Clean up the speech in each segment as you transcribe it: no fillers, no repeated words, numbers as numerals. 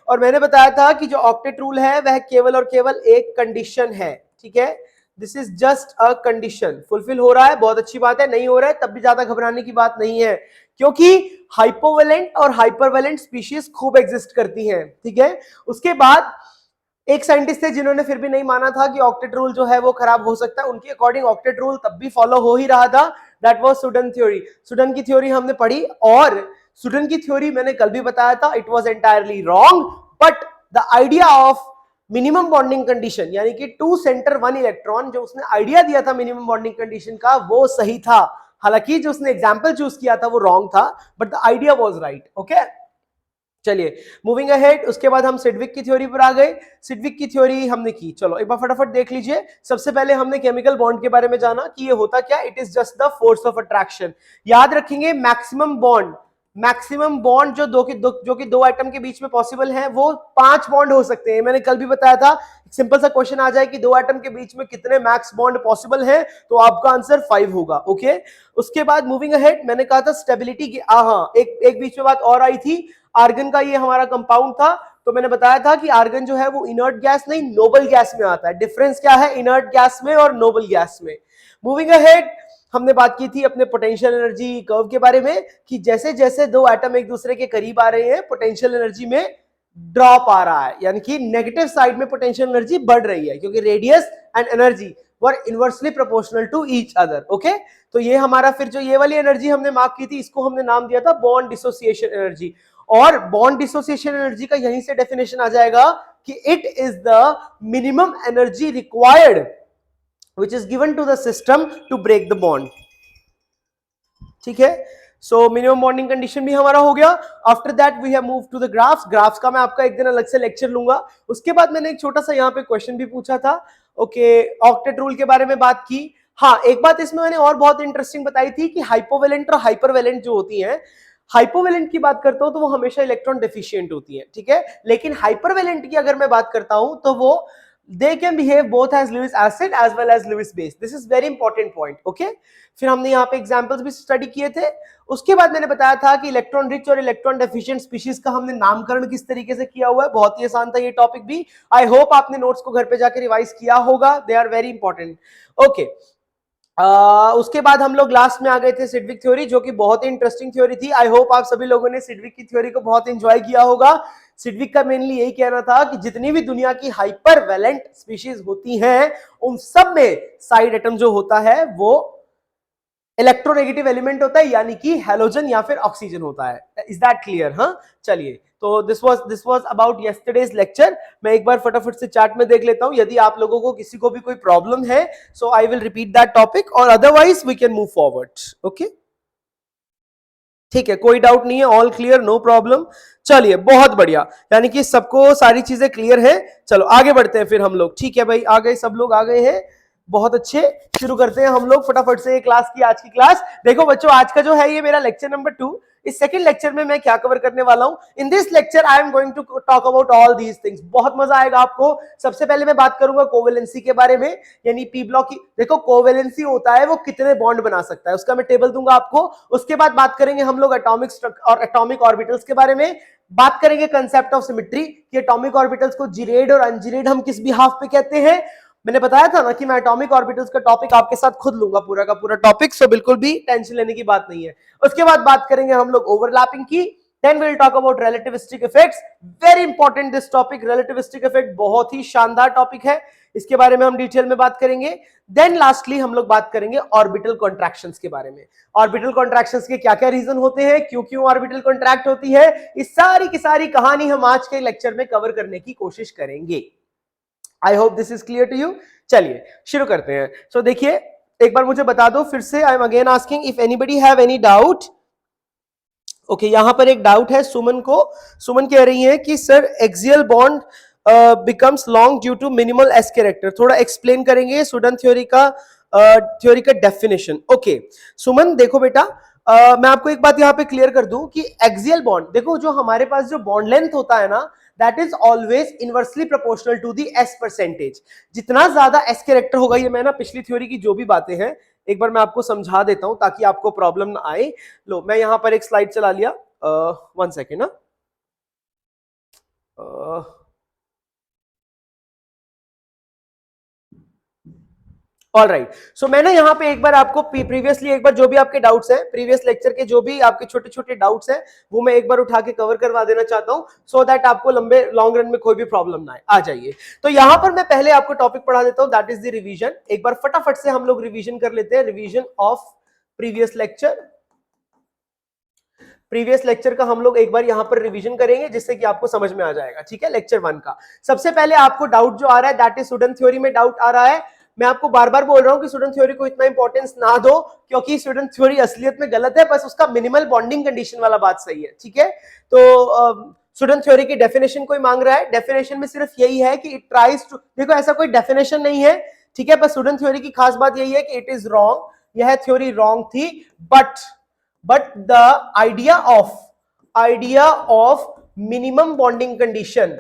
और मैंने बताया था कि जो ऑक्टेट रूल है वह केवल और केवल एक कंडीशन है, ठीक है, this is just a condition. Fulfil हो रहा है, बहुत अच्छी बात है, नहीं हो रहा है तब भी ज्यादा घबराने की बात नहीं है, क्योंकि हाइपोवेलेंट और हाइपरवेलेंट स्पीशीज खूब एग्जिस्ट करती हैं, ठीक है। उसके बाद एक साइंटिस्ट थे जिन्होंने फिर भी नहीं माना था कि ऑक्टेट रूल जो है वो खराब हो सकता है, उनके अकॉर्डिंग ऑक्टेट रूल तब भी फॉलो हो ही रहा था, that was sudden theory. Sudden की थ्योरी हमने पढ़ी, और सुडन की थ्योरी मैंने कल भी बताया था, it was entirely wrong, but the idea of minimum bonding condition, यानी कि 2 सेंटर 1 इलेक्ट्रॉन, जो उसने आइडिया दिया था मिनिमम बॉन्डिंग कंडीशन का, वो सही था। हालांकि जो उसने एग्जाम्पल चूज किया था वो रॉन्ग था, but the idea was right, okay. चलिए मूविंग अहेड, उसके बाद हम सिडविक की थ्योरी पर आ गए। सिडविक की थ्योरी हमने की, चलो एक बार फटाफट देख लीजिए। सबसे पहले हमने केमिकल बॉन्ड के बारे में जाना कि ये होता क्या, it is just the force of attraction. याद रखेंगे मैक्सिमम बॉन्ड, मैक्सिमम बॉन्ड जो कि दो एटम के बीच में पॉसिबल है वो 5 बॉन्ड हो सकते हैं। मैंने कल भी बताया था, सिंपल सा क्वेश्चन आ जाए कि 2 एटम के बीच में कितने मैक्स बॉन्ड पॉसिबल है, तो आपका आंसर 5 होगा, ओके। उसके बाद मूविंग अहेड, मैंने कहा था स्टेबिलिटी की, एक बीच में बात और आई थी, आर्गन का ये हमारा कंपाउंड था, तो मैंने बताया था कि आर्गन जो है वो इनर्ट गैस नहीं नोबल गैस में आता है। डिफरेंस क्या है इनर्ट गैस में और नोबल गैस में। मूविंग अहेड, हमने बात की थी अपने पोटेंशियल एनर्जी कर्व के बारे में कि जैसे जैसे 2 एटम एक दूसरे के करीब आ रहे हैं पोटेंशियल एनर्जी में ड्रॉप आ रहा है, यानी कि नेगेटिव साइड में पोटेंशियल एनर्जी बढ़ रही है, क्योंकि radius and energy were inversely proportional to each other, okay. तो ये हमारा फिर जो ये वाली एनर्जी हमने मार्क की थी, इसको हमने नाम दिया था बॉन्ड डिसोसिएशन एनर्जी। और बॉन्ड डिसोसिएशन एनर्जी का यहीं से डेफिनेशन आ जाएगा कि it is the minimum energy required which is given to the system to break the bond, ठीक है। सो मिनिमम बॉन्डिंग कंडीशन भी हमारा हो गया। After that we have move to the graphs. Graphs का मैं आपका एक दिन अलग से लेक्चर लूंगा। उसके बाद मैंने एक छोटा सा यहाँ पे क्वेश्चन भी पूछा था, ओके, ऑक्टेट रूल के बारे में बात की। हाँ, एक बात इसमें मैंने और बहुत इंटरेस्टिंग बताई थी कि हाइपोवेलेंट और हाइपरवेलेंट जो होती हैं, हाइपोवेलेंट की बात करता हूं तो वो हमेशा इलेक्ट्रॉन डेफिशिएंट होती है, ठीक है। लेकिन हाइपरवेलेंट की अगर मैं बात करता हूं तो वो they can behave both as Lewis acid as well as Lewis base. This is very important point, okay? फिर हमने यहाँ पे एग्जांपल्स भी स्टडी किए थे। उसके बाद मैंने बताया था कि इलेक्ट्रॉन रिच और इलेक्ट्रॉन डेफिशिएंट स्पीशीज का हमने नामकरण किस तरीके से किया हुआ है, बहुत ही आसान था ये टॉपिक भी। आई होप आपने नोट्स को घर पे जाकर रिवाइज किया होगा, they are very important, okay. उसके बाद हम लोग लास्ट में आ गए थे सिडविक थ्योरी, जो कि बहुत ही इंटरेस्टिंग थ्योरी थी। आई होप आप सभी लोगों ने सिडविक की थ्योरी को बहुत एंजॉय किया होगा। सिडविक का मेनली यही कहना था कि जितनी भी दुनिया की हाइपरवेलेंट स्पीशीज होती हैं उन सब में साइड एटम जो होता है वो इलेक्ट्रोनेगेटिव एलिमेंट होता है, यानी कि हैलोजन या फिर ऑक्सीजन होता है। Is that clear? हाँ, चलिए, तो this was about yesterday's lecture. मैं एक बार फटाफट से चार्ट में देख लेता हूं, यदि आप लोगों को किसी को भी कोई प्रॉब्लम है so I will repeat that topic, और otherwise we can move forward, okay. ठीक है, कोई डाउट नहीं है, ऑल क्लियर, नो प्रॉब्लम। चलिए, बहुत बढ़िया, यानी कि सबको सारी चीजें क्लियर है। चलो आगे बढ़ते हैं फिर हम लोग, ठीक है भाई, आ गए सब लोग, आ गए हैं, बहुत अच्छे। शुरू करते हैं हम लोग फटाफट से क्लास की, आज की क्लास। देखो बच्चों, आज का जो है ये मेरा लेक्चर नंबर 2। इस सेकंड लेक्चर में मैं क्या कवर करने वाला हूं, in this lecture I am going to talk about all these things. बहुत मजा आएगा आपको। सबसे पहले मैं बात करूंगा कोवेलेंसी के बारे में, यानी पी ब्लॉक की। देखो कोवेलेंसी होता है वो कितने बॉन्ड बना सकता है, उसका मैं टेबल दूंगा आपको। उसके बाद बात करेंगे हम लोग एटॉमिक ऑर्बिटल्स के बारे में। बात करेंगे कंसेप्ट ऑफ सिमेट्री कि एटॉमिक ऑर्बिटल्स को जिरेड और अनजिरेड हम किस बिहाफ पे कहते हैं। मैंने बताया था ना कि मैं एटॉमिक ऑर्बिटल्स का टॉपिक आपके साथ खुद लूंगा, पूरा का पूरा टॉपिक, सो बिल्कुल भी टेंशन लेने की बात नहीं है। उसके बाद बात करेंगे हम लोग ओवरलैपिंग की। Then we will talk about relativistic effects, very important this topic. Relativistic effect बहुत ही शानदार टॉपिक है, इसके बारे में हम डिटेल में बात करेंगे। देन लास्टली हम लोग बात करेंगे ऑर्बिटल कॉन्ट्रैक्शंस के बारे में। ऑर्बिटल कॉन्ट्रैक्शंस के क्या क्या रीजन होते हैं, क्यों क्यों ऑर्बिटल कॉन्ट्रैक्ट होती है, इस सारी की सारी कहानी हम आज के लेक्चर में कवर करने की कोशिश करेंगे। I hope this is clear to you. चलिए शुरू करते हैं। सो देखिए, एक बार मुझे बता दो फिर से, I am again asking if anybody have any doubt. Okay, यहां पर एक डाउट है सुमन को। सुमन कह रही है कि sir axial bond becomes long due to minimal S character, थोड़ा एक्सप्लेन करेंगे सुडन थ्योरी का डेफिनेशन। ओके सुमन, देखो बेटा, मैं आपको एक बात यहां पे क्लियर कर दूं कि एक्सियल बॉन्ड, देखो जो हमारे पास जो बॉन्ड लेंथ होता है ना, that is always inversely proportional to the S percentage. जितना ज्यादा एस कैरेक्टर होगा, ये मैं ना पिछली थ्योरी की जो भी बातें हैं एक बार मैं आपको समझा देता हूं ताकि आपको प्रॉब्लम ना आए। लो, मैं यहां पर एक स्लाइड चला लिया, 1 सेकेंड ना। ऑल राइट, सो मैंने यहाँ पे एक बार आपको प्रीवियसली एक बार जो भी आपके डाउट्स हैं, प्रीवियस लेक्चर के जो भी आपके छोटे छोटे डाउट्स हैं, वो मैं एक बार उठा के कवर करवा देना चाहता हूं, सो दैट आपको लंबे लॉन्ग रन में कोई भी प्रॉब्लम ना आए। आ जाइए, तो यहाँ पर मैं पहले आपको टॉपिक पढ़ा देता हूं, दैट इज द रिवीजन। एक बार फटाफट से हम लोग रिवीजन कर लेते हैं, revision of previous lecture. Previous lecture का हम लोग एक बार यहां पर रिवीजन करेंगे, जिससे कि आपको समझ में आ जाएगा। ठीक है, लेक्चर 1 का सबसे पहले आपको डाउट जो आ रहा है, दैट इज स्टूडेंट थ्योरी में डाउट आ रहा है। मैं आपको बार बार बोल रहा हूं कि स्टूडेंट थ्योरी को इतना इंपॉर्टेंस ना दो, क्योंकि स्टूडेंट थ्योरी असलियत में गलत है, बस उसका मिनिमल बॉन्डिंग कंडीशन वाला बात सही है। ठीक है, तो स्टूडेंट थ्योरी की डेफिनेशन कोई मांग रहा है, डेफिनेशन में सिर्फ यही है कि इट ट्राइज टू, देखो ऐसा कोई डेफिनेशन नहीं है। ठीक है, बस स्टूडेंट थ्योरी की खास बात यही है कि इट इज रॉन्ग, यह थ्योरी रॉन्ग थी, but the idea of minimum bonding condition,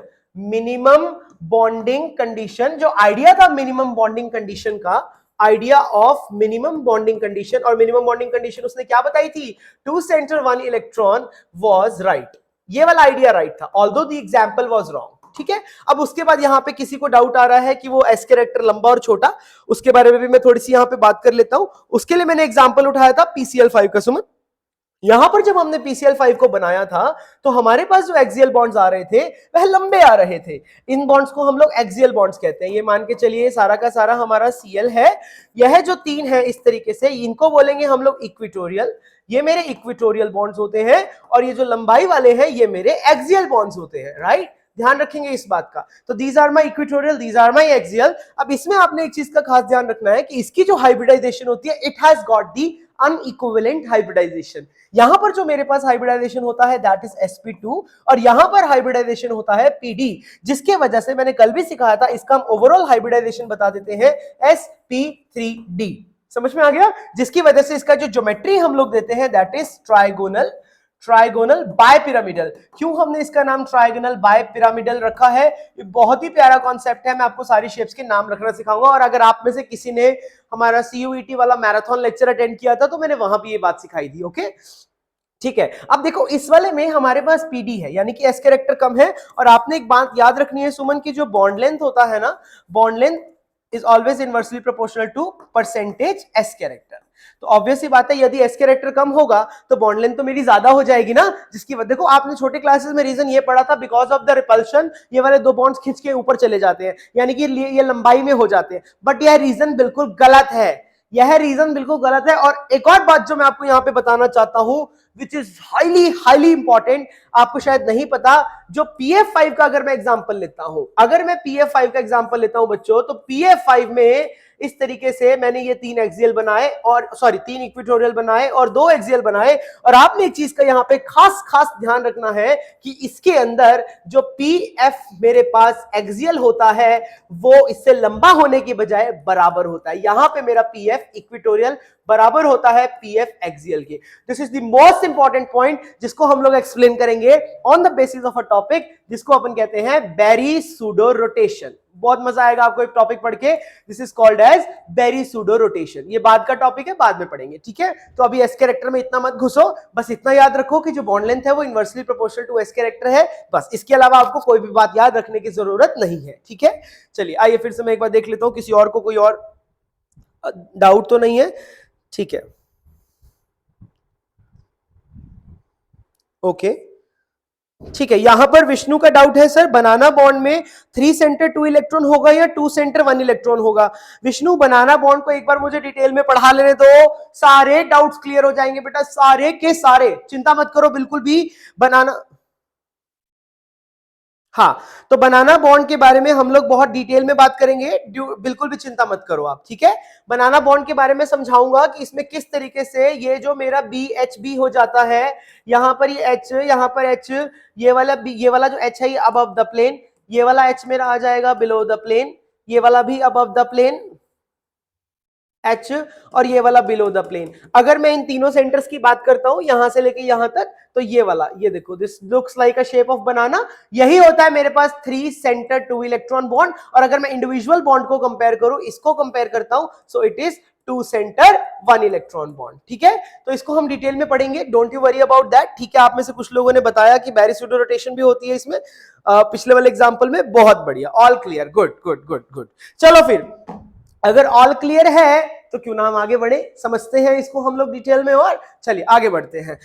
जो आइडिया था मिनिमम बॉन्डिंग कंडीशन का, idea of minimum bonding condition, और मिनिमम बॉन्डिंग कंडीशन उसने क्या बताई थी, 2 सेंटर 1 इलेक्ट्रॉन वाज राइट। ये वाला आइडिया राइट था, although the example was wrong. ठीक है, अब उसके बाद यहां पे किसी को डाउट आ रहा है कि वो एस कैरेक्टर लंबा और छोटा, उसके बारे में भी मैं थोड़ी सी यहां पे बात कर लेता हूं। उसके लिए मैंने एग्जांपल उठाया था PCl5 का। सुमन, यहां पर जब हमने PCl5 को बनाया था, तो हमारे पास जो एक्सियल बॉन्ड्स आ रहे थे वह लंबे आ रहे थे। इन बॉन्ड्स को हम लोग एक्सियल बॉन्ड्स कहते हैं। ये मान के चलिए सारा का सारा हमारा Cl है, यह जो 3 है इस तरीके से, इनको बोलेंगे हम लोग इक्विटोरियल। ये मेरे इक्विटोरियल बॉन्ड्स होते हैं, और ये जो लंबाई वाले हैं ये मेरे एक्सियल बॉन्ड्स होते हैं। राइट, ध्यान रखेंगे इस बात का। तो these are my equatorial, these are my axial. अब इसमें आपने एक चीज का खास ध्यान रखना है कि इसकी जो हाइब्रिडाइजेशन होती है, it has got the unequivalent hybridisation. यहां पर जो मेरे पास हाइब्रिडाइजेशन होता है दैट इज sp2, और यहां पर हाइब्रिडाइजेशन होता है pd, जिसके वजह से मैंने कल भी सिखाया था, इसका हम ओवरऑल हाइब्रिडाइजेशन बता देते हैं sp3d। समझ में आ गया, जिसकी वजह से इसका जो ज्योमेट्री हम लोग देते हैं that is trigonal bipyramidal. क्यों हमने इसका नाम ट्राइगोनल बाय पिरामिडल रखा है, ये बहुत ही प्यारा कॉन्सेप्ट है। मैं आपको सारी शेप्स के नाम रखना सिखाऊंगा, और अगर आप में से किसी ने हमारा CUET वाला मैराथन लेक्चर अटेंड किया था, तो मैंने वहां भी ये बात सिखाई थी। ओके, ठीक है। अब देखो इस वाले में हमारे पास PD है, यानी कि S कैरेक्टर कम है, और आपने एक बात याद रखनी है सुमन की, जो बॉन्ड लेंथ होता है ना, bond length is always inversely proportional to percentage S character. तो ऑब्वियस ही बात है, यदि S कैरेक्टर कम होगा तो बॉन्ड लेंथ तो मेरी ज्यादा हो जाएगी ना, जिसकी वजह, देखो आपने छोटे क्लासेस में रीजन ये पढ़ा था, बिकॉज ऑफ द रिपल्शन ये वाले 2 बॉन्ड्स खींच के ऊपर चले जाते हैं, यानी कि ये लंबाई में हो जाते हैं। बट यह रीजन बिल्कुल गलत है, यह रीजन बिल्कुल गलत है। और एक और बात जो मैं आपको यहां पे बताना चाहता हूं, विच इज हाईली इंपॉर्टेंट, आपको शायद नहीं पता, जो PF5 का अगर मैं एग्जांपल लेता हूं, अगर मैं PF5 का एग्जांपल लेता हूं बच्चों, तो PF5 में इस तरीके से मैंने ये 3 एक्सियल बनाए, और 3 इक्विटोरियल बनाए और 2 एक्सियल बनाए। और आपने एक चीज का यहां पे खास ध्यान रखना है कि इसके अंदर जो PF मेरे पास एक्सियल होता है, वो इससे लंबा होने की बजाय बराबर होता है। यहां पे मेरा PF इक्विटोरियल बराबर होता है PF एक्सियल के। This is the most important point, जिसको हम लोग एक्सप्लेन करेंगे on the basis of a topic, जिसको अपन कहते हैं बेरी सूडो रोटेशन। बहुत मजा आएगा आपको एक टॉपिक पढ़ के, this is called as Berry pseudo rotation. ये बाद का टॉपिक है, बाद में पढ़ेंगे। ठीक है, तो अभी एस कैरेक्टर में इतना मत घुसो, बस इतना याद रखो कि जो बॉन्ड लेंथ है वो inversely proportional to S character है, बस। इसके अलावा आपको कोई भी बात याद रखने की जरूरत नहीं है। ठीक है, चलिए आइए फिर से मैं एक बार देख लेता हूं किसी और को कोई और डाउट तो नहीं है। ठीक है, ओके, ठीक है। यहां पर विष्णु का डाउट है, सर बनाना बॉन्ड में 3 सेंटर 2 इलेक्ट्रॉन होगा या 2 सेंटर 1 इलेक्ट्रॉन होगा? विष्णु बनाना बॉन्ड को एक बार मुझे डिटेल में पढ़ा लेने दो, सारे डाउट्स क्लियर हो जाएंगे बेटा, सारे के सारे, चिंता मत करो बिल्कुल भी। बनाना, हाँ, तो बनाना बॉन्ड के बारे में हम लोग बहुत डिटेल में बात करेंगे, बिल्कुल भी चिंता मत करो आप। ठीक है, बनाना बॉन्ड के बारे में समझाऊंगा कि इसमें किस तरीके से ये जो मेरा BHB हो जाता है, यहां पर ये H, यहां पर H, ये वाला जो H है ये अबव द प्लेन, ये वाला H मेरा आ जाएगा बिलो द प्लेन, ये वाला भी अबव द प्लेन H, और ये वाला बिलो द प्लेन। अगर मैं इन तीनों सेंटर्स की बात करता हूं यहां से लेके यहां तक, तो ये वाला, ये देखो, this looks like a shape of बनाना, यही होता है मेरे पास 3 सेंटर 2 इलेक्ट्रॉन बॉन्ड। और अगर मैं इंडिविजुअल बॉन्ड को कंपेयर करूं, इसको कंपेयर करता हूं, so it is two centre 1 electron bond. ठीक है, तो इसको हम डिटेल में पढ़ेंगे, don't you worry about that. ठीक है, आप में से कुछ लोगों ने बताया कि बैरी सूडो रोटेशन भी होती है इसमें पिछले वाले एग्जांपल में, बहुत बढ़िया, all clear, good good good good. चलो फिर अगर ऑल क्लियर है तो क्यों ना हम आगे बढ़े, समझते हैं इसको हम लोग डिटेल में, और चलिए आगे बढ़ते हैं।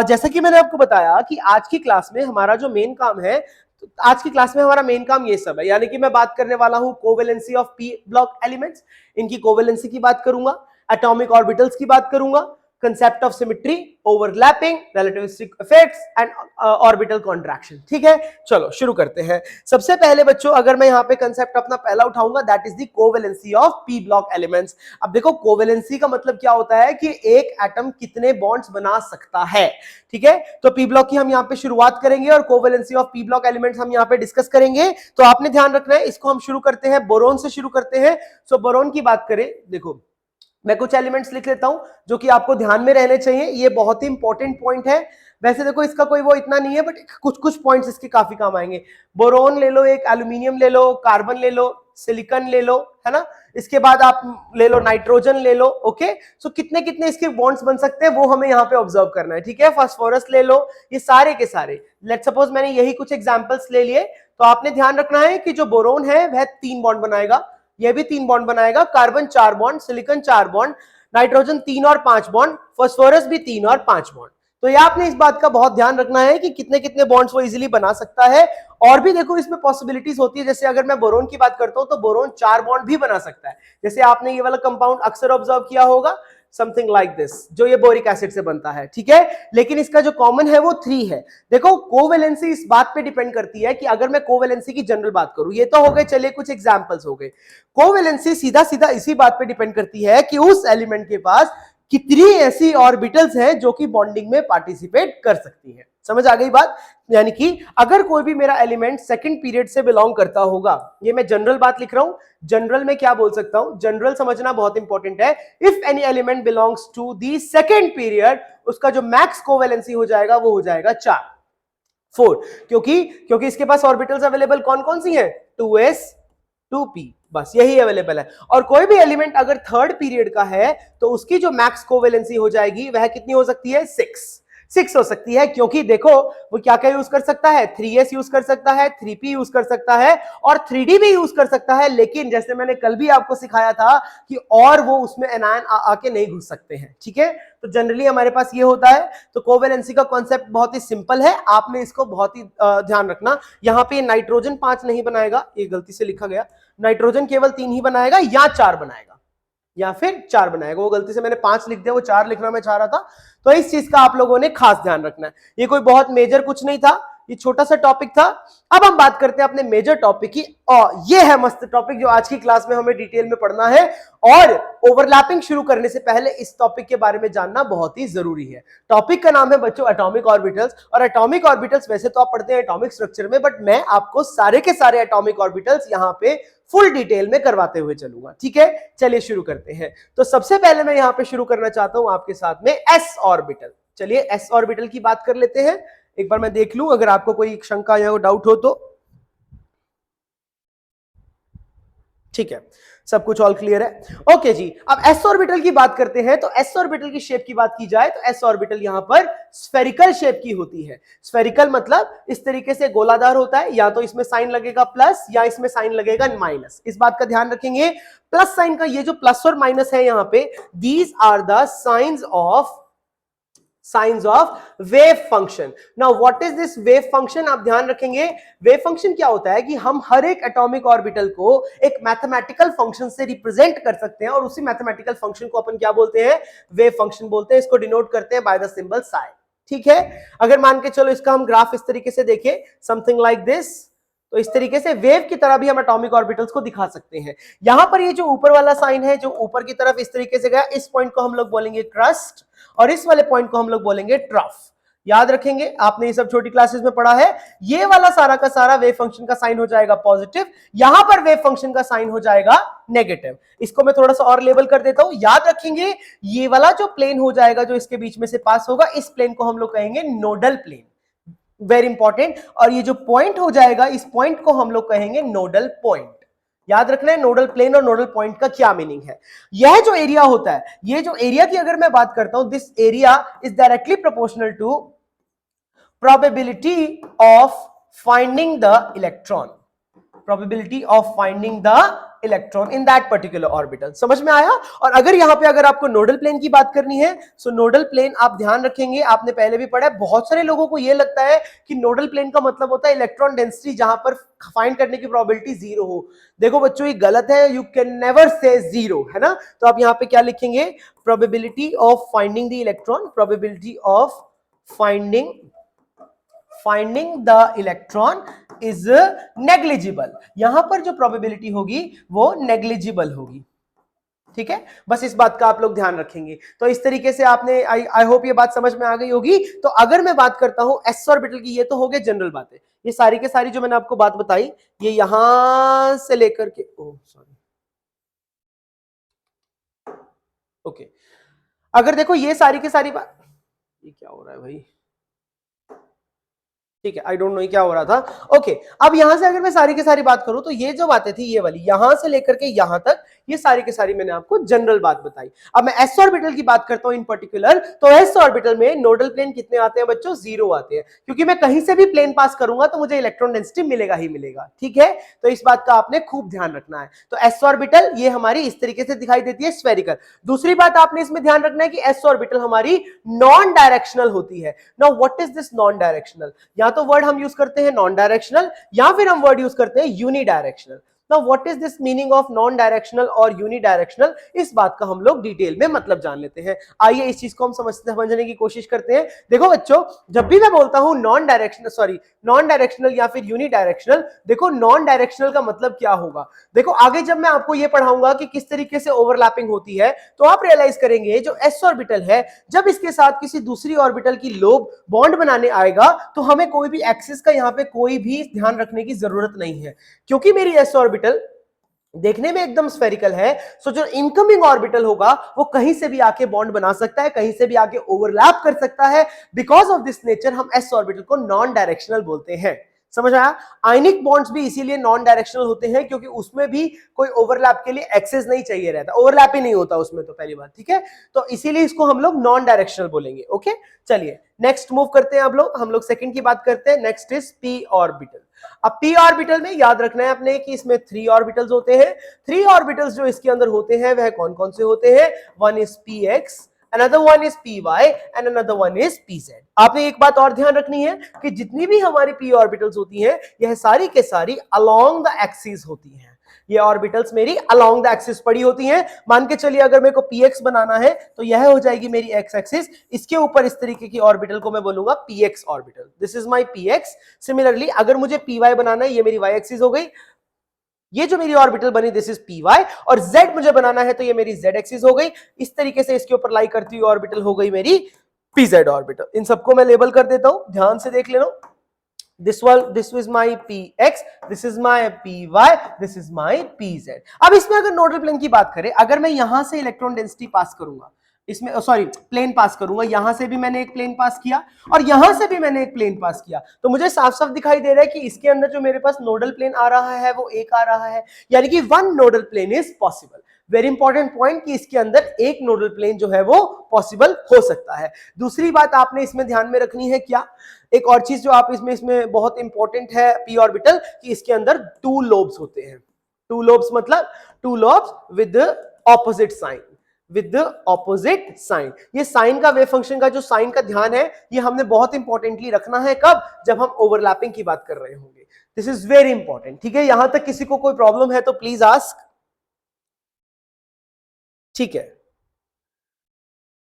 जैसा कि मैंने आपको बताया कि आज की क्लास में हमारा जो मेन काम है, तो आज की क्लास में हमारा मेन काम ये सब है, यानी कि मैं बात करने वाला हूं covalency of P block elements, इनकी कोवेलेंसी की बात करूंगा, एटॉमिक ऑर्बिटल्स की बात करूंगा, concept of symmetry, overlapping, relativistic effects and orbital contraction. ठीक है, चलो शुरू करते हैं। सबसे पहले बच्चों अगर मैं यहाँ पे कंसेप्ट अपना पहला उठाऊंगा, that is the covalency of P block elements. अब देखो कोवेलेंसी का मतलब क्या होता है कि एक एटम कितने बॉन्ड्स बना सकता है। ठीक है, तो पी ब्लॉक की हम यहाँ पे शुरुआत करेंगे और covalency of P block elements हम यहाँ पे डिस्कस करेंगे। तो आपने ध्यान रखना है, इसको हम शुरू करते हैं बोरोन से शुरू करते हैं। सो बोरोन की बात करें, देखो मैं कुछ एलिमेंट्स लिख लेता हूं जो कि आपको ध्यान में रहने चाहिए, ये बहुत ही इंपॉर्टेंट पॉइंट है। वैसे देखो इसका कोई वो इतना नहीं है, बट कुछ कुछ पॉइंट्स इसके काफी काम आएंगे। बोरोन ले लो, एक एल्यूमिनियम ले लो, कार्बन ले लो, सिलिकॉन ले लो, है ना, इसके बाद आप ले लो नाइट्रोजन ले लो। ओके, सो कितने कितने इसके बॉन्ड्स बन सकते हैं वो हमें यहाँ पे ऑब्जर्व करना है। ठीक है, फास्फोरस ले लो, ये सारे के सारे, लेट्स सपोज मैंने यही कुछ एग्जांपल्स ले लिए, तो आपने ध्यान रखना है कि जो बोरोन है वह 3 बॉन्ड बनाएगा, ये भी 3 बॉन्ड बनाएगा, carbon 4 bond, silicon 4 bond, nitrogen 3 और 5 बॉन्ड, फास्फोरस भी 3 और 5 बॉन्ड। तो ये आपने इस बात का बहुत ध्यान रखना है कि कितने कितने बॉन्ड्स वो इजीली बना सकता है। और भी देखो इसमें पॉसिबिलिटीज होती है, जैसे अगर मैं बोरोन की बात करता हूं तो बोरोन 4 बॉन्ड भी बना सकता है। जैसे आपने ये वाला कंपाउंड अक्सर ऑब्जर्व किया होगा, समथिंग लाइक दिस, जो ये बोरिक एसिड से बनता है। ठीक है, लेकिन इसका जो कॉमन है वो 3 है। देखो कोवेलेंसी इस बात पे डिपेंड करती है कि अगर मैं कोवेलेंसी की जनरल बात करूं, ये तो हो गए चलिए कुछ एग्जांपल्स हो गए, कोवेलेंसी सीधा सीधा इसी बात पे डिपेंड करती है कि उस एलिमेंट के पास कितनी ऐसी ऑर्बिटल्स हैं जो कि बॉन्डिंग में पार्टिसिपेट कर सकती है। समझ आ गई बात? यानी कि अगर कोई भी मेरा एलिमेंट सेकंड पीरियड से बिलोंग करता होगा, ये मैं जनरल बात लिख रहा हूं, जनरल में क्या बोल सकता हूं, जनरल समझना बहुत इंपॉर्टेंट है। If any element belongs to the second period, उसका जो मैक्स कोवेलेंसी हो जाएगा वो हो जाएगा 4 क्योंकि इसके पास ऑर्बिटल्स अवेलेबल कौन कौन सी हैं, 2s 2p, बस यही अवेलेबल है। और कोई भी एलिमेंट अगर थर्ड पीरियड का है तो उसकी जो मैक्स कोवेलेंसी हो जाएगी वह कितनी हो सकती है, 6 हो सकती है, क्योंकि देखो वो क्या क्या यूज कर सकता है, 3s यूज कर सकता है, 3p यूज कर सकता है और 3d भी यूज कर सकता है। लेकिन जैसे मैंने कल भी आपको सिखाया था कि और वो उसमें एनायन आके नहीं घुस सकते हैं। ठीक है, तो जनरली हमारे पास ये होता है। तो कोवेलेंसी का कॉन्सेप्ट बहुत ही सिंपल है, आपने इसको बहुत ही ध्यान रखना। यहाँ पे नाइट्रोजन 5 नहीं बनाएगा, ये गलती से लिखा गया, नाइट्रोजन केवल 3 ही बनाएगा या 4 बनाएगा, या फिर 4 बनाएगा, वो गलती से मैंने 5 लिख दिया, वो 4 लिखना मैं चाह रहा था। तो इस चीज का आप लोगों ने खास ध्यान रखना है, ये कोई बहुत मेजर कुछ नहीं था, ये छोटा सा टॉपिक था। अब हम बात करते हैं अपने मेजर टॉपिक की, और ये है मस्त टॉपिक जो आज की क्लास में हमें डिटेल में पढ़ना है। और ओवरलैपिंग शुरू करने से पहले इस टॉपिक के बारे में जानना बहुत ही जरूरी है। टॉपिक का नाम है बच्चों एटॉमिक ऑर्बिटल्स, और एटॉमिक ऑर्बिटल्स वैसे तो आप पढ़ते हैं एटॉमिक स्ट्रक्चर में, बट मैं आपको सारे के सारे एटॉमिक ऑर्बिटल्स यहाँ पे फुल डिटेल में करवाते हुए चलूंगा। ठीक है, चलिए शुरू करते हैं। तो सबसे पहले मैं यहाँ पे शुरू करना चाहता हूं आपके साथ में एस ऑर्बिटल। चलिए एस ऑर्बिटल की बात कर लेते हैं, एक बार मैं देख लूं अगर आपको कोई शंका या डाउट हो तो। ठीक है, सब कुछ ऑल क्लियर है। ओके जी, अब एस ऑर्बिटल की बात करते हैं। तो एस ऑर्बिटल की शेप की बात की जाए तो एस ऑर्बिटल यहां पर स्फेरिकल शेप की होती है। स्फेरिकल मतलब इस तरीके से गोलादार होता है, या तो इसमें साइन लगेगा प्लस या इसमें साइन लगेगा माइनस, इस बात का ध्यान रखेंगे। प्लस साइन का ये जो प्लस और माइनस है यहां पे, these are the signs of wave function. Now what is this wave function, आप ध्यान रखेंगे वेव फंक्शन क्या होता है कि हम हर एक एटॉमिक ऑर्बिटल को एक मैथमेटिकल फंक्शन से रिप्रेजेंट कर सकते हैं, और उसी मैथमेटिकल फंक्शन को अपन क्या बोलते हैं, वेव फंक्शन बोलते हैं। इसको डिनोट करते हैं बाय द सिंबल साइ। ठीक है, अगर मान के चलो इसका हम ग्राफ इस तरीके से देखें, समथिंग लाइक दिस, तो इस तरीके से वेव की तरह भी हम एटॉमिक ऑर्बिटल्स को दिखा सकते हैं। यहां पर ये जो ऊपर वाला साइन है, जो ऊपर की तरफ इस तरीके से गया, इस पॉइंट को हम लोग बोलेंगे क्रस्ट, और इस वाले पॉइंट को हम लोग बोलेंगे ट्रफ। याद रखेंगे, आपने ये सब छोटी क्लासेस में पढ़ा है। ये वाला सारा का सारा वेव फंक्शन का साइन हो जाएगा पॉजिटिव, यहां पर वेव फंक्शन का साइन हो जाएगा नेगेटिव। इसको मैं थोड़ा सा और लेबल कर देता हूं, याद रखेंगे ये वाला जो प्लेन हो जाएगा जो इसके बीच में से पास होगा, इस प्लेन को हम लोग कहेंगे नोडल प्लेन, वेरी इंपॉर्टेंट। और ये जो पॉइंट हो जाएगा, इस पॉइंट को हम लोग कहेंगे नोडल पॉइंट। याद रखना है नोडल प्लेन और नोडल पॉइंट का क्या मीनिंग है। यह जो एरिया होता है, ये जो एरिया की अगर मैं बात करता हूं, this area is directly proportional to probability of finding the electron, probability of finding the electron in that particular orbital। समझ में आया। और अगर यहां पे अगर आपको नोडल प्लेन की बात करनी है, सो नोडल प्लेन आप ध्यान रखेंगे, आपने पहले भी पढ़ा है, बहुत सारे लोगों को यह लगता है कि नोडल प्लेन का मतलब होता है इलेक्ट्रॉन डेंसिटी जहां पर फाइंड करने की प्रोबेबिलिटी जीरो हो। देखो बच्चों ये गलत है, you can never say zero, है ना। तो आप यहां पे क्या लिखेंगे, probability of finding the electron, probability of finding the electron is negligible. यहां पर जो प्रोबेबिलिटी होगी वो नेग्लिजिबल होगी, ठीक है। बस इस बात का आप लोग ध्यान रखेंगे। तो इस तरीके से आपने आई होप ये बात समझ में आ गई होगी। तो अगर मैं बात करता हूं एस ऑर्बिटल की, ये तो हो गए जनरल बातें, ये सारी के सारी जो मैंने आपको बात बताई, ये यहां से लेकर के सॉरी ओके, अगर देखो ये सारी की सारी बात, ये क्या हो रहा है भाई, ठीक है, आई डोंट नो क्या हो रहा था। ओके, अब यहां से अगर मैं सारी की सारी बात करूं, तो ये जो बातें थी ये वाली, यहां से लेकर के यहां तक, ये सारी की सारी मैंने आपको जनरल बात बताई। अब मैं एस ऑर्बिटल की बात करता हूं इन पर्टिकुलर, तो एस ऑर्बिटल में नोडल प्लेन कितने आते हैं बच्चों, जीरो आते हैं, क्योंकि मैं कहीं से भी प्लेन पास करूंगा तो मुझे इलेक्ट्रॉन डेंसिटी मिलेगा ही मिलेगा, ठीक है। तो इस बात का आपने खूब ध्यान रखना है। तो एस ऑर्बिटल ये हमारी इस तरीके से दिखाई देती है, स्फेरिकल। दूसरी बात आपने इसमें ध्यान रखना है कि एस ऑर्बिटल हमारी नॉन डायरेक्शनल होती है। Now what is this non directional, या तो वर्ड हम यूज करते हैं नॉन डायरेक्शनल, या फिर हम वर्ड यूज करते हैं unidirectional. Now what is this meaning of non directional और unidirectional, इस बात का हम लोग डिटेल में मतलब जान लेते हैं। आइए इस चीज को हम समझने की कोशिश करते हैं। देखो बच्चों, जब भी मैं बोलता हूं नॉन डायरेक्शनल या फिर यूनिडायरेक्शनल, देखो नॉन डायरेक्शनल का मतलब क्या होगा। देखो आगे जब मैं आपको ये पढ़ाऊंगा कि किस तरीके से ओवरलैपिंग होती है, तो आप रियलाइज करेंगे जो एस ऑर्बिटल है, जब इसके साथ किसी दूसरी ऑर्बिटल की लोब बॉन्ड बनाने आएगा, तो हमें कोई भी एक्सिस का यहां पे कोई भी ध्यान रखने की जरूरत नहीं है, क्योंकि मेरी एस ऑर्बिटल देखने में एकदम स्फेरिकल है। सो जो इनकमिंग ऑर्बिटल होगा वो कहीं से भी आके बॉन्ड बना सकता है, कहीं से भी आके ओवरलैप कर सकता है। बिकॉज ऑफ दिस नेचर हम एस ऑर्बिटल को नॉन डायरेक्शनल बोलते हैं। समझ आया। आयनिक बॉन्ड्स भी इसीलिए नॉन डायरेक्शनल होते हैं, क्योंकि उसमें भी कोई ओवरलैप के लिए एक्सेस नहीं चाहिए रहता, ओवरलैप ही नहीं होता उसमें, तो पहली बात, ठीक है। तो इसीलिए इसको हम लोग नॉन डायरेक्शनल बोलेंगे। ओके, चलिए नेक्स्ट मूव करते हैं। हम लोग सेकंड की बात करते हैं। Next is P orbital. अब पी ऑर्बिटल में याद रखना है अपने कि इसमें 3 ऑर्बिटल्स होते हैं। 3 ऑर्बिटल्स जो इसके अंदर होते हैं वह कौन कौन से होते हैं, one is P x, another one is py and another one is pz। आपने एक बात और ध्यान रखनी है कि जितनी भी हमारी p ऑर्बिटल्स होती हैं, यह सारी के सारी along the axis होती हैं। ये ऑर्बिटल्स मेरी along the axis पड़ी होती हैं। मान के चलिए अगर मेरे को px बनाना है, तो यह हो जाएगी मेरी x एक्सिस, इसके ऊपर इस तरीके की ऑर्बिटल को मैं बोलूंगा px orbital, this is my px। Similarly अगर मुझे py बनाना है, ये मेरी y एक्सिस हो गई, ये जो मेरी ऑर्बिटल बनी दिस इज पी वाई, और z मुझे बनाना है तो ये मेरी z एक्सिस हो गई। इस तरीके से इसके ऊपर लाई करती हुई ऑर्बिटल हो गई मेरी पी जेड ऑर्बिटल। इन सबको मैं लेबल कर देता हूं, ध्यान से देख लेना। This is my P X, this is my P Y, this is my P Z. अब इसमें अगर नोडल प्लेन की बात करें, अगर मैं यहां से इलेक्ट्रॉन डेंसिटी पास करूंगा, इसमें सॉरी प्लेन पास करूंगा, यहां से भी मैंने एक प्लेन पास किया और यहां से भी मैंने एक प्लेन पास किया, तो मुझे साफ साफ दिखाई दे रहा है कि इसके अंदर जो मेरे पास नोडल प्लेन आ रहा है वो एक आ रहा है, यानी कि 1 nodal plane is possible. Very important point कि इसके अंदर एक नोडल प्लेन जो है वो पॉसिबल हो सकता है। दूसरी बात आपने इसमें ध्यान में रखनी है क्या, एक और चीज जो आप इसमें बहुत इंपॉर्टेंट है पी ऑर्बिटल, कि इसके अंदर 2 लोब्स होते हैं। 2 लोब्स मतलब 2 lobes with opposite sign, with opposite sign. ये साइन का वेव फंक्शन का जो साइन का ध्यान है, ये हमने बहुत इंपॉर्टेंटली रखना है। कब, जब हम ओवरलैपिंग की बात कर रहे होंगे। दिस इज वेरी इंपॉर्टेंट, ठीक है। यहां तक किसी को कोई प्रॉब्लम है तो प्लीज आस्क, ठीक है,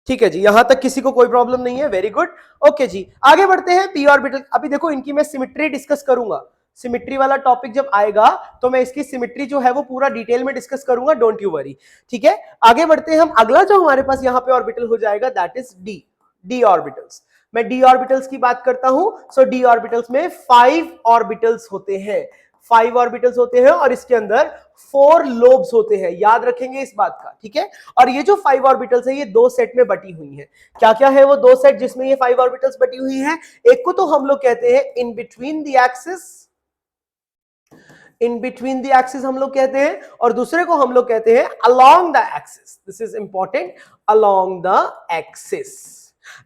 ठीक है जी, यहां तक किसी को कोई प्रॉब्लम नहीं है, वेरी गुड। ओके जी, आगे बढ़ते हैं पी ऑर्बिटल। अभी देखो इनकी मैं सिमेट्री डिस्कस करूंगा, सिमेट्री वाला टॉपिक जब आएगा तो मैं इसकी सिमेट्री जो है वो पूरा डिटेल में डिस्कस करूंगा, डोंट यू वरी, ठीक है। आगे बढ़ते हैं हम, अगला जो हमारे पास यहां पे ऑर्बिटल हो जाएगा दैट इज डी ऑर्बिटल्स। मैं डी ऑर्बिटल्स की बात करता हूं, सो डी ऑर्बिटल्स में 5 ऑर्बिटल्स होते हैं, 5 ऑर्बिटल्स होते हैं और इसके अंदर 4 लोब्स होते हैं, याद रखेंगे इस बात का, ठीक है। और ये जो 5 ऑर्बिटल्स है ये 2 सेट में बटी हुई हैं। क्या क्या है वो 2 सेट जिसमें ये 5 ऑर्बिटल्स बटी हुई हैं, एक को तो हम लोग कहते हैं in between the axis, in between the axis हम लोग कहते हैं, और दूसरे को हम लोग कहते हैं along the axis. This is important, along the axis.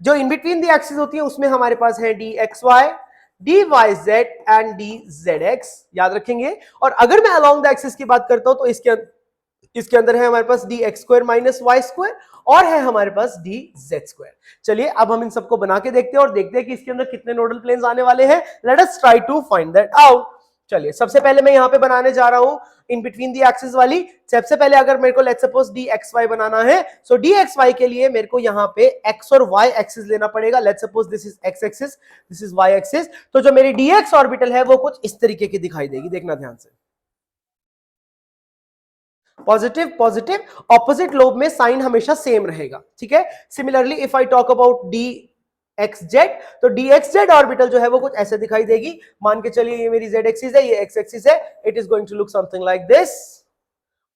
जो इन बिटवीन द एक्सिस होती है उसमें हमारे पास है D x Y, D Y Z and D Z X, याद रखेंगे। और अगर मैं अलोंग द एक्सिस की बात करता हूं तो इसके अंदर है हमारे पास d x square minus y square, और है हमारे पास डी जेड स्क्वायर। चलिए अब हम इन सबको बना के देखते हैं और देखते हैं कि इसके अंदर कितने नोडल प्लेन्स आने वाले हैं। Let us try to find that out. चलिए सबसे पहले मैं यहां पे बनाने जा रहा हूं इन बिटवीन दी एक्सिस वाली। सबसे पहले अगर मेरे को let's suppose d x y बनाना है, सो डी एक्स वाई के लिए मेरे को यहां पे एक्स और वाई एक्सिस लेना पड़ेगा। Let's suppose this is X axis, this is Y axis. तो जो मेरी डी एक्स ऑर्बिटल है वो कुछ इस तरीके की दिखाई देगी, देखना ध्यान से। पॉजिटिव पॉजिटिव, ऑपोजिट लोब में साइन हमेशा सेम रहेगा, ठीक है। Similarly if I talk about D x Z, तो डी एक्स जेड ऑर्बिटल जो है वो कुछ ऐसे दिखाई देगी। मान के चलिए ये मेरी जेड एक्सिस है, ये एक्स एक्सिस है। It is going to look something like this.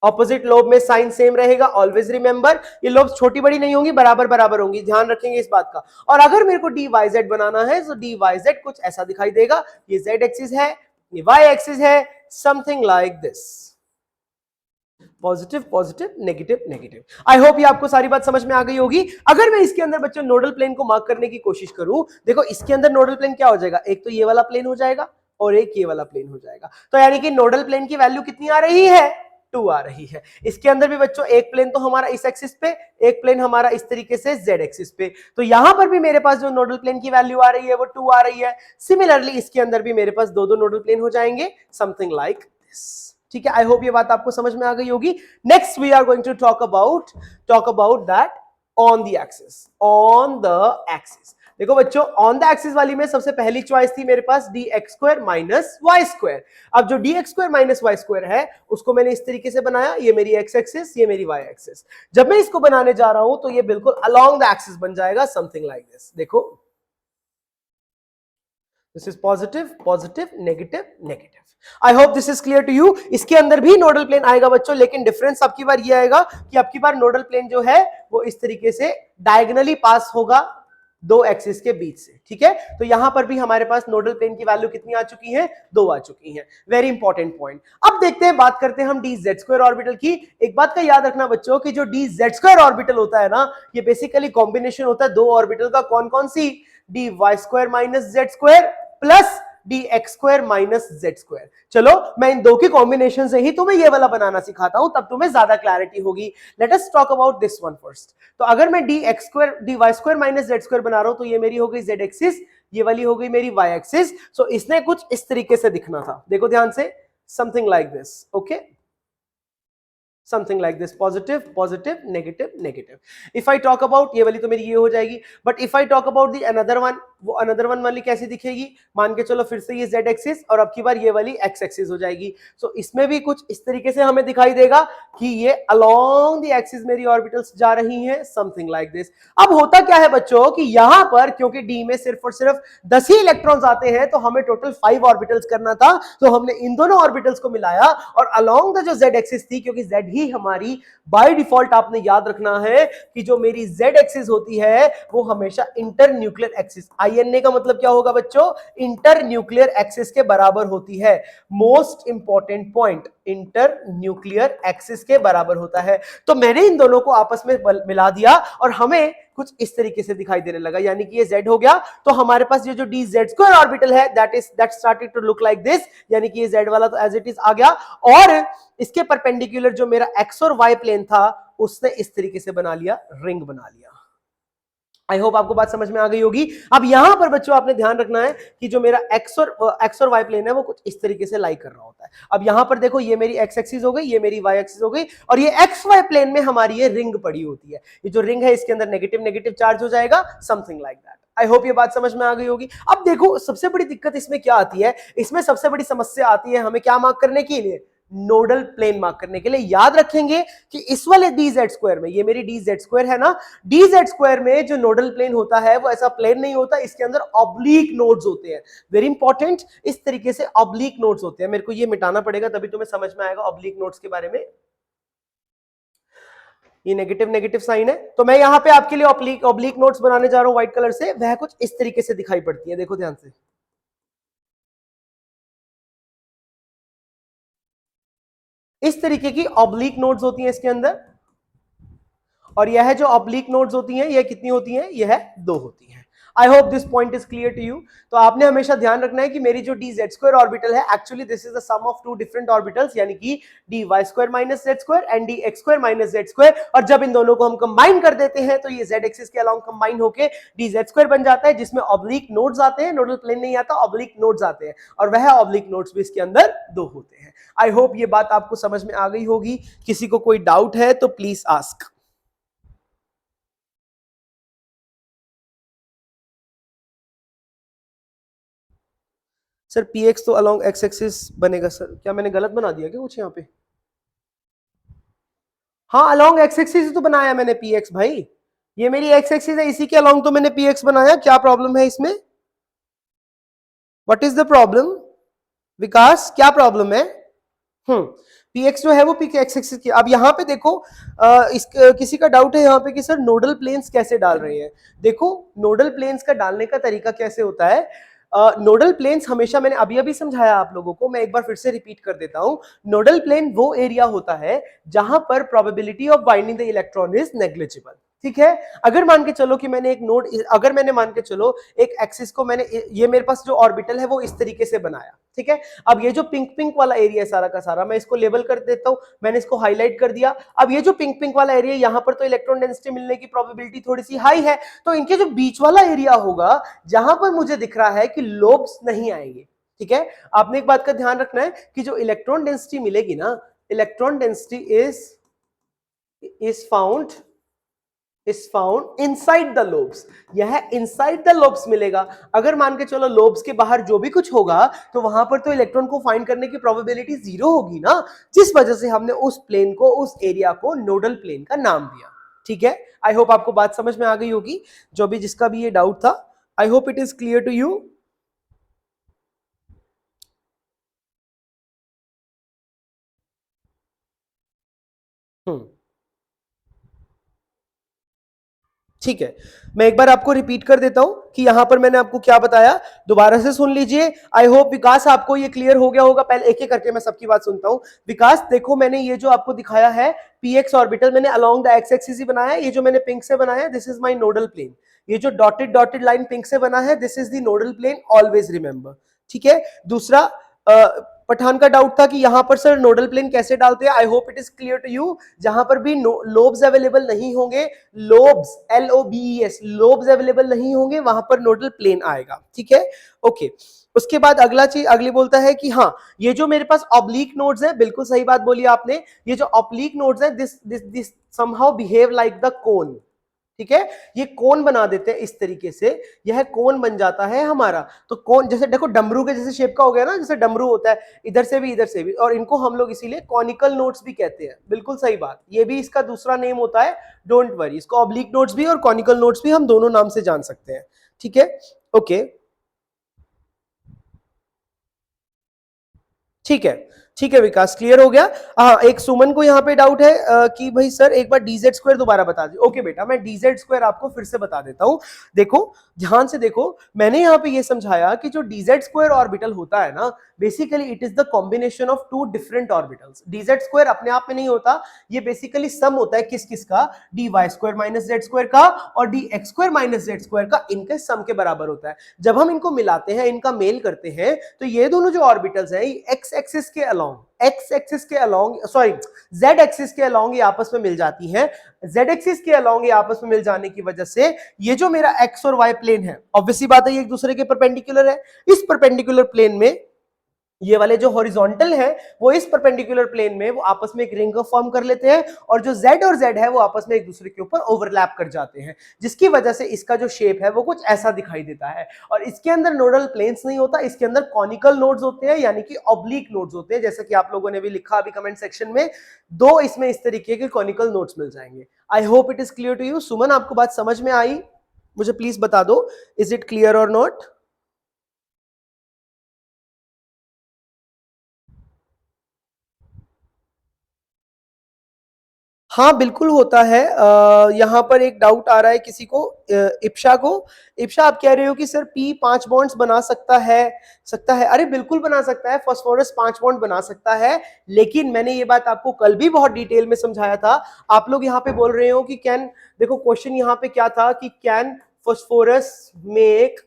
Opposite lobe में साइन सेम रहेगा। ऑलवेज रिमेंबर, ये लोब छोटी बड़ी नहीं होंगी, बराबर बराबर होंगी, ध्यान रखेंगे इस बात का। और अगर मेरे को डी वाई जेड बनाना है तो डी वाई जेड कुछ ऐसा दिखाई देगा। ये जेड एक्सिस है, ये वाई एक्सिस है, something like this. Positive positive negative negative. I hope ये आपको सारी बात समझ में आ गई होगी। अगर मैं इसके अंदर बच्चों नोडल प्लेन को मार्क करने की कोशिश करूं, देखो इसके अंदर नोडल प्लेन क्या हो जाएगा, एक तो ये वाला प्लेन हो जाएगा और एक ये वाला प्लेन हो जाएगा। तो यानी कि नोडल प्लेन की वैल्यू कितनी आ रही है, 2 आ रही है। इसके अंदर भी बच्चों एक प्लेन तो हमारा इस एक्सिस पे, एक प्लेन हमारा इस तरीके से जेड एक्सिस पे। तो यहां पर भी मेरे पास जो नोडल प्लेन की वैल्यू आ रही है वो 2 आ रही है। सिमिलरली इसके अंदर भी मेरे पास दो नोडल प्लेन हो जाएंगे, समथिंग लाइक दिस। ठीक है, आई होप ये बात आपको समझ में आ गई होगी। Next we are going to talk about that on the axis, on the axis. देखो बच्चों, ऑन द एक्सिस वाली में सबसे पहली चॉइस थी मेरे पास d x square minus y square. अब जो d x square minus y square है उसको मैंने इस तरीके से बनाया, ये मेरी एक्स एक्सिस, ये मेरी वाई एक्सिस। जब मैं इसको बनाने जा रहा हूं तो ये बिल्कुल अलोंग द एक्सिस बन जाएगा, समथिंग लाइक दिस। देखो this is positive positive negative negative. I hope this is clear to you. इसके अंदर भी नोडल प्लेन आएगा बच्चों, लेकिन डिफरेंस अब की बार ये आएगा कि अब की बार नोडल प्लेन जो है वो इस तरीके से डायगोनली पास होगा दो एक्सिस के बीच से, ठीक है। तो यहां पर भी हमारे पास नोडल प्लेन की वैल्यू कितनी आ चुकी है, 2 आ चुकी हैं। Very important point. अब देखते हैं, बात करते हैं हम डी जेड स्क्वायर ऑर्बिटल की। एक बात का याद रखना बच्चों कि जो डी जेड स्क्वायर ऑर्बिटल होता है ना, ये बेसिकली कॉम्बिनेशन होता है दो ऑर्बिटल का। कौन कौन सी, d Y square minus Z square plus d x square minus Z square. चलो मैं इन दो के कॉम्बिनेशन से ही तुम्हें ये वाला बनाना सिखाता हूं, तब तुम्हें ज्यादा क्लैरिटी होगी। Let us talk about this one first. तो अगर मैं D x square D Y square minus Z square बना रहा हूं तो ये मेरी हो गई जेड एक्सिस, ये वाली हो गई मेरी वाई एक्सिस। सो इसने कुछ इस तरीके से दिखना था, देखो ध्यान से, something like this. Okay, something like this, positive positive negative negative. If I talk about, ये वाली तो मेरी ये हो जाएगी, but if I talk about the another one, वो another one वाली कैसी दिखेगी, मान के चलो फिर से ये z एक्सिस और अब की बार ये वाली x एक्सिस हो जाएगी। सो इसमें भी कुछ इस तरीके से हमें दिखाई देगा कि ये along the axis मेरी ऑर्बिटल्स जा रही हैं, something like this। अब होता क्या है बच्चों कि यहां पर क्योंकि d में सिर्फ और सिर्फ 10 ही इलेक्ट्रॉन्स आते हैं तो हमें टोटल 5 ऑर्बिटल्स करना था, तो हमने इन दोनों ऑर्बिटल्स को मिलाया और along द जो z एक्सिस थी, क्योंकि z ही हमारी बाय डिफॉल्ट, आपने याद रखना है कि जो मेरी z एक्सिस होती है वो हमेशा इंटर न्यूक्लियर एक्सिस, INA का मतलब क्या होगा बच्चों, इंटर न्यूक्लियर एक्सिस के बराबर होती है। Most important point, inter nuclear axis के बराबर होता है। तो मैंने इन दोनों को आपस में मिला दिया और हमें कुछ इस तरीके से दिखाई देने लगा, यानी कि ये z हो गया। तो हमारे पास ये जो डी जेड स्क्वायर ऑर्बिटल है that started to look like this, यानी कि ये z वाला तो एज इट इज आ गया और इसके परपेंडिकुलर जो मेरा x और y प्लेन था उसने इस तरीके से बना लिया, रिंग बना लिया। आई होप आपको बात समझ में आ गई होगी। अब यहां पर बच्चों आपने ध्यान रखना है कि जो मेरा x और y प्लेन है वो कुछ इस तरीके से लाई कर रहा होता है। अब यहां पर देखो, ये मेरी x एक्सिस हो गई, ये मेरी y एक्सिस हो गई और ये xy प्लेन में हमारी ये रिंग पड़ी होती है। ये जो रिंग है इसके अंदर नेगेटिव नेगेटिव चार्ज हो जाएगा, something like that. I hope ये बात समझ में आ गई होगी। अब देखो सबसे बड़ी दिक्कत इसमें क्या आती है, इसमें सबसे बड़ी समस्या आती है हमें क्या मार्क करने के लिए, नोडल प्लेन मार्क करने के लिए। याद रखेंगे कि इस वाले डी जेड स्क्वायर में, ये मेरी डी जेड स्क्वायर है ना, डी जेड स्क्वायर में जो नोडल प्लेन होता है वो ऐसा प्लेन नहीं होता, इसके अंदर ऑब्लिक नोड्स होते हैं। वेरी इंपॉर्टेंट, इस तरीके से ऑब्लिक नोड्स होते हैं। मेरे को ये मिटाना पड़ेगा तभी तुम्हें समझ में आएगा ऑब्लिक नोड्स के बारे में। ये नेगेटिव नेगेटिव साइन है, तो मैं यहां पे आपके लिए ऑब्लिक नोड्स बनाने जा रहा हूं व्हाइट कलर से, वह कुछ इस तरीके से दिखाई पड़ती है, देखो ध्यान से। इस तरीके की ऑब्लिक नोड्स होती हैं इसके अंदर, और यह जो ऑब्लिक नोड्स होती हैं यह कितनी होती हैं, यह 2 होती हैं। I hope this point is clear to you. तो आपने हमेशा ध्यान रखना है कि मेरी जो डी जेड स्क्वायर ऑर्बिटल है, actually this is the sum of two different orbitals, यानी कि D Y square minus Z square and D x square minus Z square, और जब इन दोनों को हम कंबाइन कर देते हैं तो ये जेड एक्सिस के अलोंग कंबाइन होकर डी जेड स्क्वायर बन जाता है, जिसमें ऑब्लिक नोड्स आते हैं, नोडल प्लेन नहीं आता, ऑब्लिक नोड्स आते हैं, और वह ऑब्लिक नोड्स भी इसके अंदर 2 होते हैं। आई होप ये बात आपको समझ में आ गई होगी। किसी को कोई डाउट है तो please ask. Sir P x तो अलोंग एक्स एक्सिस बनेगा सर, क्या मैंने गलत बना दिया क्या कुछ यहाँ पे? हाँ अलोंग एक्स एक्सिस तो बनाया मैंने पी एक्स भाई, ये मेरी एक्स एक्सिस है, इसी के अलोंग तो मैंने पी एक्स बनाया, क्या प्रॉब्लम है इसमें? व्हाट इज द प्रॉब्लम विकास, क्या प्रॉब्लम है? पी एक्स जो है वो पी के एक्स एक्सिस की। अब यहाँ पे देखो किसी का डाउट है यहाँ पे कि सर नोडल प्लेन्स कैसे डाल रहे हैं। देखो नोडल प्लेन्स का डालने का तरीका कैसे होता है। नोडल प्लेन्स हमेशा, मैंने अभी अभी समझाया आप लोगों को, मैं एक बार फिर से रिपीट कर देता हूं। नोडल प्लेन वो एरिया होता है जहां पर probability of binding the electron is negligible. ठीक है, अगर मान के चलो कि मैंने एक नोड, अगर मैंने मान के चलो एक एक्सिस को मैंने, ये मेरे पास जो ऑर्बिटल है वो इस तरीके से बनाया, ठीक है। अब ये जो पिंक पिंक वाला एरिया है सारा का सारा, मैं इसको लेबल कर देता हूं, मैंने इसको हाईलाइट कर दिया। अब ये जो पिंक पिंक वाला एरिया, यहां पर तो इलेक्ट्रॉन डेंसिटी मिलने की प्रोबेबिलिटी थोड़ी सी हाई है, तो इनके जो बीच वाला एरिया होगा जहां पर मुझे दिख रहा है कि लोब्स नहीं आएंगे। ठीक है, आपने एक बात का ध्यान रखना है कि जो इलेक्ट्रॉन डेंसिटी मिलेगी ना, electron density is found inside the lobes, यह इनसाइड द लोब्स मिलेगा। अगर मान के चलो लोब्स के बाहर जो भी कुछ होगा तो वहां पर तो इलेक्ट्रॉन को फाइंड करने की प्रोबेबिलिटी 0 होगी ना, जिस वजह से हमने उस प्लेन को, उस एरिया को नोडल प्लेन का नाम दिया। ठीक है, आई होप आपको बात समझ में आ गई होगी, जो भी जिसका भी ये डाउट था। I hope it is clear to you. Hmm, ठीक है, मैं एक बार आपको रिपीट कर देता हूं कि यहां पर मैंने आपको क्या बताया, दोबारा से सुन लीजिए। आई होप विकास आपको ये क्लियर हो गया होगा। पहले एक एक करके मैं सबकी बात सुनता हूं। विकास देखो, मैंने ये जो आपको दिखाया है पी एक्स ऑर्बिटल, मैंने अलोंग द एक्स एक्सिस ही बनाया है। ये जो मैंने पिंक से बनाया है, this is my nodal plane. ये जो डॉटेड डॉटेड लाइन पिंक से बना है, this is the nodal plane, always remember. ठीक है, दूसरा पठान का डाउट था कि यहां पर सर नोडल प्लेन कैसे डालते हैं। I hope it is clear to you. जहां पर भी लोब्स अवेलेबल नहीं होंगे, लोब्स LOBES, लोब्स अवेलेबल नहीं होंगे, वहां पर नोडल प्लेन आएगा। ठीक है, ओके। उसके बाद अगला चीज, अगली बोलता है कि हाँ ये जो मेरे पास ऑब्लिक नोड्स है, बिल्कुल सही बात बोली आपने, ये जो ऑब्लिक नोड्स है, this somehow behave like the cone. ठीक है, ये कोन बना देते हैं इस तरीके से, यह कोन बन जाता है हमारा। तो कोन जैसे देखो डमरू के जैसे शेप का हो गया ना, जैसे डमरू होता है इधर से भी इधर से भी, और इनको हम लोग इसीलिए कॉनिकल नोट्स भी कहते हैं। बिल्कुल सही बात, ये भी इसका दूसरा नेम होता है। डोंट वरी, इसको ऑब्लिक नोट्स भी और कॉनिकल नोट्स भी हम दोनों नाम से जान सकते हैं। ठीक है, ओके, ठीक है, ठीक है विकास, क्लियर हो गया। हाँ, एक सुमन को यहाँ पे डाउट है कि भाई सर एक बार डीजेड स्क्वायर दोबारा बता दीजिए। ओके बेटा, मैं डीजेड स्क्वायर आपको फिर से बता देता हूँ। देखो ध्यान से देखो, मैंने यहाँ पे ये समझाया कि जो डीजेड स्क्वायर ऑर्बिटल होता है ना, basically it is the combination of two different orbitals. D Z square अपने आप में नहीं होता, ये बेसिकली सम होता है किस किस का, d Y square minus Z square का और d x square minus Z square का, इनके सम के बराबर होता है। जब हम इनको मिलाते हैं, इनका मेल करते हैं, तो ये दोनों जो ऑर्बिटल्स हैं एक्स एक्सिस के अलोंग, एक्स एक्सिस के अलोंग, सॉरी जेड एक्सिस के अलोंग ये आपस में मिल जाती हैं। जेड एक्सिस के अलोंग ये आपस में मिल जाने की वजह से ये जो मेरा एक्स और वाई प्लेन है, ऑब्वियसली बात है ये एक दूसरे के परपेंडिकुलर है। इस परपेंडिकुलर प्लेन में ये वाले जो हॉरिजॉन्टल है वो इस परपेंडिकुलर प्लेन में वो आपस में एक रिंग फॉर्म कर लेते हैं, और जो z और z है वो आपस में एक दूसरे के ऊपर ओवरलैप कर जाते हैं, जिसकी वजह से इसका जो शेप है वो कुछ ऐसा दिखाई देता है। और इसके अंदर नोडल प्लेन्स नहीं होता, इसके अंदर कॉनिकल नोड्स होते हैं, यानी कि ऑब्लिक नोड्स होते हैं, जैसा कि आप लोगों ने भी लिखा अभी कमेंट सेक्शन में, दो इसमें इस तरीके के कॉनिकल नोड्स मिल जाएंगे। I hope it is clear to you. Suman आपको बात समझ में आई? मुझे प्लीज बता दो, इज इट क्लियर और नॉट? हाँ बिल्कुल होता है। यहाँ पर एक डाउट आ रहा है किसी को, इप्शा को। इप्शा आप कह रहे हो कि सर पी 5 बॉन्ड्स बना सकता है। अरे बिल्कुल बना सकता है, फास्फोरस 5 बॉन्ड बना सकता है। लेकिन मैंने ये बात आपको कल भी बहुत डिटेल में समझाया था। आप लोग यहाँ पे बोल रहे हो कि कैन, देखो क्वेश्चन यहाँ पे क्या था कि कैन फास्फोरस मेक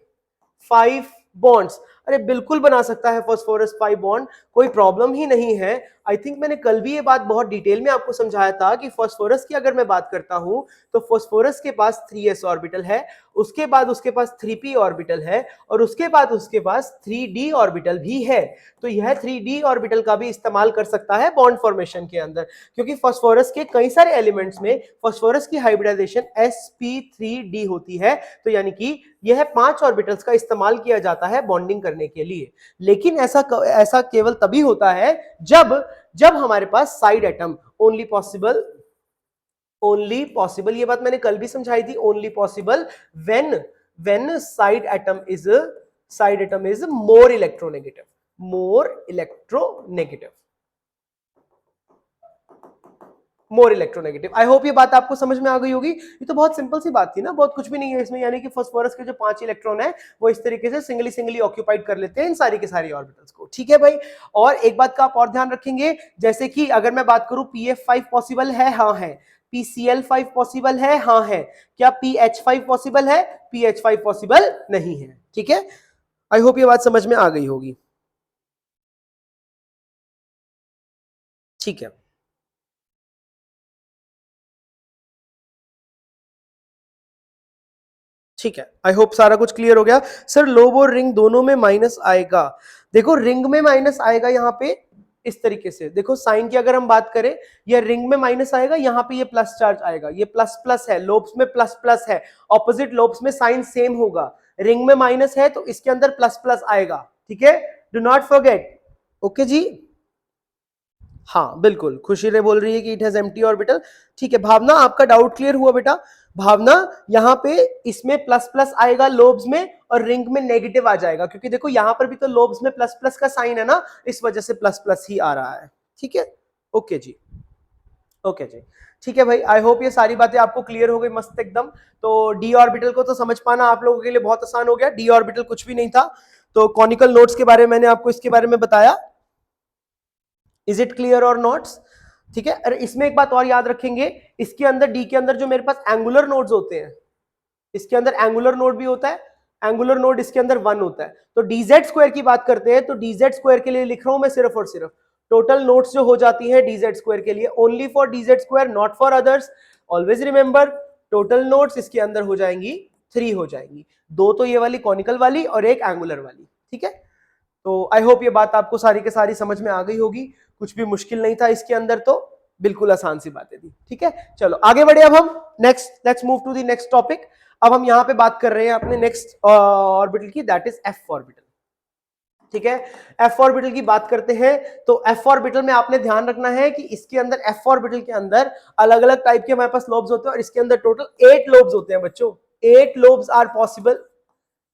5 बॉन्ड्स। अरे बिल्कुल बना सकता है फास्फोरस 5 बॉन्ड, कोई प्रॉब्लम ही नहीं है। आई थिंक मैंने कल भी ये बात बहुत डिटेल में आपको समझाया था कि फास्फोरस की अगर मैं बात करता हूं तो फास्फोरस के पास 3s ऑर्बिटल है, उसके बाद उसके पास 3p ऑर्बिटल है, और उसके बाद उसके पास 3d ऑर्बिटल भी है। तो यह 3d ऑर्बिटल का भी इस्तेमाल कर सकता है बॉन्ड फॉर्मेशन के अंदर, क्योंकि फास्फोरस के कई सारे एलिमेंट्स में फास्फोरस की हाइब्रिडाइजेशन sp3d होती है। तो यानी कि यह 5 ऑर्बिटल्स का इस्तेमाल किया जाता है बॉन्डिंग करने के लिए। लेकिन ऐसा केवल तभी होता है जब हमारे पास साइड एटम, ओनली पॉसिबल, ये बात मैंने कल भी समझाई थी, only possible when side atom is more electronegative. I hope ये बात आपको समझ में आ गई होगी। ये तो बहुत सिंपल सी बात थी ना, बहुत कुछ भी नहीं है इसमें। यानी कि फास्फोरस के जो 5 इलेक्ट्रॉन है वो इस तरीके से सिंगली ऑक्यूपाइड कर लेते हैं इन सारी के सारी ऑर्बिटल्स को। ठीक है भाई। और एक बात का आप और ध्यान रखेंगे, जैसे कि अगर मैं बात करूं PF5 पॉसिबल है, हाँ है। PCl5 पॉसिबल है, हाँ है। क्या PH5 पॉसिबल है? PH5 पॉसिबल नहीं है। ठीक है, आई होप ये बात समझ में आ गई होगी। ठीक है, ठीक है, आई होप सारा कुछ क्लियर हो गया। सर लोब और रिंग दोनों में माइनस आएगा? देखो रिंग में माइनस आएगा यहाँ पे इस तरीके से, देखो साइन की अगर हम बात करें, ये रिंग में माइनस आएगा, यहाँ पे ये प्लस चार्ज आएगा, ये प्लस प्लस है, लोब्स में प्लस प्लस है, ऑपोजिट लोब्स में साइन सेम होगा। रिंग में माइनस है तो इसके अंदर प्लस प्लस आएगा। ठीक है, डू नॉट फॉरगेट। ओके जी, हाँ बिल्कुल, खुशी रे बोल रही है कि इट हैज एम्प्टी ऑर्बिटल। ठीक है भावना, आपका डाउट क्लियर हुआ बेटा। भावना, यहाँ पे इसमें प्लस प्लस आएगा लोब्स में, और रिंग में नेगेटिव आ जाएगा, क्योंकि देखो यहाँ पर भी तो लोब्स में प्लस प्लस का साइन है ना, इस वजह से प्लस प्लस ही आ रहा है। ठीक है, ओके जी, ओके जी। ठीक है भाई, आई होप ये सारी बातें आपको क्लियर हो गई मस्त एकदम। तो डी ऑर्बिटल को तो समझ पाना आप लोगों के लिए बहुत आसान हो गया। डी ऑर्बिटल कुछ भी नहीं था। तो कॉनिकल नोड्स के बारे में मैंने आपको इसके बारे में बताया। इज इट क्लियर और नॉट्स? ठीक है। अरे इसमें एक बात और याद रखेंगे, इसके अंदर डी के अंदर जो मेरे पास एंगुलर नोड्स होते हैं, इसके अंदर एंगुलर नोड भी होता है, एंगुलर नोड इसके अंदर 1 होता है। तो डीजेड स्क्वायर की बात करते हैं तो डीजेड स्क्वायर के लिए लिख रहा हूं मैं सिर्फ और सिर्फ टोटल नोड्स जो हो जाती है डीजेड स्क्वायर के लिए, only for DZ square, not for others. Always remember, total nodes इसके अंदर हो जाएंगी 3 हो जाएंगी, 2 तो ये वाली कॉनिकल वाली और एक एंगुलर वाली। ठीक है, तो आई होप ये बात आपको सारी के सारी समझ में आ गई होगी। कुछ भी मुश्किल नहीं था इसके अंदर, तो बिल्कुल आसान सी बातें थी। ठीक है, चलो आगे बढ़े अब हम next, let's move to the next topic. अब हम यहां पे बात कर रहे हैं अपने नेक्स्ट ऑर्बिटल की, दैट इज एफ ऑर्बिटल। ठीक है, एफ ऑर्बिटल की बात करते हैं। तो एफ ऑर्बिटल में आपने ध्यान रखना है कि इसके अंदर, एफ ऑर्बिटल के अंदर अलग अलग टाइप के हमारे पास लोब्स होते हैं, और इसके अंदर टोटल 8 लोब्स होते हैं बच्चों। 8 lobes are possible,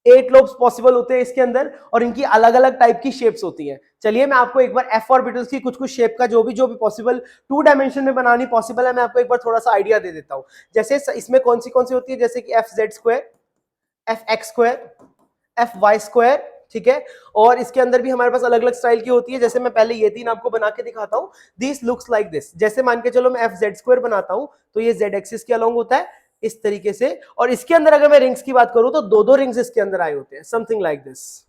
8 lobes possible होते हैं इसके अंदर, और इनकी अलग अलग टाइप की शेप्स होती हैं। चलिए मैं आपको एक बार एफ ऑर्बिटल्स की कुछ कुछ शेप का जो भी पॉसिबल 2 डायमेंशन में बनानी पॉसिबल है, मैं आपको एक बार थोड़ा सा आइडिया दे देता हूं। जैसे इसमें कौन सी होती है, जैसे कि f z square, f x square, f y square. ठीक है, और इसके अंदर भी हमारे पास अलग अलग स्टाइल की होती है। जैसे मैं पहले ये 3 आपको बना के दिखाता हूं, दिस लुक्स लाइक दिस। जैसे मान के चलो मैं एफ जेड स्क्वायर बनाता हूं, तो ये जेड एक्सिस के अलोंग होता है इस तरीके से, और इसके अंदर अगर मैं रिंग्स की बात करूं तो 2-2 रिंग्स इसके अंदर आए होते हैं, समथिंग लाइक दिस।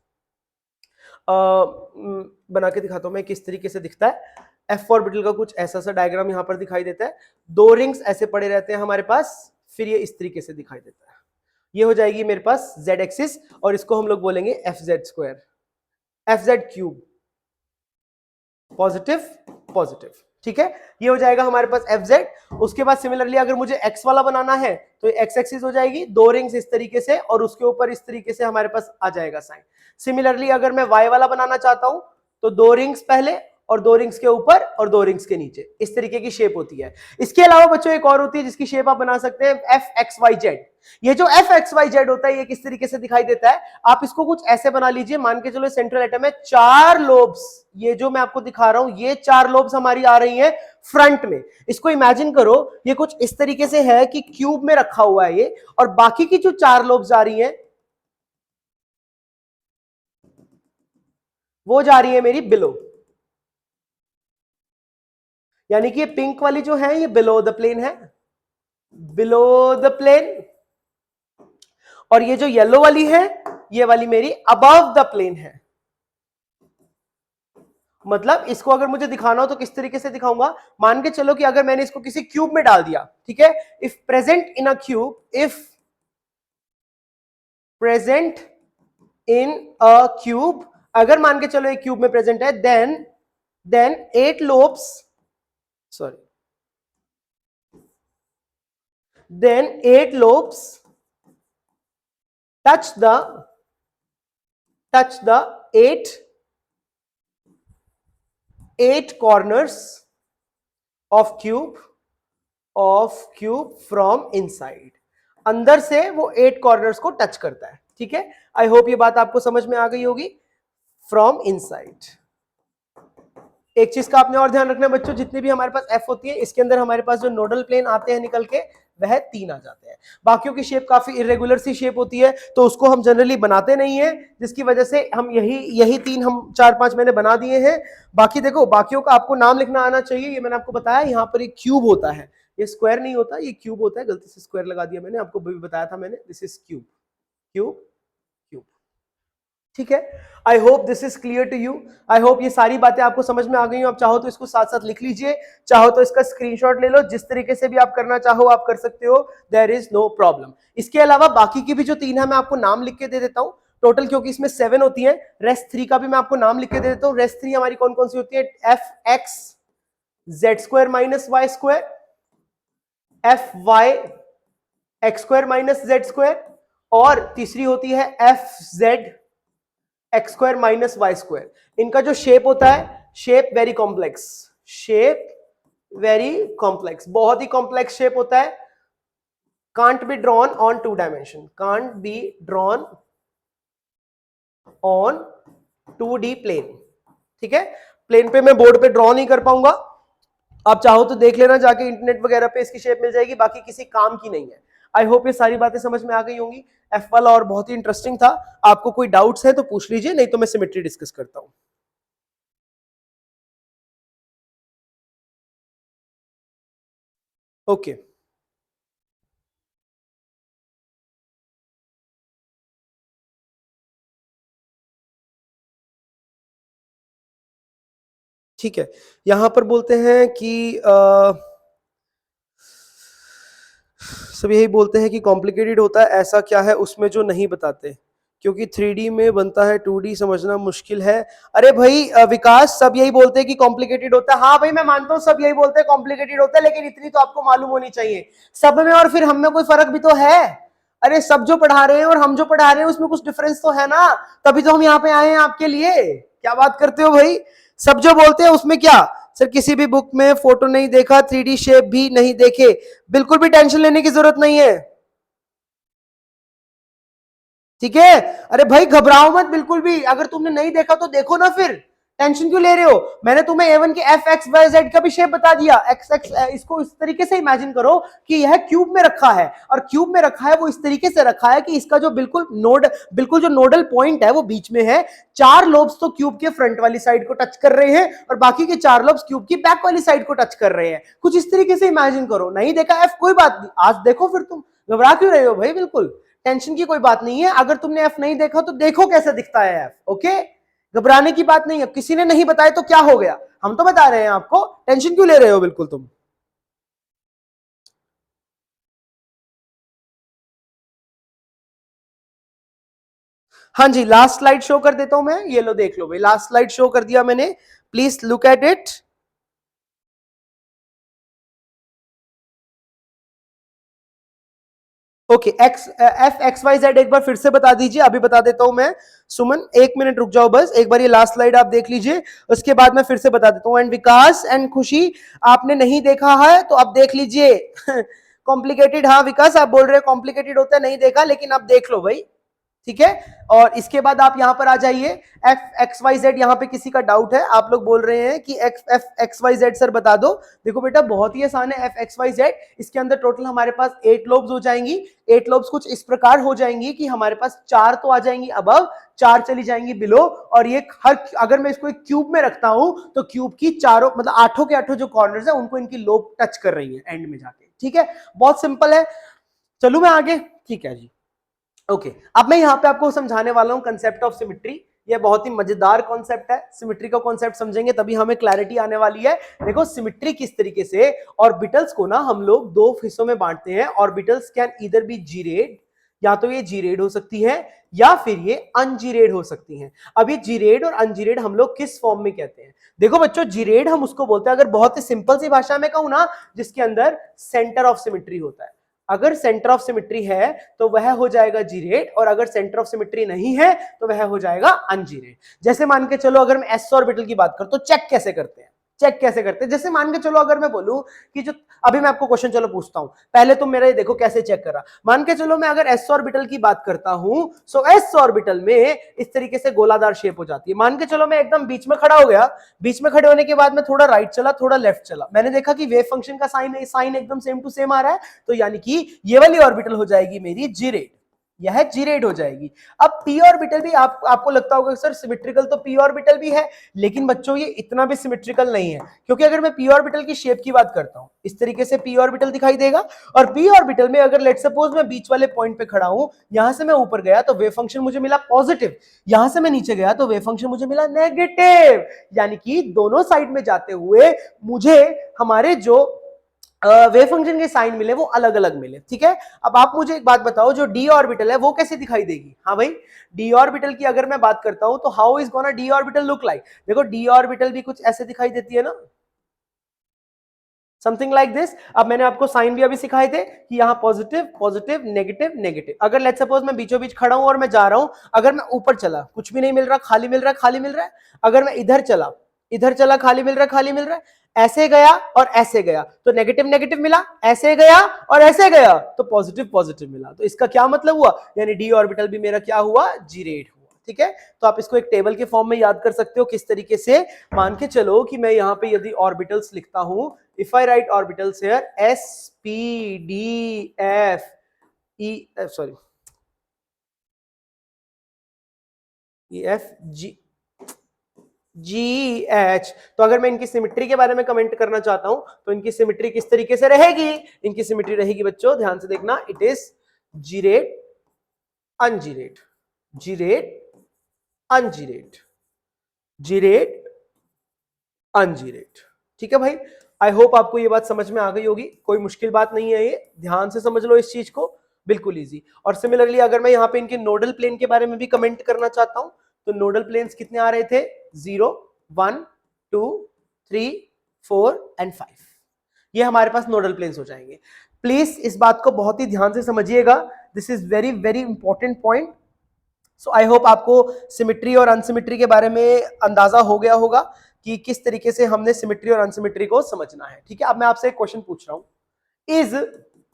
बना के दिखाता हूं मैं किस तरीके से दिखता है। एफ ऑर्बिटल का कुछ ऐसा सा डायग्राम यहां पर दिखाई देता है, 2 रिंग्स ऐसे पड़े रहते हैं हमारे पास, फिर ये इस तरीके से दिखाई देता है। ये हो जाएगी मेरे पास जेड एक्सिस, और इसको हम लोग बोलेंगे F z square, F Z cube, positive positive. ठीक है, ये हो जाएगा हमारे पास एफ जेड। उसके बाद सिमिलरली अगर मुझे एक्स वाला बनाना है तो एक्स एक्सिस हो जाएगी, 2 रिंग्स इस तरीके से, और उसके ऊपर इस तरीके से हमारे पास आ जाएगा साइन। सिमिलरली अगर मैं वाई वाला बनाना चाहता हूं तो 2 रिंग्स पहले, और 2 रिंग्स के ऊपर और 2 रिंग्स के नीचे, इस तरीके की शेप होती है। इसके अलावा बच्चों एक और होती है जिसकी शेप आप बना सकते हैं एफ एक्स वाई जेड। ये जो एफ एक्स वाई जेड होता है ये किस तरीके से दिखाई देता है, आप इसको कुछ ऐसे बना लीजिए, मान के चलो सेंट्रल एटम है, 4 लोब्स, ये जो मैं आपको दिखा रहा हूं ये 4 लोब्स हमारी आ रही हैं फ्रंट में। इसको इमेजिन करो ये कुछ इस तरीके से है कि क्यूब में रखा हुआ है ये, और बाकी की जो 4 लोब्स आ रही हैं वो जा रही है मेरी बिलो, यानी कि ये पिंक वाली जो है ये बिलो द प्लेन है, बिलो द प्लेन, और ये जो येलो वाली है ये वाली मेरी अबव द प्लेन है। मतलब इसको अगर मुझे दिखाना हो तो किस तरीके से दिखाऊंगा, मान के चलो कि अगर मैंने इसको किसी क्यूब में डाल दिया, ठीक है, if present in a cube, if present in a cube, अगर मान के चलो एक क्यूब में प्रेजेंट है, then 8 lobes, sorry, then 8 lobes touch the 8 corners of cube from inside, अंदर से वो 8 कॉर्नर्स को टच करता है। ठीक है, आई होप ये बात आपको समझ में आ गई होगी। फ्रॉम इनसाइड, एक चीज का आपने और ध्यान रखना बच्चों, जितनी भी हमारे पास एफ होती है इसके अंदर हमारे पास जो नोडल प्लेन आते हैं निकल के वह 3 आ जाते हैं। बाकियों की शेप काफी इरेगुलर सी शेप होती है तो उसको हम जनरली बनाते नहीं है, जिसकी वजह से हम यही 3 हम 4-5 मैंने बना दिए हैं। बाकी देखो बाकियों का आपको नाम लिखना आना चाहिए, ये मैंने आपको बताया। यहाँ पर एक क्यूब होता है, ये स्क्वायर नहीं होता, ये क्यूब होता है, गलती से स्क्वायर लगा दिया मैंने, आपको भी बताया था मैंने, this is cube, cube, cube. ठीक है, I hope this is clear to you. I hope ये सारी बातें आपको समझ में आ गई हो। आप चाहो तो इसको साथ साथ लिख लीजिए, चाहो तो इसका स्क्रीनशॉट ले लो, जिस तरीके से भी आप करना चाहो आप कर सकते हो, देयर इज नो प्रॉब्लम। इसके अलावा बाकी की भी जो 3 है मैं आपको नाम लिख के दे देता हूं टोटल, क्योंकि इसमें 7 होती है। रेस्ट 3 का भी मैं आपको नाम लिख के दे देता हूं। रेस्ट 3 हमारी कौन कौन सी होती है, f x z square minus y square, f y x square minus Z square, और तीसरी होती है f z x square minus y square. इनका जो शेप होता है, shape very complex, shape very complex, बहुत ही कॉम्प्लेक्स शेप होता है। Can't be drawn on 2 dimension, can't be drawn on 2D plane. ठीक है, प्लेन पे मैं बोर्ड पे ड्रॉ नहीं कर पाऊंगा, आप चाहो तो देख लेना जाके इंटरनेट वगैरह पे, इसकी शेप मिल जाएगी, बाकी किसी काम की नहीं है। आई होप ये सारी बातें समझ में आ गई होंगी। एफ वाला और बहुत ही इंटरेस्टिंग था, आपको कोई डाउट्स है तो पूछ लीजिए, नहीं तो मैं सिमेट्री डिस्कस करता हूं। ओके ठीक है, यहां पर बोलते हैं कि सब यही बोलते हैं कि कॉम्प्लिकेटेड होता है, ऐसा क्या है उसमें जो नहीं बताते, क्योंकि 3D में बनता है 2D समझना मुश्किल है। अरे भाई विकास, सब यही बोलते हैं कि कॉम्प्लिकेटेड होता है। हाँ भाई मैं मानता हूं सब यही बोलते हैं कॉम्प्लिकेटेड होता है, लेकिन इतनी तो आपको मालूम होनी चाहिए, सब में और फिर हम में कोई फर्क भी तो है। अरे सब जो पढ़ा रहे हैं और हम जो पढ़ा रहे हैं उसमें कुछ डिफरेंस तो है ना, तभी तो हम यहाँ पे आए हैं आपके लिए। क्या बात करते हो भाई, सब जो बोलते हैं उसमें क्या, सर किसी भी बुक में फोटो नहीं देखा, 3D शेप भी नहीं देखे, बिल्कुल भी टेंशन लेने की जरूरत नहीं है। ठीक है, अरे भाई घबराओ मत बिल्कुल भी, अगर तुमने नहीं देखा तो देखो ना, फिर टेंशन क्यों ले रहे हो। मैंने तुम्हें A1 के एफ एक्स वाई जेड का भी शेप बता दिया, एक्स एक्स, इसको इस तरीके से इमेजिन करो कि यह क्यूब में रखा है, और क्यूब में रखा है वो इस तरीके से रखा है कि इसका जो बिल्कुल जो नोडल पॉइंट है वो बीच में है। 4 लोब्स तो क्यूब के फ्रंट वाली साइड को टच कर रहे हैं और बाकी के 4 लोब्स क्यूब की बैक वाली साइड को टच कर रहे हैं। कुछ इस तरीके से इमेजिन करो। नहीं देखा एफ, कोई बात नहीं, आज देखो, फिर तुम घबरा क्यों रहे हो भाई, बिल्कुल टेंशन की कोई बात नहीं है। अगर तुमने एफ नहीं देखा तो देखो कैसे दिखता है एफ, ओके, घबराने की बात नहीं है। किसी ने नहीं बताया तो क्या हो गया, हम तो बता रहे हैं आपको, टेंशन क्यों ले रहे हो बिल्कुल तुम। हाँ जी, लास्ट स्लाइड शो कर देता हूं मैं, ये लो देख लो भाई, लास्ट स्लाइड शो कर दिया मैंने, please look at it. Okay f x y z एक बार फिर से बता दीजिए, अभी बता देता हूं मैं। सुमन 1 मिनट रुक जाओ बस, एक बार ये लास्ट स्लाइड आप देख लीजिए, उसके बाद मैं फिर से बता देता हूं। एंड विकास एंड खुशी, आपने नहीं देखा है तो अब देख लीजिए। कॉम्प्लिकेटेड, हाँ विकास आप बोल रहे हैं कॉम्प्लिकेटेड होता है, नहीं देखा, लेकिन अब देख लो भाई, ठीक है। और इसके बाद आप यहां पर आ जाइए, एफ एक्स वाई जेड, यहां पे किसी का डाउट है, आप लोग बोल रहे हैं कि f x y z sir बता दो। देखो बेटा बहुत ही आसान है, एफ एक्स वाई जेड, इसके अंदर टोटल हमारे पास 8 लोब्स हो जाएंगी। 8 लोब्स कुछ इस प्रकार हो जाएंगी कि हमारे पास 4 तो आ जाएंगी अबव, 4 चली जाएंगी बिलो, और ये हर, अगर मैं इसको एक क्यूब में रखता हूं तो क्यूब की चारों मतलब 8 के 8 जो कॉर्नर्स है उनको इनकी लोब टच कर रही है एंड में जाके, ठीक है। बहुत सिंपल है, चलू मैं आगे, ठीक है जी। ओके अब मैं यहां पे आपको समझाने वाला हूं कंसेप्ट ऑफ सिमेट्री। ये बहुत ही मजेदार कॉन्सेप्ट है, सिमेट्री का कॉन्सेप्ट समझेंगे तभी हमें क्लैरिटी आने वाली है। देखो सिमेट्री किस तरीके से, ऑर्बिटल्स को ना हम लोग 2 हिस्सों में बांटते हैं। Orbitals can either be geared, या तो ये जीरेड हो सकती है या फिर ये अनजीरेड हो सकती हैं। अब ये जीरेड और अनजीरेड हम लोग किस फॉर्म में कहते हैं? देखो बच्चों जीरेड हम उसको बोलते हैं, अगर बहुत ही सिंपल सी भाषा में कहूं ना, जिसके अंदर सेंटर ऑफ सिमेट्री होता है। अगर सेंटर ऑफ सिमेट्री है तो वह हो जाएगा जीरेड, और अगर सेंटर ऑफ सिमेट्री नहीं है तो वह हो जाएगा अनजीरेड। जैसे मान के चलो अगर मैं एस ऑर्बिटल की बात करूं तो चेक कैसे करते हैं, चेक कैसे करते हैं? जैसे मान के चलो अगर मैं बोलूं कि जो, अभी मैं आपको क्वेश्चन चलो पूछता हूं, पहले तुम मेरा ये देखो कैसे चेक करा। मान के चलो मैं अगर एस ऑर्बिटल की बात करता हूं, सो एस ऑर्बिटल में इस तरीके से गोलादार शेप हो जाती है। मान के चलो मैं एकदम बीच में खड़ा हो गया, बीच में खड़े होने के बाद मैं थोड़ा राइट चला, थोड़ा लेफ्ट चला, मैंने देखा कि वेव फंक्शन का साइन एकदम सेम टू सेम आ रहा है, तो यानी कि ये वाली ऑर्बिटल हो जाएगी मेरी जीरेड, यह जीरेड हो जाएगी। अब पी ऑर्बिटल भी आपको लगता होगा सर सिमेट्रिकल तो पी ऑर्बिटल भी है, लेकिन बच्चों ये इतना भी सिमेट्रिकल नहीं है, क्योंकि अगर मैं पी ऑर्बिटल की शेप की बात करता हूं, इस तरीके से पी ऑर्बिटल दिखाई देगा, और पी ऑर्बिटल में अगर लेट सपोज मैं बीच वाले पॉइंट पे खड़ा हूं, यहां से मैं ऊपर गया तो वेव फंक्शन मुझे मिला पॉजिटिव, यहां से मैं नीचे गया तो वेव फंक्शन मुझे मिला नेगेटिव, यानी कि दोनों साइड में जाते हुए मुझे हमारे जो वेव फंक्शन के साइन मिले वो अलग अलग मिले, ठीक है। अब आप मुझे एक बात बताओ, जो डी ऑर्बिटल है वो कैसे दिखाई देगी? हाँ भाई, डी ऑर्बिटल की अगर मैं बात करता हूं तो how is gonna D orbital look like? देखो डी ऑर्बिटल भी कुछ ऐसे दिखाई देती है ना, समथिंग लाइक दिस। अब मैंने आपको साइन भी अभी सिखाए थे कि यहाँ पॉजिटिव पॉजिटिव नेगेटिव नेगेटिव। अगर लेट्स सपोज मैं बीचों बीच खड़ा हूं और मैं जा रहा हूं, अगर मैं ऊपर चला कुछ भी नहीं मिल रहा, खाली मिल रहा है, खाली मिल रहा है। अगर मैं इधर चला खाली मिल रहा है, खाली मिल रहा है। ऐसे गया और ऐसे गया तो नेगेटिव नेगेटिव मिला, ऐसे गया और ऐसे गया तो पॉजिटिव पॉजिटिव मिला। तो इसका क्या मतलब हुआ, यानी डी ऑर्बिटल भी मेरा क्या हुआ, जीरेड हुआ, ठीक है। तो आप इसको एक टेबल के फॉर्म में याद कर सकते हो किस तरीके से। मान के चलो कि मैं यहां पे यदि ऑर्बिटल्स लिखता हूं, if I right orbitals here S P D F E sorry E F G ji H, तो अगर मैं इनकी सिमेट्री के बारे में कमेंट करना चाहता हूं तो इनकी सिमेट्री किस तरीके से रहेगी? इनकी सिमेट्री रहेगी बच्चों, ध्यान से देखना, it is geared ungeared, geared ungeared, geared ungeared, ठीक है भाई। आई होप आपको ये बात समझ में आ गई होगी, कोई मुश्किल बात नहीं है, ये ध्यान से समझ लो इस चीज को, बिल्कुल इजी। और सिमिलरली अगर मैं यहाँ पे इनके नोडल प्लेन के बारे में भी कमेंट करना चाहता हूं तो नोडल प्लेन्स कितने आ रहे थे? 0 1 2 3 4 एंड 5, ये हमारे पास नोडल प्लेन्स हो जाएंगे। प्लीज इस बात को बहुत ही ध्यान से समझिएगा, this is very very important point. So I hope आपको सिमेट्री और अनसिमेट्री के बारे में अंदाजा हो गया होगा कि किस तरीके से हमने सिमेट्री और अनसिमेट्री को समझना है, ठीक है। अब मैं आपसे एक क्वेश्चन पूछ रहा हूं,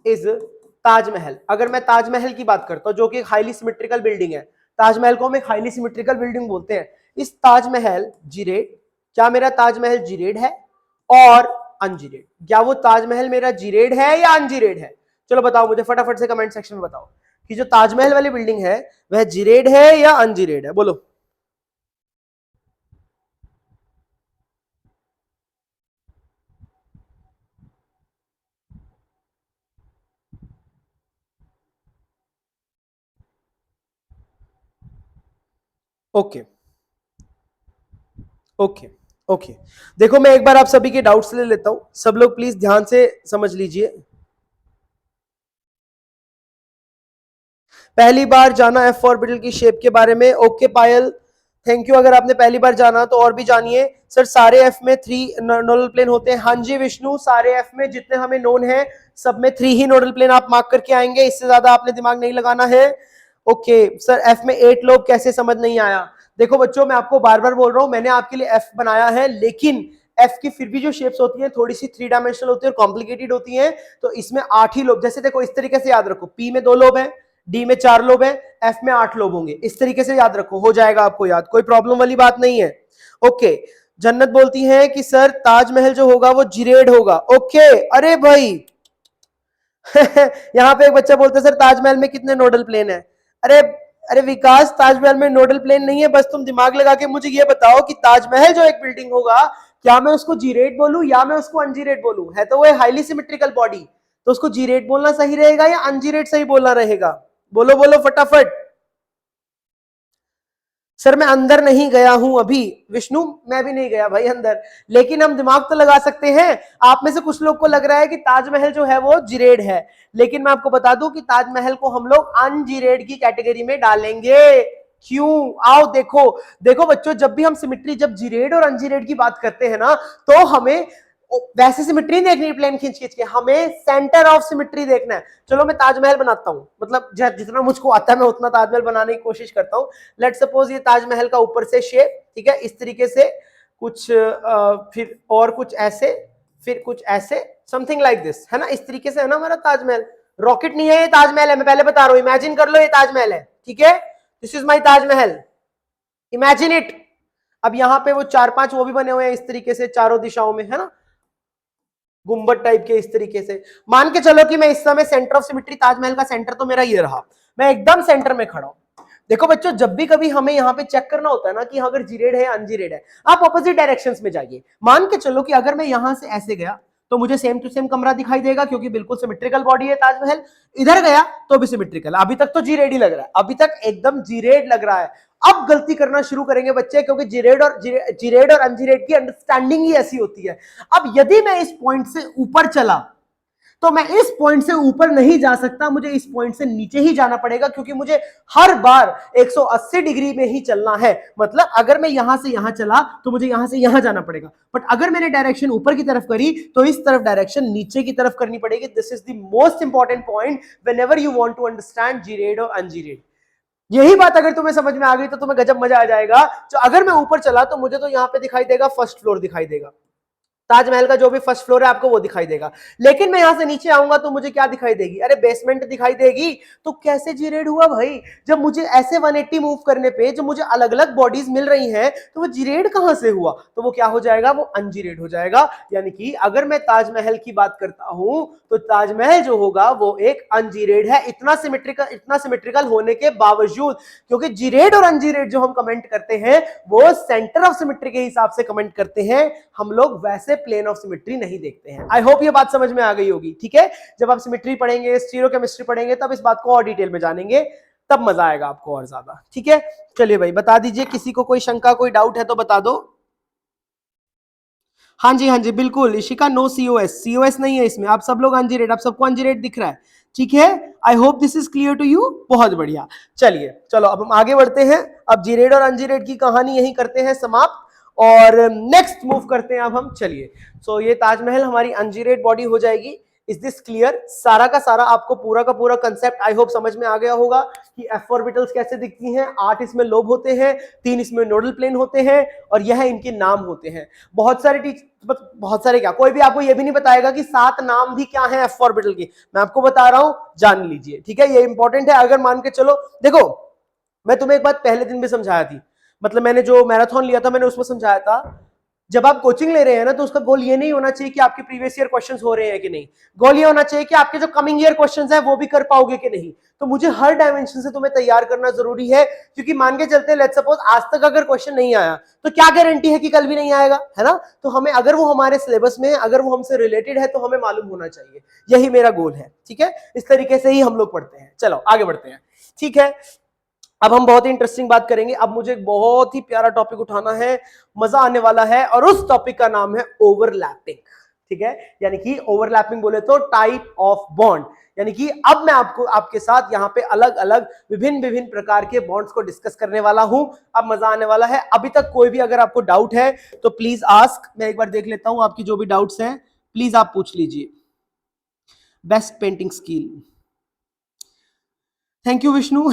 इज ताजमहल, अगर मैं ताजमहल की बात करता हूं जो कि एक हाईली सिमेट्रिकल बिल्डिंग है, ताजमहल को हम एक हाईली सिमेट्रिकल बिल्डिंग बोलते हैं, इस ताजमहल जीरेड, क्या मेरा ताजमहल जीरेड है और अनजीरेड? क्या वो ताजमहल मेरा जीरेड है या अनजीरेड है? चलो बताओ मुझे फटाफट से कमेंट सेक्शन में बताओ कि जो ताजमहल वाली बिल्डिंग है वह जीरेड है या अनजीरेड है, बोलो। ओके ओके ओके, देखो मैं एक बार आप सभी के डाउट्स ले लेता हूं, सब लोग प्लीज ध्यान से समझ लीजिए। पहली बार जाना एफ ऑर्बिटल की शेप के बारे में, ओके पायल थैंक यू। अगर आपने पहली बार जाना तो और भी जानिए। सर सारे एफ में 3 नोडल प्लेन होते हैं, हाँ जी विष्णु, सारे एफ में जितने हमें नोन है सब में 3 ही नोडल प्लेन आप मार्क करके आएंगे, इससे ज्यादा आपने दिमाग नहीं लगाना है। ओके सर एफ में 8 लोब कैसे, समझ नहीं आया। देखो बच्चों मैं आपको बार बार बोल रहा हूं, मैंने आपके लिए एफ बनाया है, लेकिन एफ की फिर भी जो शेप्स होती हैं थोड़ी सी 3 डायमेंशनल होती है और कॉम्प्लिकेटेड होती हैं, तो इसमें 8 ही लोब, जैसे देखो इस तरीके से याद रखो, पी में 2 लोब है, डी में 4 लोब है, एफ में 8 लोब होंगे, इस तरीके से याद रखो, हो जाएगा आपको याद, कोई प्रॉब्लम वाली बात नहीं है। ओके जन्नत बोलती है कि सर ताजमहल जो होगा वो जिरेड होगा। ओके अरे भाई यहां पे एक बच्चा बोलता है सर ताजमहल में कितने नोडल प्लेन है। अरे अरे विकास ताजमहल में नोडल प्लेन नहीं है, बस तुम दिमाग लगा के मुझे ये बताओ कि ताजमहल जो एक बिल्डिंग होगा, क्या मैं उसको जीरेड बोलूं या मैं उसको अनजीरेड बोलूं, है तो वो हाईली सिमेट्रिकल बॉडी, तो उसको जीरेड बोलना सही रहेगा या अनजीरेड सही बोलना रहेगा, बोलो बोलो फटाफट। सर मैं अंदर नहीं गया हूं अभी, विष्णु मैं भी नहीं गया भाई अंदर, लेकिन हम दिमाग तो लगा सकते हैं। आप में से कुछ लोग को लग रहा है कि ताजमहल जो है वो जिरेड है, लेकिन मैं आपको बता दूं कि ताजमहल को हम लोग अनजिरेड की कैटेगरी में डालेंगे। क्यों, आओ देखो, देखो बच्चों जब भी हम सिमेट्री, जब जिरेड और अनजिरेड की बात करते हैं ना, तो हमें वैसे सिमेट्री देखनी है प्लेन खींच खींच के, हमें सेंटर ऑफ सिमेट्री देखना है। चलो मैं ताजमहल बनाता हूं, मतलब जितना मुझको आता है मैं उतना ताजमहल बनाने की कोशिश करता हूं। लेट सपोज ये ताजमहल का ऊपर से शेप, ठीक है, इस तरीके से कुछ फिर और कुछ ऐसे, फिर कुछ ऐसे, समथिंग लाइक दिस, है ना, इस तरीके से है ना हमारा ताजमहल। रॉकेट नहीं है ये, ताजमहल है, मैं पहले बता रहा हूं, इमेजिन कर लो ये ताजमहल है, ठीक है, this is my Taj Mahal, imagine it. अब यहां पे वो 4-5 वो भी बने हुए हैं इस तरीके से चारों दिशाओं में, है ना, गुंबद टाइप के इस तरीके से। मान के चलो कि मैं इस समय सेंटर ऑफ सिमेट्री, ताजमहल का सेंटर तो मेरा ये रहा, मैं एकदम सेंटर में खड़ा हूं। देखो बच्चों जब भी कभी हमें यहाँ पे चेक करना होता है ना कि अगर जीरेड है अनजीरेड है, आप ऑपोजिट डायरेक्शंस में जाइए। मान के चलो कि अगर मैं यहां से ऐसे गया तो मुझे सेम टू सेम कमरा दिखाई देगा, क्योंकि बिल्कुल सिमेट्रिकल बॉडी है ताजमहल। इधर गया तो भी सिमेट्रिकल, अभी तक तो जीरेड ही लग रहा है, अभी तक एकदम जीरेड लग रहा है। अब गलती करना शुरू करेंगे बच्चे, क्योंकि जीरेड और अनजीरेड की अंडरस्टैंडिंग ही ऐसी होती है। अब यदि मैं इस पॉइंट से ऊपर चला तो मैं इस पॉइंट से ऊपर नहीं जा सकता, मुझे इस पॉइंट से नीचे ही जाना पड़ेगा, क्योंकि मुझे हर बार 180 डिग्री में ही चलना है। मतलब अगर मैं यहां से यहां चला तो मुझे यहां से यहां जाना पड़ेगा, बट अगर मैंने डायरेक्शन ऊपर की तरफ करी तो इस तरफ डायरेक्शन नीचे की तरफ करनी पड़ेगी। This is the most important point whenever you want to understand gerade और अनजीरेड। यही बात अगर तुम्हें समझ में आ गई तो तुम्हें गजब मजा आ जाएगा। तो अगर मैं ऊपर चला तो मुझे तो यहां पे दिखाई देगा फर्स्ट फ्लोर दिखाई देगा, ताजमहल का जो भी फर्स्ट फ्लोर है आपको वो दिखाई देगा। लेकिन मैं यहां से नीचे आऊंगा तो मुझे क्या दिखाई देगी, अरे बेसमेंट दिखाई देगी। तो कैसे जीरेड हुआ भाई, जब मुझे ऐसे 180 मूव करने पे जब मुझे अलग अलग बॉडीज मिल रही हैं तो वो जीरेड कहां से हुआ, तो वो क्या हो जाएगा, वो अनजीरेड हो जाएगा। यानी कि अगर मैं ताजमहल की बात करता हूं तो ताजमहल जो होगा वो एक अनजीरेड है, इतना सिमेट्रिकल होने के बावजूद। क्योंकि जीरेड और अनजीरेड जो हम कमेंट करते हैं वो सेंटर ऑफ सिमेट्री के हिसाब से कमेंट करते हैं, हम लोग वैसे प्लेन ऑफ सिमेट्री नहीं देखते हैं। आई होप ये बात समझ में आ गई होगी, ठीक है। जब आप सिमेट्री पढ़ेंगे, स्टीरियोकेमिस्ट्री पढ़ेंगे, तब इस बात को और डिटेल में जानेंगे, तब मजा आएगा आपको और ज्यादा, ठीक है। चलिए भाई बता दीजिए, किसी को कोई शंका कोई डाउट है तो बता दो। हाँ जी बिल्कुल इशिका, नो सीओएस नहीं है इसमें, आप सब लोग अनजीरेड, आप सबको अनजीरेड दिख रहा है, ठीक है। I hope this is clear to you, बहुत बढ़िया। चलिए चलो अब हम आगे बढ़ते हैं, अब जीरेड और अनजीरेड की कहानी यही करते हैं समाप्त, और नेक्स्ट मूव करते हैं अब हम। चलिए सो ये ताजमहल हमारी अनजीरेड बॉडी हो जाएगी। इज दिस क्लियर, सारा का सारा आपको पूरा का पूरा कंसेप्ट आई होप समझ में आ गया होगा कि एफ ऑर्बिटल्स कैसे दिखती हैं। 8 इसमें लोब होते हैं, 3 इसमें नोडल प्लेन होते हैं, और यह इनके नाम होते हैं। बहुत सारे क्या, कोई भी आपको यह भी नहीं बताएगा कि 7 नाम भी क्या है एफ ऑर्बिटल की, मैं आपको बता रहा हूं, जान लीजिए, ठीक है, ये इंपॉर्टेंट है। अगर मान के चलो, देखो मैं तुम्हें एक बात पहले दिन भी समझाया थी, मतलब मैंने जो मैराथन लिया था मैंने उसमें समझाया था, जब आप कोचिंग ले रहे हैं ना तो उसका गोल ये नहीं होना चाहिए कि आपके प्रीवियस ईयर क्वेश्चंस हो रहे हैं कि नहीं, गोल ये होना चाहिए कि आपके जो कमिंग ईयर क्वेश्चंस हैं वो भी कर पाओगे कि नहीं। तो मुझे हर डायमेंशन से तुम्हें तैयार करना जरूरी है, क्योंकि मान के चलते लेट्स सपोज आज तक अगर क्वेश्चन नहीं आया तो क्या गारंटी है कि कल भी नहीं आएगा, है ना। तो हमें अगर वो हमारे सिलेबस में, अगर वो हमसे रिलेटेड है तो हमें मालूम होना चाहिए, यही मेरा गोल है, ठीक है। इस तरीके से ही हम लोग पढ़ते हैं। चलो आगे बढ़ते हैं, ठीक है। अब हम बहुत ही इंटरेस्टिंग बात करेंगे, अब मुझे एक बहुत ही प्यारा टॉपिक उठाना है, मजा आने वाला है, और उस टॉपिक का नाम है ओवरलैपिंग, ठीक है। यानी कि ओवरलैपिंग बोले तो टाइप ऑफ बॉन्ड, यानी कि अब मैं आपको आपके साथ यहाँ पे अलग अलग विभिन्न प्रकार के बॉन्ड्स को डिस्कस करने वाला हूं। अब मजा आने वाला है। अभी तक कोई भी अगर आपको डाउट है तो प्लीज आस्क, मैं एक बार देख लेता हूं आपकी जो भी डाउट्स हैं, प्लीज आप पूछ लीजिए। Best painting skill. Thank you Vishnu.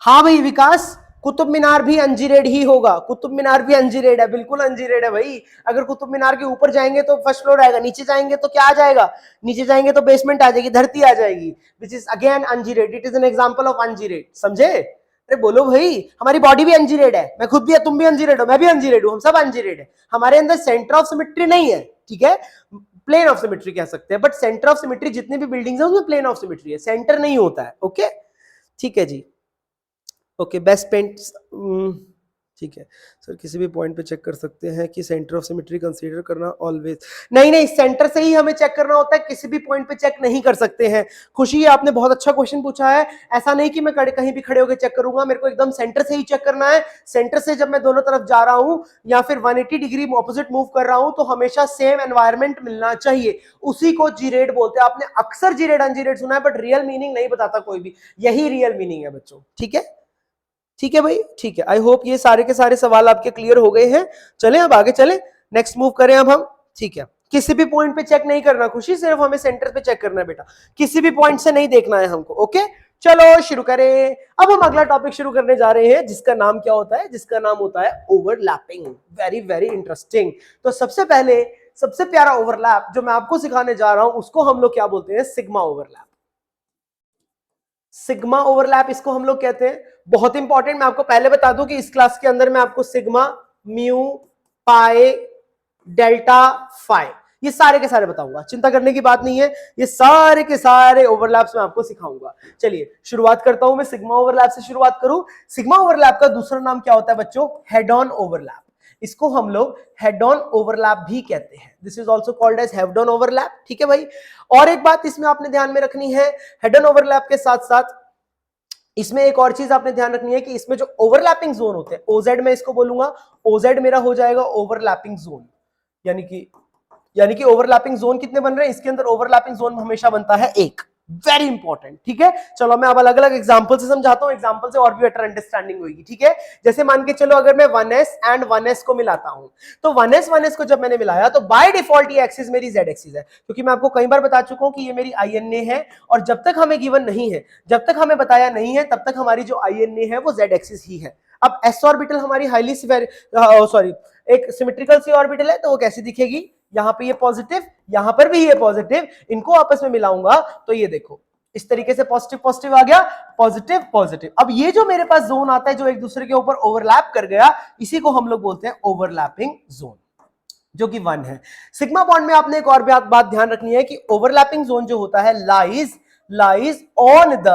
हाँ भाई विकास, कुतुब मीनार भी अंजीरेड ही होगा, कुतुब मीनार भी अंजीरेड है, बिल्कुल अंजीरेड है भाई। अगर कुतुब मीनार के ऊपर जाएंगे तो फर्स्ट फ्लोर आएगा, नीचे जाएंगे तो क्या आ जाएगा, नीचे जाएंगे तो बेसमेंट आ जाएगी, धरती आ जाएगी, which is again engineered. It is an example of engineered, समझे? अरे बोलो भाई, हमारी बॉडी भी अंजीरेड है, मैं खुद भी, तुम भी अंजीरेड हो, मैं भी अंजीरेड हूं, हम सब अंजीरेड है। हमारे अंदर सेंटर ऑफ सिमेट्री नहीं है, ठीक है, प्लेन ऑफ सिमेट्री कह सकते हैं, बट सेंटर ऑफ सिमेट्री जितनी भी बिल्डिंग्स है उसमें प्लेन ऑफ सिमेट्री है, सेंटर नहीं होता है। ओके, ठीक है जी। ओके, बेस्ट पेंट, ठीक है सर, किसी भी पॉइंट पे चेक कर सकते हैं कि सेंटर ऑफ सिमेट्री कंसीडर करना ऑलवेज, नहीं नहीं, सेंटर से ही हमें चेक करना होता है, किसी भी पॉइंट पे चेक नहीं कर सकते हैं। खुशी, आपने बहुत अच्छा क्वेश्चन पूछा है। ऐसा नहीं कि मैं कहीं भी खड़े होकर चेक करूंगा, मेरे को एकदम सेंटर से ही चेक करना है। सेंटर से जब मैं दोनों तरफ जा रहा हूं या फिर 180 डिग्री ऑपोजिट मूव कर रहा हूं तो हमेशा सेम एनवायरमेंट मिलना चाहिए, उसी को जीरेड बोलते हैं। आपने अक्सर जीरेड अनजीरेड सुना है, बट रियल मीनिंग नहीं बताता कोई भी, यही रियल मीनिंग है बच्चों, ठीक है? ठीक है भाई, ठीक है। आई होप ये सारे के सारे सवाल आपके क्लियर हो गए हैं। चलें अब आगे चलें, नेक्स्ट मूव करें अब हम, ठीक है। किसी भी पॉइंट पे चेक नहीं करना खुशी, सिर्फ हमें सेंटर पे चेक करना है बेटा, किसी भी पॉइंट से नहीं देखना है हमको। ओके, चलो शुरू करें। अब हम अगला टॉपिक शुरू करने जा रहे हैं, जिसका नाम क्या होता है, जिसका नाम होता है ओवरलैपिंग। Very very interesting. तो सबसे पहले, सबसे प्यारा ओवरलैप जो मैं आपको सिखाने जा रहा हूं उसको हम लोग क्या बोलते हैं, सिग्मा ओवरलैप। सिग्मा ओवरलैप इसको हम लोग कहते हैं। बहुत इंपॉर्टेंट, मैं आपको पहले बता दूं कि इस क्लास के अंदर मैं आपको सिग्मा, म्यू, पाई, डेल्टा, फाई, ये सारे के सारे बताऊंगा, चिंता करने की बात नहीं है, ये सारे के सारे ओवरलैप्स मैं आपको सिखाऊंगा। चलिए शुरुआत करता हूं, मैं सिग्मा ओवरलैप से शुरुआत करूं। सिग्मा ओवरलैप का दूसरा नाम क्या होता है बच्चों, हेड ऑन ओवरलैप। इसको हम लोग हेड ऑन ओवरलैप भी कहते हैं, this is also called as head on overlap, ठीक है भाई। और एक बात इसमें आपने ध्यान में रखनी है, हेड ऑन ओवरलैप के साथ साथ इसमें एक और चीज आपने ध्यान रखनी है कि इसमें जो ओवरलैपिंग जोन होते हैं, ओजेड में इसको बोलूंगा, ओजेड मेरा हो जाएगा ओवरलैपिंग जोन। यानी कि ओवरलैपिंग जोन कितने बन रहे हैं इसके अंदर, ओवरलैपिंग जोन हमेशा बनता है एक। वेरी इंपॉर्टेंट, ठीक है। चलो मैं अब अलग अलग एग्जांपल से समझाता हूं, एग्जांपल से और भी बेटर अंडरस्टैंडिंग होगी, ठीक है। जैसे मान के चलो, अगर मैं 1s एंड 1s को मिलाता हूं, तो 1s को जब मैंने मिलाया तो बाय डिफॉल्ट ये एक्सिस मेरी z एक्सिस है, क्योंकि मैं आपको कई बार बता चुका हूं कि ये मेरी INA है, और जब तक हमें गिवन नहीं है, जब तक हमें बताया नहीं है, तब तक हमारी जो INA है वो z एक्सिस ही है। अब s ऑर्बिटल हमारी हाईली सॉरी एक सिमेट्रिकल सी ऑर्बिटल है, तो वो कैसी दिखेगी, यहां पे ये पॉजिटिव, यहां पर भी ये पॉजिटिव, इनको आपस में मिलाऊंगा तो ये देखो इस तरीके से पॉजिटिव पॉजिटिव आ गया, पॉजिटिव पॉजिटिव। अब ये जो मेरे पास जोन आता है जो एक दूसरे के ऊपर ओवरलैप कर गया, इसी को हम लोग बोलते हैं ओवरलैपिंग जोन, जो कि 1 है। सिग्मा बॉन्ड में आपने एक और बात ध्यान रखनी है कि ओवरलैपिंग जोन जो होता है लाइज ऑन द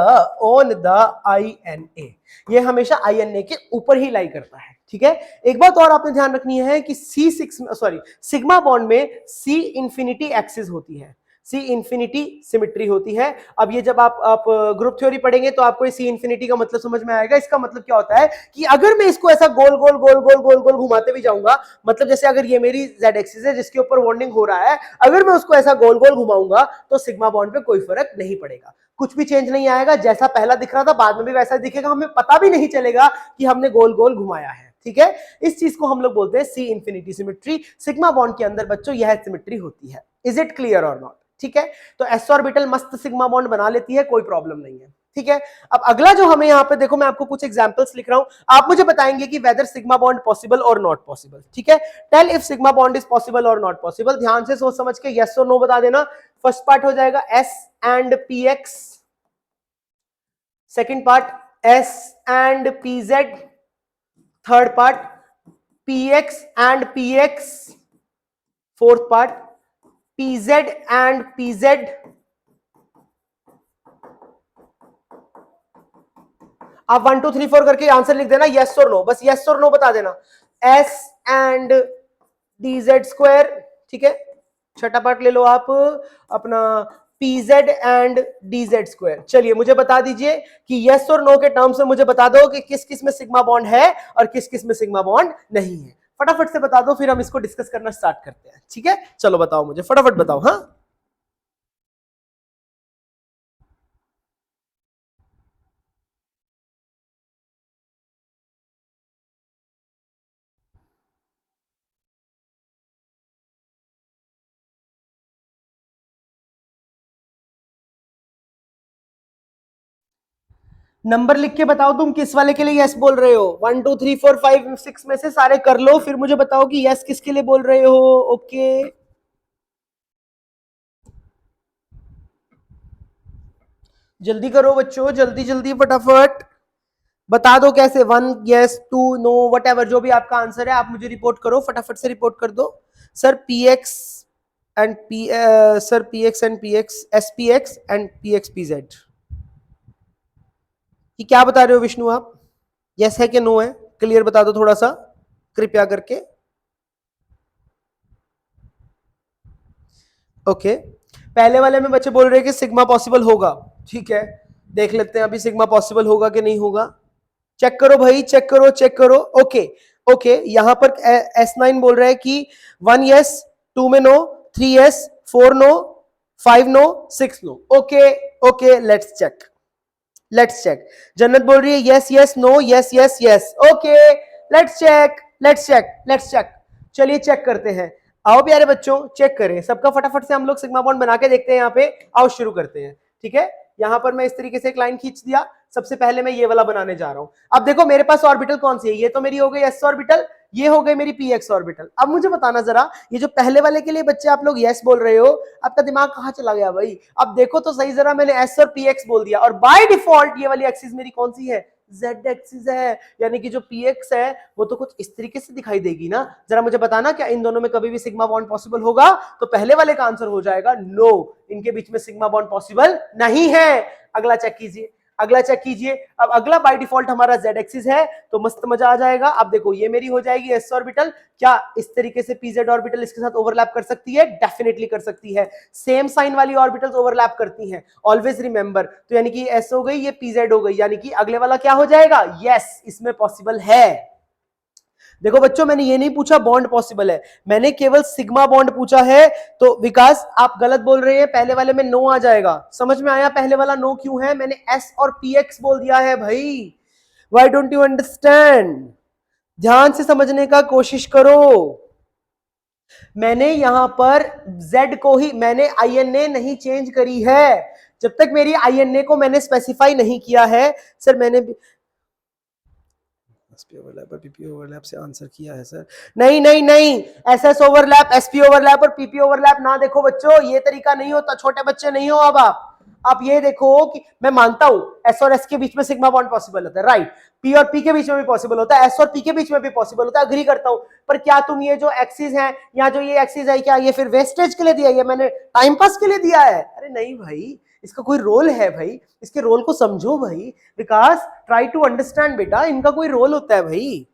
INA, ये हमेशा INA के ऊपर ही लाई करता है, ठीक है। एक बात और आपने ध्यान रखनी है कि सिग्मा बॉन्ड में C इंफिनिटी एक्सिस होती है, सी इंफिनिटी सिमेट्री होती है। अब ये जब आप ग्रुप थ्योरी पढ़ेंगे तो आपको सी इंफिनिटी का मतलब समझ में आएगा। इसका मतलब क्या होता है कि अगर मैं इसको ऐसा गोल गोल गोल गोल गोल गोल घुमाते भी जाऊंगा, मतलब जैसे अगर ये मेरी z एक्सिस है जिसके ऊपर बॉन्डिंग हो रहा है, अगर मैं उसको ऐसा गोल गोल घुमाऊंगा तो सिग्मा बॉन्ड पे कोई फर्क नहीं पड़ेगा, कुछ भी चेंज नहीं आएगा, जैसा पहला दिख रहा था बाद में भी वैसा दिखेगा, हमें पता भी नहीं चलेगा कि हमने गोल गोल घुमाया है, ठीक है। इस चीज को हम लोग बोलते हैं सी इंफिनिटी सिमेट्री। सिग्मा बॉन्ड के अंदर बच्चों यह सिमेट्री होती है। इज इट क्लियर और नॉट, ठीक है। तो s ऑर्बिटल मस्त सिग्मा बॉन्ड बना लेती है, कोई प्रॉब्लम नहीं है, ठीक है। अब अगला जो हमें यहां पे देखो, मैं आपको कुछ एग्जांपल्स लिख रहा हूं, आप मुझे बताएंगे कि वेदर सिग्मा बॉन्ड पॉसिबल और नॉट पॉसिबल, ठीक है। Tell if sigma bond is possible और नॉट पॉसिबल, ध्यान से सोच समझ के यस और नो बता देना। फर्स्ट पार्ट हो जाएगा s and px, second part s and pz, third part px and px, fourth part pz and pz। आप 1 2 3 4 करके आंसर लिख देना, यस और नो, बस यस और नो बता देना। s एंड dz स्क्वायर, ठीक है। छठा पार्ट ले लो आप अपना pz एंड dz स्क्वायर। चलिए मुझे बता दीजिए कि यस और नो के टर्म्स में मुझे बता दो कि किस किस में सिग्मा बॉन्ड है और किस किस में सिग्मा बॉन्ड नहीं है। फटाफट से बता दो, फिर हम इसको डिस्कस करना स्टार्ट करते हैं, ठीक है। चलो बताओ मुझे, फटाफट बताओ, हाँ। नंबर लिख के बताओ तुम किस वाले के लिए यस बोल रहे हो। 1 2 3 4 5 6 में से सारे कर लो, फिर मुझे बताओ कि यस किसके लिए बोल रहे हो। ओके जल्दी करो बच्चों, जल्दी जल्दी फटाफट बता दो कैसे। 1 यस 2 नो वट एवर जो भी आपका आंसर है आप मुझे रिपोर्ट करो, फटाफट से रिपोर्ट कर दो। Sir P x and P sir P x and P x S P x and P x P Z, ये क्या बता रहे हो विष्णु आप? यस है कि नो है? क्लियर बता दो थोड़ा सा कृपया करके। ओके पहले वाले में बच्चे बोल रहे हैं कि सिग्मा पॉसिबल होगा, ठीक है देख लेते हैं अभी सिग्मा पॉसिबल होगा कि नहीं होगा। चेक करो भाई, चेक करो चेक करो। ओके ओके यहां पर S9 बोल रहा है कि 1 यस 2 में no 3 yes 4 no 5 no 6 no. Okay okay let's check, let's check. Jannat बोल रही है yes yes no yes yes yes. Okay let's check let's check let's check. चलिए चेक करते हैं, आओ प्यारे बच्चों चेक करें सबका फटाफट से हम लोग सिग्मा बॉन्ड बना के देखते हैं। यहाँ पे आओ शुरू करते हैं, ठीक है। यहां पर मैं इस तरीके से एक लाइन खींच दिया, सबसे पहले मैं ये वाला बनाने जा रहा हूं। अब देखो मेरे पास ऑर्बिटल कौन सी है, ये तो मेरी हो गई एस ऑर्बिटल, ये हो गई मेरी पी एक्स ऑर्बिटल। अब मुझे बताना जरा ये जो पहले वाले के लिए बच्चे आप लोग यस बोल रहे हो, आपका दिमाग कहां चला गया भाई? अब देखो तो सही जरा, मैंने एस और पी एक्स बोल दिया और बाय डिफॉल्ट ये वाली एक्सिस मेरी कौन सी है? जेड एक्सिस है, यानी कि जो पी एक्स है वो तो कुछ इस तरीके से दिखाई देगी ना। जरा मुझे बताना क्या इन दोनों में कभी भी सिग्मा बॉन्ड पॉसिबल होगा? तो पहले वाले का आंसर हो जाएगा नो, इनके बीच में सिग्मा बॉन्ड पॉसिबल नहीं है। अगला चेक कीजिए, अगला चेक कीजिए। अब अगला बाय डिफॉल्ट हमारा जेड एक्सिस है तो मस्त मजा आ जाएगा। अब देखो ये मेरी हो जाएगी एस ऑर्बिटल, क्या इस तरीके से पीजेड ऑर्बिटल इसके साथ ओवरलैप कर सकती है? डेफिनेटली कर सकती है, सेम साइन वाली ऑर्बिटल्स ओवरलैप करती हैं, ऑलवेज रिमेंबर। तो यानी कि एस हो गई, ये पीजेड हो गई, यानी कि अगले वाला क्या हो जाएगा? यस इसमें पॉसिबल है। देखो बच्चों मैंने ये नहीं पूछा बॉन्ड पॉसिबल है, मैंने केवल सिग्मा बॉन्ड पूछा है। तो विकास आप गलत बोल रहे हैं, पहले वाले में नो आ जाएगा। समझ में आया पहले वाला नो क्यों है? मैंने एस और पी एक्स बोल दिया है भाई। Why don't you understand? ध्यान से समझने का कोशिश करो। मैंने यहां पर Z को ही, मैंने INA नहीं चेंज करी है जब तक मेरी INA को मैंने स्पेसिफाई नहीं किया है। सर मैंने एसपी ओवरलैप और पीपी ओवरलैप से आंसर किया है सर। नहीं नहीं नहीं, एसएस ओवरलैप एसपी ओवरलैप और पीपी ओवरलैप ना देखो बच्चों, ये तरीका नहीं होता, छोटे बच्चे नहीं हो अब आप ये देखो कि मैं मानता हूं एस और एस के बीच में सिग्मा बॉन्ड पॉसिबल होता है, राइट, पी और पी के बीच में भी पॉसिबल होता है, एस और पी के बीच में भी पॉसिबल होता है, अग्री करता हूं। पर क्या तुम ये जो एक्सिस है या जो ये एक्सिस है, क्या ये फिर वेस्टेज के लिए दिया है, मैंने टाइम पास के लिए दिया है? अरे नहीं भाई, इसका कोई रोल है भाई, इसके रोल को समझो भाई। विकास ट्राई टू अंडरस्टैंड बेटा, इनका कोई रोल होता है भाई।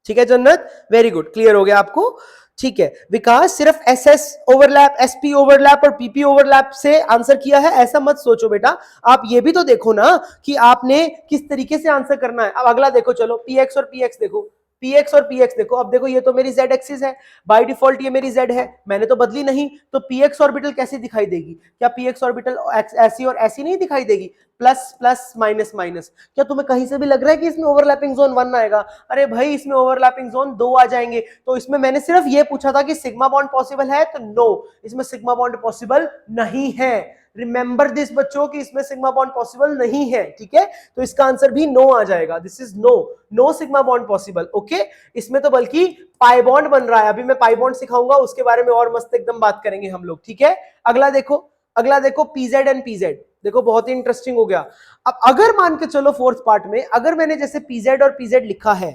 ठीक है जन्नत, वेरी गुड, क्लियर हो गया आपको? ठीक है विकास, सिर्फ S S overlap SP overlap और पीपी ओवरलैप से आंसर किया है ऐसा मत सोचो बेटा। आप ये भी तो देखो ना कि आपने किस तरीके से आंसर करना है। अब अगला देखो, चलो पीएक्स और पीएक्स देखो, पीएक्स और पीएक्स देखो। अब देखो ये तो मेरी जेड एक्सिस है, बाय डिफॉल्ट ये मेरी जेड है, मैंने तो बदली नहीं, तो पीएक्स ऑर्बिटल कैसे दिखाई देगी? क्या पीएक्स ऑर्बिटल ऐसी और ऐसी नहीं दिखाई देगी? Plus plus minus minus. क्या तुम्हें कहीं से भी लग रहा है कि इसमें ओवरलैपिंग जोन 1 आएगा? अरे भाई इसमें ओवरलैपिंग जोन 2 आ जाएंगे। तो इसमें मैंने सिर्फ ये पूछा था कि सिग्मा बॉन्ड पॉसिबल है, तो नो, इसमें सिग्मा बॉन्ड पॉसिबल नहीं है। रिमेंबर दिस बच्चों कि इसमें सिग्मा बॉन्ड पॉसिबल नहीं है, ठीक है। तो इसका आंसर भी नो आ जाएगा, this is no, no sigma bond possible. Okay, इसमें तो बल्कि पाई बॉन्ड बन रहा है, अभी मैं पाई बॉन्ड सिखाऊंगा उसके बारे में और मस्त एकदम बात करेंगे हम लोग, ठीक है। अगला देखो, अगला देखो पीजेड एंड पीजेड, देखो बहुत ही इंटरेस्टिंग हो गया। अब अगर मान के चलो फोर्थ पार्ट में अगर मैंने जैसे पीजेड और पीजेड लिखा है,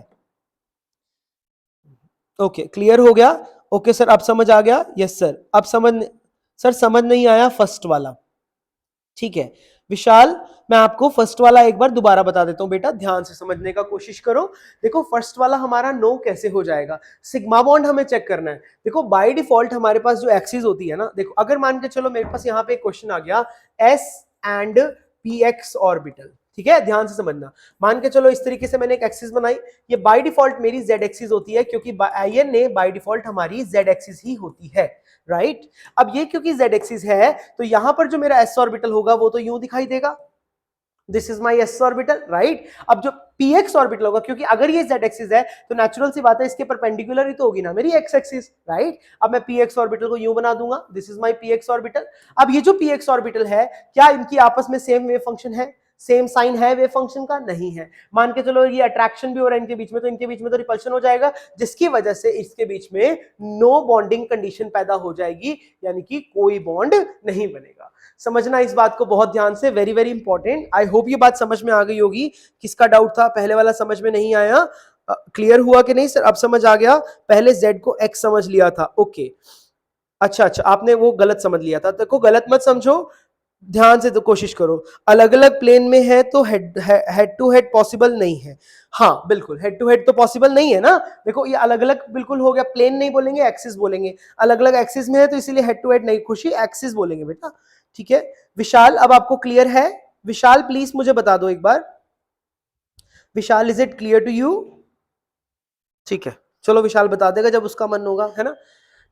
ओके क्लियर हो गया? ओके सर अब समझ आ गया? यस सर अब समझ नहीं आया फर्स्ट वाला, ठीक है विशाल, मैं आपको फर्स्ट वाला एक बार दोबारा बता देता हूं बेटा, ध्यान से समझने का कोशिश करो। देखो फर्स्ट वाला हमारा नो कैसे हो जाएगा? सिग्मा बॉन्ड हमें चेक करना है। देखो बाय डिफॉल्ट हमारे पास जो एक्सिस होती है ना, देखो अगर मान के चलो मेरे पास यहाँ पे एक क्वेश्चन आ गया S and P X orbital, ठीक है ध्यान से समझना। मान के चलो इस तरीके से मैंने एक एक्सिस बनाई, ये बाय डिफॉल्ट मेरी जेड एक्सिस होती है क्योंकि INA बाय डिफॉल्ट हमारी जेड एक्सिस ही होती है, राइट। अब ये क्योंकि जेड एक्सिस है तो यहां पर जो मेरा एस ऑर्बिटल होगा वो तो यूं दिखाई देगा, this is my S orbital, right. अब जो px ऑर्बिटल होगा, क्योंकि अगर ये z एक्सिस है तो नेचुरल सी बात है इसके परपेंडिकुलर ही तो होगी ना मेरी x एक्सिस, राइट। अब मैं px ऑर्बिटल को यूं बना दूंगा, this is my px orbital. अब ये जो px ऑर्बिटल है क्या इनकी आपस में सेम वेव फंक्शन है? सेम साइन है वेव फंक्शन का? नहीं है। मान के चलो ये अट्रैक्शन भी हो रहा है इनके बीच में, तो इनके बीच में तो रिपल्शन हो जाएगा, जिसकी वजह से इसके बीच में नो बॉन्डिंग कंडीशन पैदा हो जाएगी, यानी कि कोई बॉन्ड नहीं बनेगा। समझना इस बात को बहुत ध्यान से, वेरी वेरी इंपॉर्टेंट। आई होप ये बात समझ में आ गई होगी। किसका डाउट था? पहले वाला समझ में नहीं आया? क्लियर हुआ कि नहीं सर? अब समझ आ गया। पहले z को x समझ लिया था, ओके। अच्छा अच्छा, आपने वो गलत समझ लिया था। देखो गलत मत समझो, ध्यान से तो कोशिश करो। अलग अलग प्लेन में है तो हेड टू हेड पॉसिबल नहीं है। हाँ बिल्कुल, हेड टू हेड तो पॉसिबल नहीं है ना। देखो ये अलग अलग बिल्कुल हो गया, प्लेन नहीं बोलेंगे, एक्सिस बोलेंगे। अलग अलग एक्सिस में है तो इसीलिए हेड टू हेड नहीं, खुशी एक्सिस बोलेंगे बेटा, ठीक है। विशाल अब आपको क्लियर है? विशाल प्लीज मुझे बता दो एक बार। Vishal is it clear to you? ठीक है, चलो विशाल बता देगा जब उसका मन होगा, है ना।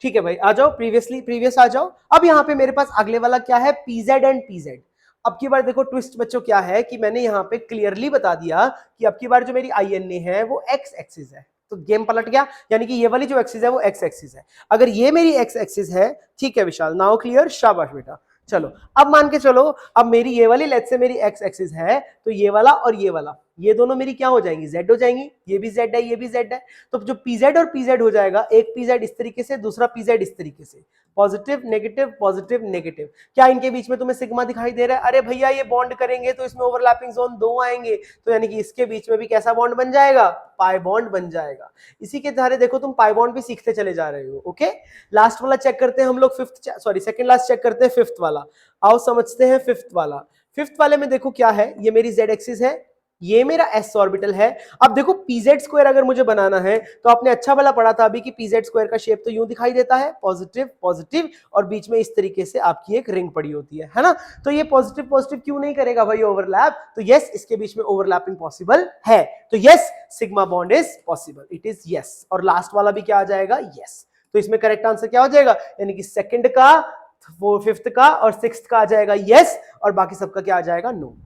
ठीक है भाई, आ जाओ प्रीवियस आ जाओ। अब यहाँ पे मेरे पास अगले वाला क्या है? PZ and PZ. अब की बार देखो ट्विस्ट बच्चों क्या है कि मैंने यहाँ पे क्लियरली बता दिया कि अब की बार जो मेरी INA है वो एक्स एक्सिस है, तो गेम पलट गया, यानी कि ये वाली जो एक्सिस है वो एक्स एक्सिस है। अगर ये मेरी एक्स एक्सिस है, ठीक है विशाल, नाउ क्लियर, शाबाश बेटा। चलो अब मान के चलो, अब मेरी ये वाली लेट्स से मेरी एक्स एक्सिस है, तो ये वाला और ये वाला, ये दोनों मेरी क्या हो जाएंगी? जेड हो जाएंगी। ये भी जेड है, ये भी जेड है, तो जो पीजेड और पीजेड हो जाएगा, एक पीजेड इस तरीके से, दूसरा पीजेड इस तरीके से, पॉजिटिव नेगेटिव नेगेटिव। क्या इनके बीच में तुम्हें सिग्मा दिखाई दे रहा है? अरे भैया ये बॉन्ड करेंगे तो इसमें ओवरलैपिंग जोन 2 आएंगे, तो यानी कि इसके बीच में भी कैसा बॉन्ड बन जाएगा? पाई बॉन्ड बन जाएगा। इसी के सहारे देखो तुम पाई बॉन्ड भी सीखते चले जा रहे हो, ओके। लास्ट वाला चेक करते हैं हम लोग, सेकंड लास्ट चेक करते हैं, फिफ्थ वाला। आओ समझते हैं फिफ्थ वाला। फिफ्थ वाले में देखो क्या है, ये मेरी जेड एक्सिस है, ये मेरा एस ऑर्बिटल है। अब देखो पीजेड स्क्वायर अगर मुझे बनाना है, तो आपने अच्छा वाला पढ़ा था अभी कि पीजेड स्क्वायर का शेप तो यूं दिखाई देता है, पॉजिटिव पॉजिटिव, और बीच में इस तरीके से आपकी एक रिंग पड़ी होती है ना। तो ये पॉजिटिव पॉजिटिव क्यों नहीं करेगा भाई ओवरलैप? तो यस, इसके बीच में ओवरलैपिंग पॉसिबल है, तो yes sigma bond is possible, it is yes. और लास्ट वाला भी क्या आ जाएगा? यस। तो इसमें करेक्ट आंसर क्या हो जाएगा? यानी कि सेकंड का, फिफ्थ का और सिक्स्थ का आ जाएगा यस, और बाकी सबका क्या आ जाएगा? नो।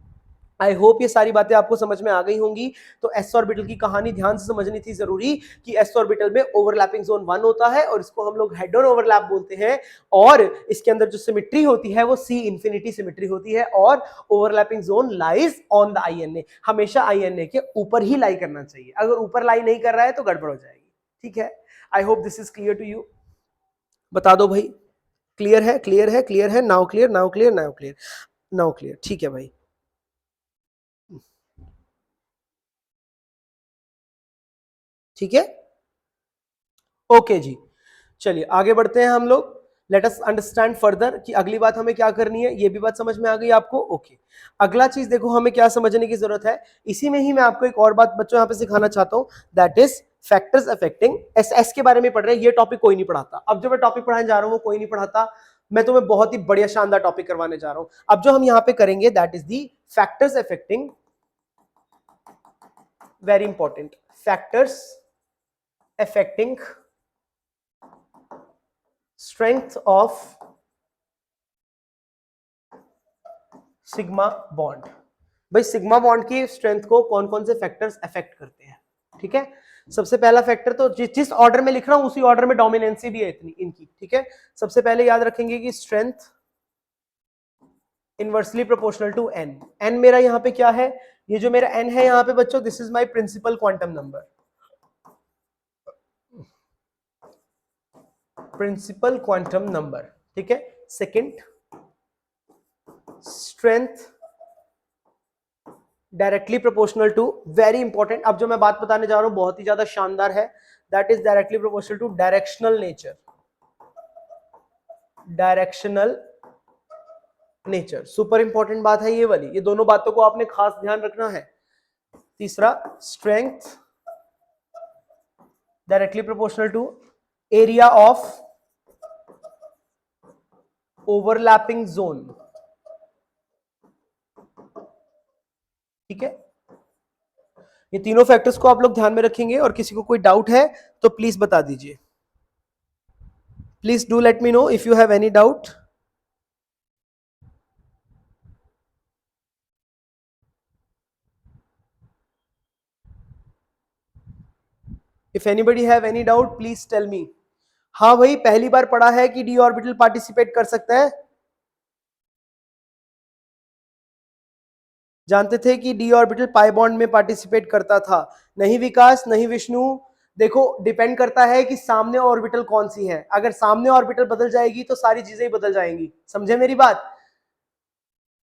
आई होप ये सारी बातें आपको समझ में आ गई होंगी। तो एस ऑर्बिटल की कहानी ध्यान से समझनी थी जरूरी, कि एस ऑर्बिटल में ओवरलैपिंग जोन 1 होता है और इसको हम लोग हेड ऑन ओवरलैप बोलते हैं, और इसके अंदर जो सिमेट्री होती है वो सी इंफिनिटी सिमेट्री होती है, और overlapping zone lies on the INA। हमेशा INA के ऊपर ही लाई करना चाहिए, अगर ऊपर लाई नहीं कर रहा है तो गड़बड़ हो जाएगी, ठीक है। I hope this is clear to you. बता दो भाई, क्लियर है? क्लियर है? क्लियर है? Now clear, now clear, now clear, now clear, ठीक है भाई। ठीक है, ओके जी। चलिए आगे बढ़ते हैं हम लोग। लेट अस अंडरस्टैंड फर्दर कि अगली बात हमें क्या करनी है। ये भी बात समझ में आ गई आपको? ओके। अगला चीज देखो हमें क्या समझने की जरूरत है, इसी में ही मैं आपको एक और बात बच्चों यहाँ पे सिखाना चाहता हूँ, that is factors affecting S के बारे में पढ़ रहे हैं। ये टॉपिक कोई नहीं पढ़ाता, अब जो मैं टॉपिक पढ़ाने जा रहा हूँ वो कोई नहीं पढ़ाता। मैं तुम्हें बहुत ही बढ़िया शानदार टॉपिक करवाने जा रहा हूँ। अब जो हम यहाँ पे करेंगे that is the factors affecting, very important, factors affecting strength of sigma bond. भाई सिग्मा बॉन्ड की स्ट्रेंथ को कौन कौन से फैक्टर्स अफेक्ट करते हैं? ठीक है, सबसे पहला फैक्टर तो जिस ऑर्डर में लिख रहा हूं उसी ऑर्डर में डोमिनेंसी भी है इतनी इनकी, ठीक है। सबसे पहले याद रखेंगे कि strength inversely proportional to n. N मेरा यहाँ पे क्या है? ये जो मेरा एन है यहाँ पे बच्चों, this is my principal quantum number, principal quantum number, ठीक है। Second, strength directly proportional to, very important, अब जो मैं बात बताने जा रहा हूं बहुत ही ज्यादा शानदार है, that is directly proportional to directional nature, directional nature, super important बात है ये वाली, ये दोनों बातों को आपने खास ध्यान रखना है। तीसरा, strength directly proportional to area of overlapping zone, ठीक है। ये तीनों फैक्टर्स को आप लोग ध्यान में रखेंगे, और किसी को कोई डाउट है तो प्लीज बता दीजिए, please do let me know if you have any doubt. If anybody have any doubt please tell me. हाँ भाई, पहली बार पढ़ा है कि डी ऑर्बिटल पार्टिसिपेट कर सकता है? जानते थे कि डी ऑर्बिटल पाई बॉन्ड में पार्टिसिपेट करता था? नहीं विकास, नहीं विष्णु। देखो डिपेंड करता है कि सामने ऑर्बिटल कौन सी है। अगर सामने ऑर्बिटल बदल जाएगी तो सारी चीजें ही बदल जाएंगी, समझे मेरी बात?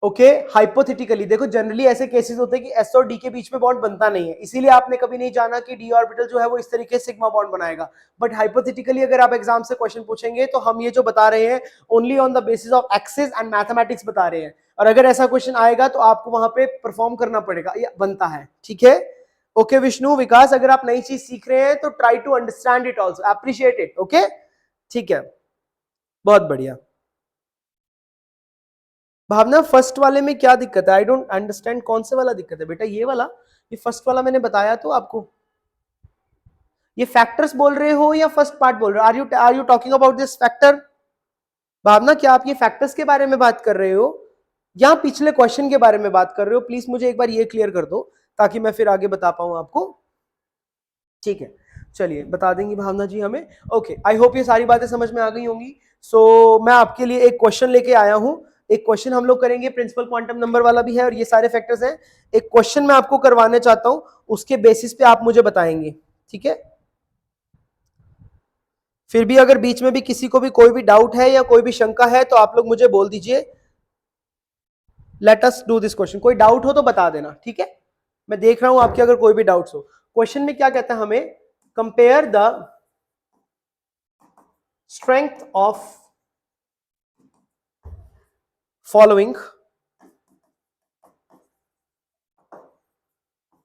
ओके हाइपोथेटिकली देखो, जनरली ऐसे केसेस होते हैं कि एस और डी के बीच में बॉन्ड बनता नहीं है, इसीलिए आपने कभी नहीं जाना कि डी ऑर्बिटल जो है वो इस तरीके से सिग्मा बॉन्ड बनाएगा। बट हाइपोथेटिकली अगर आप एग्जाम से क्वेश्चन पूछेंगे तो हम ये जो बता रहे हैं only on the basis of axes and mathematics बता रहे हैं, और अगर ऐसा क्वेश्चन आएगा तो आपको वहां पे परफॉर्म करना पड़ेगा, ये बनता है। ठीक है, ओके विष्णु विकास, अगर आप नई चीज सीख रहे हैं तो try to understand it also, appreciate it. Okay ठीक है, बहुत बढ़िया। भावना फर्स्ट वाले में क्या दिक्कत है? आई डोंट अंडरस्टैंड, कौन से वाला दिक्कत है बेटा? ये वाला, ये फर्स्ट वाला मैंने बताया तो आपको। ये फैक्टर्स बोल रहे हो या फर्स्ट पार्ट बोल रहे हो? Are you talking about this factor? Bhavna क्या आप ये फैक्टर्स के बारे में बात कर रहे हो या पिछले क्वेश्चन के बारे में बात कर रहे हो? प्लीज मुझे एक बार ये क्लियर कर दो ताकि मैं फिर आगे बता पाऊं आपको। ठीक है, चलिए बता देंगी भावना जी हमें। ओके, आई होप ये सारी बातें समझ में आ गई होंगी। सो मैं आपके लिए एक क्वेश्चन लेके आया हूं। एक क्वेश्चन हम लोग करेंगे, प्रिंसिपल क्वांटम नंबर वाला भी है और ये सारे फैक्टर्स हैं। एक क्वेश्चन मैं आपको करवाने चाहता हूं, उसके बेसिस पे आप मुझे बताएंगे। ठीक है, फिर भी अगर बीच में भी किसी को भी कोई भी डाउट है या कोई भी शंका है तो आप लोग मुझे बोल दीजिए। Let us do this question. कोई डाउट हो तो बता देना, ठीक है? मैं देख रहा हूं आपके अगर कोई भी डाउट्स हो। क्वेश्चन में क्या कहता है हमें? Compare the strength of following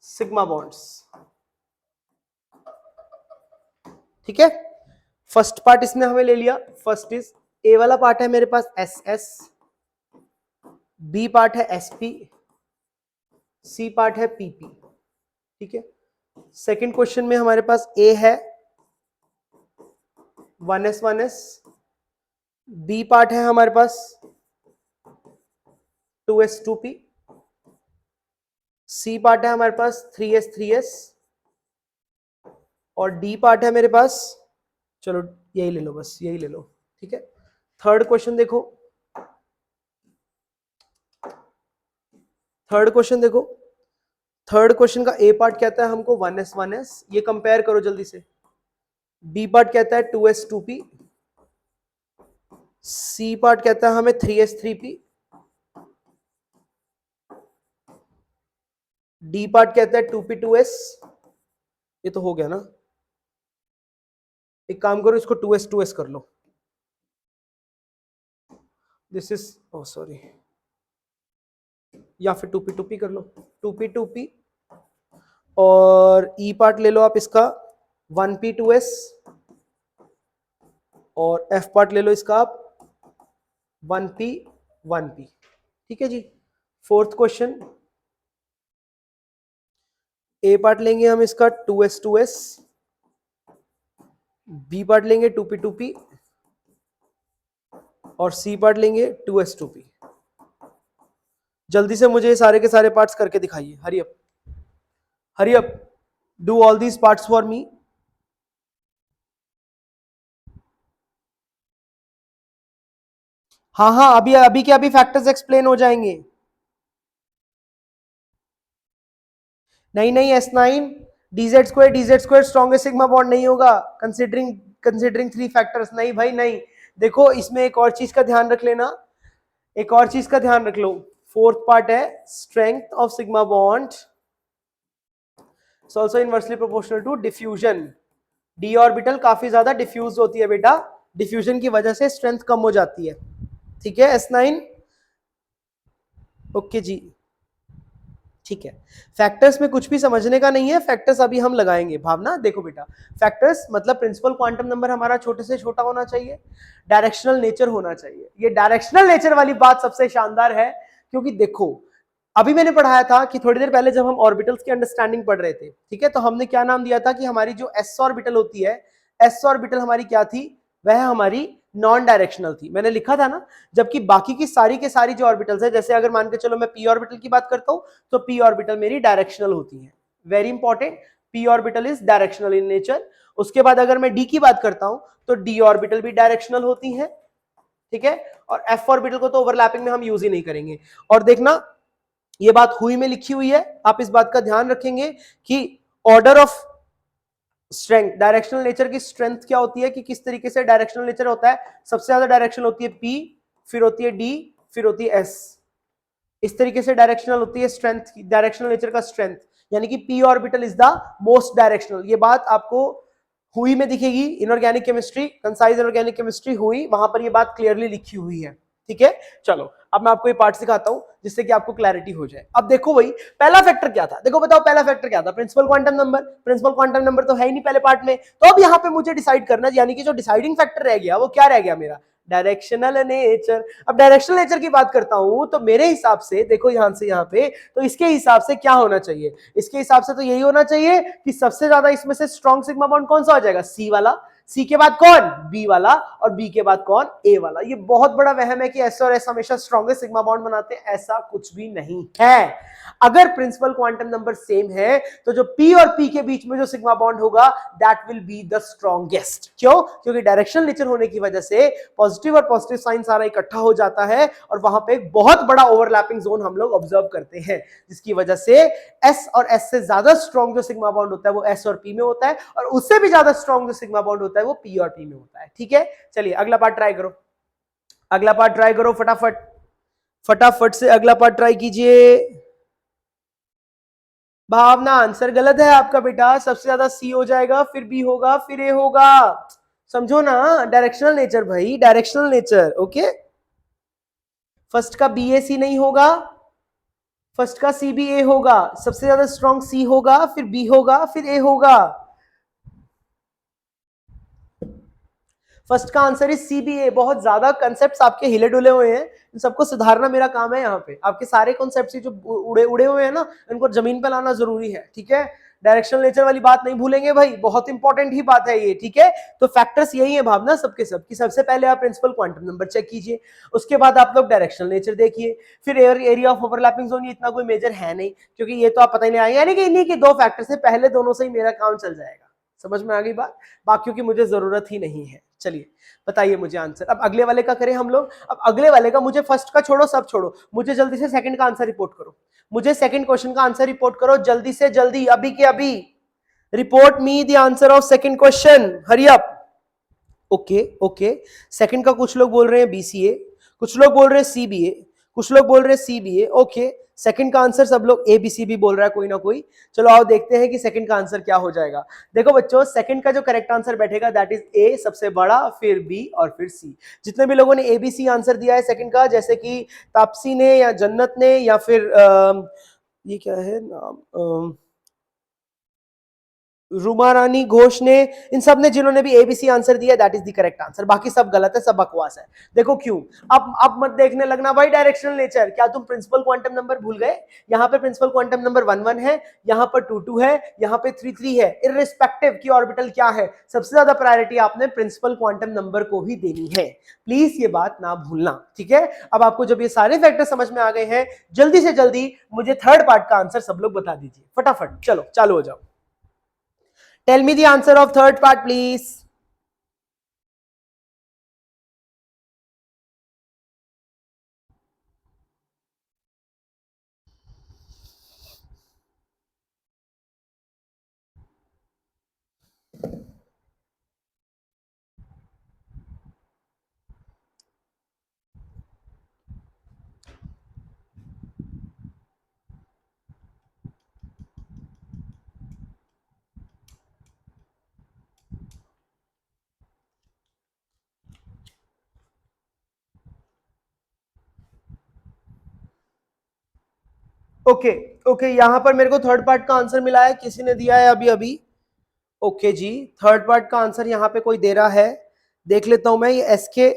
sigma bonds. ठीक है, फर्स्ट पार्ट इसने हमें ले लिया। फर्स्ट इज ए वाला पार्ट है मेरे पास एस एस, बी पार्ट है एस पी, सी पार्ट है पीपी। ठीक है, सेकंड क्वेश्चन में हमारे पास ए है 1s, बी पार्ट है हमारे पास 2s2p, सी पार्ट है हमारे पास 3s और डी पार्ट है मेरे पास, चलो यही ले लो, बस यही ले लो। ठीक है, थर्ड क्वेश्चन देखो, थर्ड क्वेश्चन का ए पार्ट कहता है हमको 1s, ये कंपेयर करो जल्दी से। बी पार्ट कहता है 2s2p, सी पार्ट कहता है हमें 3s3p, डी पार्ट कहता है 2p2s। ये तो हो गया ना? एक काम करो, इसको 2s कर लो। दिस इज ओ सॉरी, या फिर 2p2p कर लो, 2p2p। और ई पार्ट ले लो आप इसका 1p2s और एफ पार्ट ले लो इसका आप 1p। ठीक है जी। फोर्थ क्वेश्चन, ए पार्ट लेंगे हम इसका 2s, बी पार्ट लेंगे 2p2p और सी पार्ट लेंगे 2s2p। जल्दी से मुझे ये सारे के सारे पार्ट्स करके दिखाइए। Hurry up, do all these parts for me. हाँ हाँ, अभी के अभी फैक्टर्स एक्सप्लेन हो जाएंगे। नहीं S9 dz2 strongest sigma bond नहीं होगा कंसिडरिंग 3 फैक्टर्स। नहीं भाई नहीं। देखो इसमें एक और चीज का ध्यान रख लेना, एक और चीज का ध्यान रख लो। फोर्थ पार्ट है strength of sigma bond also inversely proportional to diffusion. D orbital काफी ज्यादा डिफ्यूज होती है बेटा, डिफ्यूजन की वजह से स्ट्रेंथ कम हो जाती है। ठीक है S9, ओके जी। ठीक है, फैक्टर्स में कुछ भी समझने का नहीं है, फैक्टर्स अभी हम लगाएंगे। भावना देखो बेटा, फैक्टर्स मतलब प्रिंसिपल क्वांटम नंबर हमारा छोटे से छोटा होना चाहिए, डायरेक्शनल नेचर होना चाहिए। ये डायरेक्शनल नेचर वाली बात सबसे शानदार है, क्योंकि देखो अभी मैंने पढ़ाया था कि थोड़ी देर पहले जब हम ऑर्बिटल्स की अंडरस्टैंडिंग पढ़ रहे थे, ठीक है, तो हमने क्या नाम दिया था कि हमारी जो एस ऑर्बिटल होती है, एस ऑर्बिटल हमारी क्या थी? वह हमारी नॉन डायरेक्शनल थी। मैंने लिखा था ना, जबकि बाकी की सारी के सारी जो ऑर्बिटल्स है, जैसे अगर मान के चलो मैं पी ऑर्बिटल की बात करता हूं तो पी ऑर्बिटल मेरी डायरेक्शनल होती है। Very important, P orbital is directional in nature. उसके बाद अगर मैं डी की बात करता हूं तो डी ऑर्बिटल भी डायरेक्शनल होती है। ठीक है, और एफ ऑर्बिटल को तो ओवरलैपिंग में हम यूज ही नहीं करेंगे। और देखना ये बात हुई में लिखी हुई है, आप इस बात का ध्यान रखेंगे कि order of strength, directional nature की स्ट्रेंथ क्या होती है कि किस तरीके से डायरेक्शनल नेचर होता है। सबसे ज्यादा डायरेक्शन होती है पी, फिर होती है डी, फिर होती है एस। इस तरीके से डायरेक्शनल होती है स्ट्रेंथ, डायरेक्शनल नेचर का स्ट्रेंथ, यानी कि P orbital is the most directional. ये बात आपको हुई में दिखेगी, inorganic chemistry, concise inorganic chemistry हुई, वहां पर ये बात क्लियरली लिखी हुई है। ठीक है, चलो अब मैं आपको ये पार्ट सिखाता हूं जिससे कि आपको क्लैरिटी हो जाए। अब देखो भाई पहला फैक्टर क्या था, देखो बताओ पहला फैक्टर क्या था, principal quantum number. Principal quantum number तो है ही नहीं पहले पार्ट में, तो अब यहाँ पे मुझे डिसाइड करना, यानी कि जो डिसाइडिंग फैक्टर रह गया वो क्या रह गया मेरा, डायरेक्शनल नेचर। अब डायरेक्शनल नेचर की बात करता हूं तो मेरे हिसाब से देखो यहां से यहां पे, तो इसके हिसाब से क्या होना चाहिए, इसके हिसाब से तो यही होना चाहिए कि सबसे ज्यादा इसमें से स्ट्रॉन्ग सिग्मा बॉन्ड कौन सा हो जाएगा, सी वाला, सी के बाद कौन, बी वाला, और बी के बाद कौन, ए वाला। ये बहुत बड़ा वहम है कि एस और एस हमेशा स्ट्रॉन्गेस्ट सिग्मा बॉन्ड बनाते हैं, ऐसा कुछ भी नहीं है। अगर प्रिंसिपल क्वांटम नंबर सेम है तो जो पी और पी के बीच में जो सिग्मा बॉन्ड होगा that will be the strongest. क्यों, क्योंकि डायरेक्शनल नेचर होने की वजह से पॉजिटिव और पॉजिटिव साइन सारा इकट्ठा हो जाता है और वहां पे एक बहुत बड़ा ओवरलैपिंग जोन हम लोग ऑब्जर्व करते हैं, जिसकी वजह से एस और एस से ज्यादा स्ट्रॉन्ग जो सिग्मा बॉन्ड होता है वो एस और पी में होता है, और उससे भी ज्यादा स्ट्रॉन्ग जो सिग्मा बॉन्ड होता है वो पी और पी में होता है। ठीक है, चलिए अगला पार्ट ट्राई करो, अगला पार्ट ट्राई करो, फटाफट फटाफट से अगला पार्ट ट्राई कीजिए। भावना आंसर गलत है आपका बेटा, सबसे ज्यादा सी हो जाएगा, फिर बी होगा, फिर ए होगा, समझो ना, डायरेक्शनल नेचर भाई, डायरेक्शनल नेचर। ओके, फर्स्ट का बी ए सी नहीं होगा, फर्स्ट का सी बी ए होगा, सबसे ज्यादा स्ट्रॉन्ग सी होगा, फिर बी होगा, फिर ए होगा। फर्स्ट का आंसर इज सीबीए। बहुत ज्यादा कंसेप्ट्स आपके हिले डुले हुए हैं, इन सबको सुधारना मेरा काम है। यहाँ पे आपके सारे कॉन्सेप्ट्स जो उड़े उड़े हुए हैं ना, इनको जमीन पे लाना जरूरी है। ठीक है, डायरेक्शनल नेचर वाली बात नहीं भूलेंगे भाई, बहुत इंपॉर्टेंट ही बात है ये। ठीक है, तो फैक्टर्स यही है भावना सबके सब कि सबसे पहले आप प्रिंसिपल क्वांटम नंबर चेक कीजिए, उसके बाद आप लोग डायरेक्शनल नेचर देखिए, फिर एरिया ऑफ ओवरलैपिंग जोन, ये इतना कोई मेजर है नहीं क्योंकि ये तो आप पता ही नहीं आएगा, यानी कि इन्हीं के दो फैक्टर से पहले दोनों से ही मेरा काम चल जाएगा। समझ में आ गई बात, बाकियों की मुझे जरूरत ही नहीं है। चलिए बताइए मुझे आंसर। अब अगले वाले का करें हम लोग। अब अगले वाले का, मुझे फर्स्ट का छोड़ो, सब छोड़ो, मुझे जल्दी से सेकंड का आंसर रिपोर्ट करो, मुझे सेकंड क्वेश्चन का आंसर रिपोर्ट करो जल्दी से जल्दी, अभी के अभी। Report me the answer of second question, hurry up. Okay okay, second का कुछ लोग बोल रहे हैं बीसीए, कुछ लोग बोल रहे हैं सीबीए, कुछ लोग बोल रहे हैं सीबीए। ओके, सेकंड का आंसर सब लोग एबीसी भी बोल रहा है कोई ना कोई। चलो आओ देखते हैं कि सेकंड का आंसर क्या हो जाएगा। देखो बच्चों, सेकंड का जो करेक्ट आंसर बैठेगा दैट इज ए सबसे बड़ा, फिर बी और फिर सी। जितने भी लोगों ने एबीसी आंसर दिया है सेकंड का, जैसे कि तापसी ने या जन्नत ने या फिर ये क्या है नाम, रुमा रानी घोष ने, इन सब ने जिन्होंने भी एबीसी आंसर दिया that is the correct answer. बाकी सब गलत है, सब बकवास है। देखो क्यों, अब मत देखने लगना भाई डायरेक्शनल नेचर, क्या तुम प्रिंसिपल क्वांटम नंबर भूल गए? यहाँ पे प्रिंसिपल क्वांटम नंबर 1 1 है, यहाँ पर 2 2 है, यहाँ पे 3 3 है। इररिस्पेक्टिव की ऑर्बिटल क्या है, सबसे ज्यादा प्रायोरिटी आपने प्रिंसिपल क्वांटम नंबर को ही देनी है। प्लीज ये बात ना भूलना। ठीक है, अब आपको जब ये सारे फैक्टर समझ में आ गए हैं, जल्दी से जल्दी मुझे थर्ड पार्ट का आंसर सब लोग बता दीजिए फटाफट। चलो चालू हो जाओ, tell me the answer of third part please. Okay okay, यहां पर मेरे को थर्ड पार्ट का आंसर मिला है, किसी ने दिया है अभी अभी। ओके जी, थर्ड पार्ट का आंसर यहां पे कोई दे रहा है, देख लेता हूं मैं। ये SK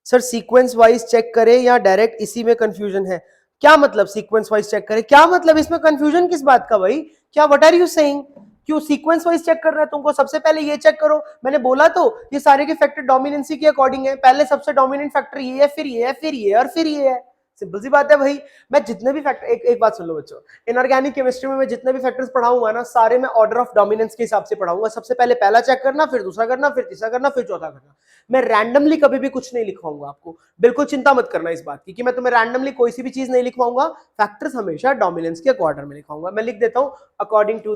sir sequence wise check करें या डायरेक्ट इसी में कंफ्यूजन है? क्या मतलब सीक्वेंस वाइज चेक करें, क्या मतलब इसमें कंफ्यूजन किस बात का भाई? क्या व्हाट आर यू सेइंग? क्यों सीक्वेंस वाइज चेक कर रहे हैं तुमको? सबसे पहले ये चेक करो, मैंने बोला तो ये सारे के फैक्टर डोमिनेंसी के अकॉर्डिंग है, पहले सबसे डोमिनेंट फैक्टर ये है, फिर ये है, फिर ये है और फिर ये है। सिंपल सी बात है भाई। मैं जितने भी फैक्टर, एक बात सुन लो बच्चों, इनऑर्गेनिक केमिस्ट्री में मैं जितने भी फैक्टर्स पढ़ाऊंगा ना, सारे मैं ऑर्डर ऑफ डोमिनेंस के हिसाब से पढ़ाऊंगा। सबसे पहले पहला चेक करना, फिर दूसरा करना, फिर तीसरा करना, फिर चौथा करना। मैं रैंडमली कभी भी कुछ नहीं लिखवाऊंगा आपको, बिल्कुल चिंता मत करना इस बात की कि मैं तुम्हें रैंडमली कोई सी भी चीज नहीं लिखवाऊंगा। फैक्टर्स हमेशा डोमिनेंस के ऑर्डर में लिखवाऊंगा। मैं लिख देता हूं according to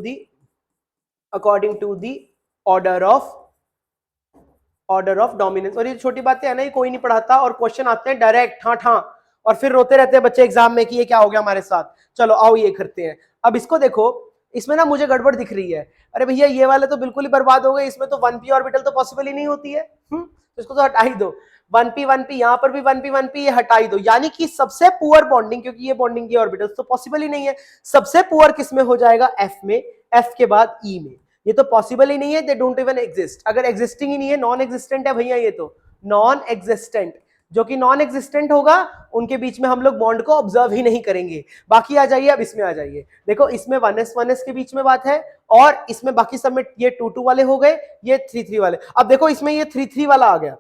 the order of dominance. और ये छोटी बातें है ना, ये कोई नहीं पढ़ाता, और क्वेश्चन आते हैं डायरेक्ट हाँ ठां, और फिर रोते रहते हैं बच्चे एग्जाम में कि ये क्या हो गया हमारे साथ। चलो आओ ये करते हैं। अब इसको देखो, इसमें ना मुझे गड़बड़ दिख रही है। अरे भैया ये वाले तो बिल्कुल ही बर्बाद हो गए, इसमें तो 1p ऑर्बिटल तो पॉसिबल ही नहीं होती है। तो इसको तो हटा ही दो। 1p यहां पर भी 1p ये हटा ही दो। यानी कि सबसे पुअर बॉन्डिंग, क्योंकि ये बॉन्डिंग की ऑर्बिटल्स तो पॉसिबल ही नहीं है, सबसे पुअर किस में हो जाएगा? एफ में, एफ के बाद ई में। ये तो पॉसिबल ही नहीं है, दे डोंट इवन एग्जिस्ट। अगर एग्जिस्टिंग ही नहीं है, नॉन एग्जिस्टेंट है भैया, ये तो नॉन एग्जिस्टेंट। जो कि नॉन एग्जिस्टेंट होगा उनके बीच में हम लोग बॉन्ड को ऑब्जर्व ही नहीं करेंगे। बाकी आ जाइए, अब इसमें आ जाइए। देखो इसमें 1s के बीच में बात है, और इसमें बाकी सब में ये 2 वाले हो गए, ये 3 वाले। अब देखो इसमें ये 3 वाला आ गया,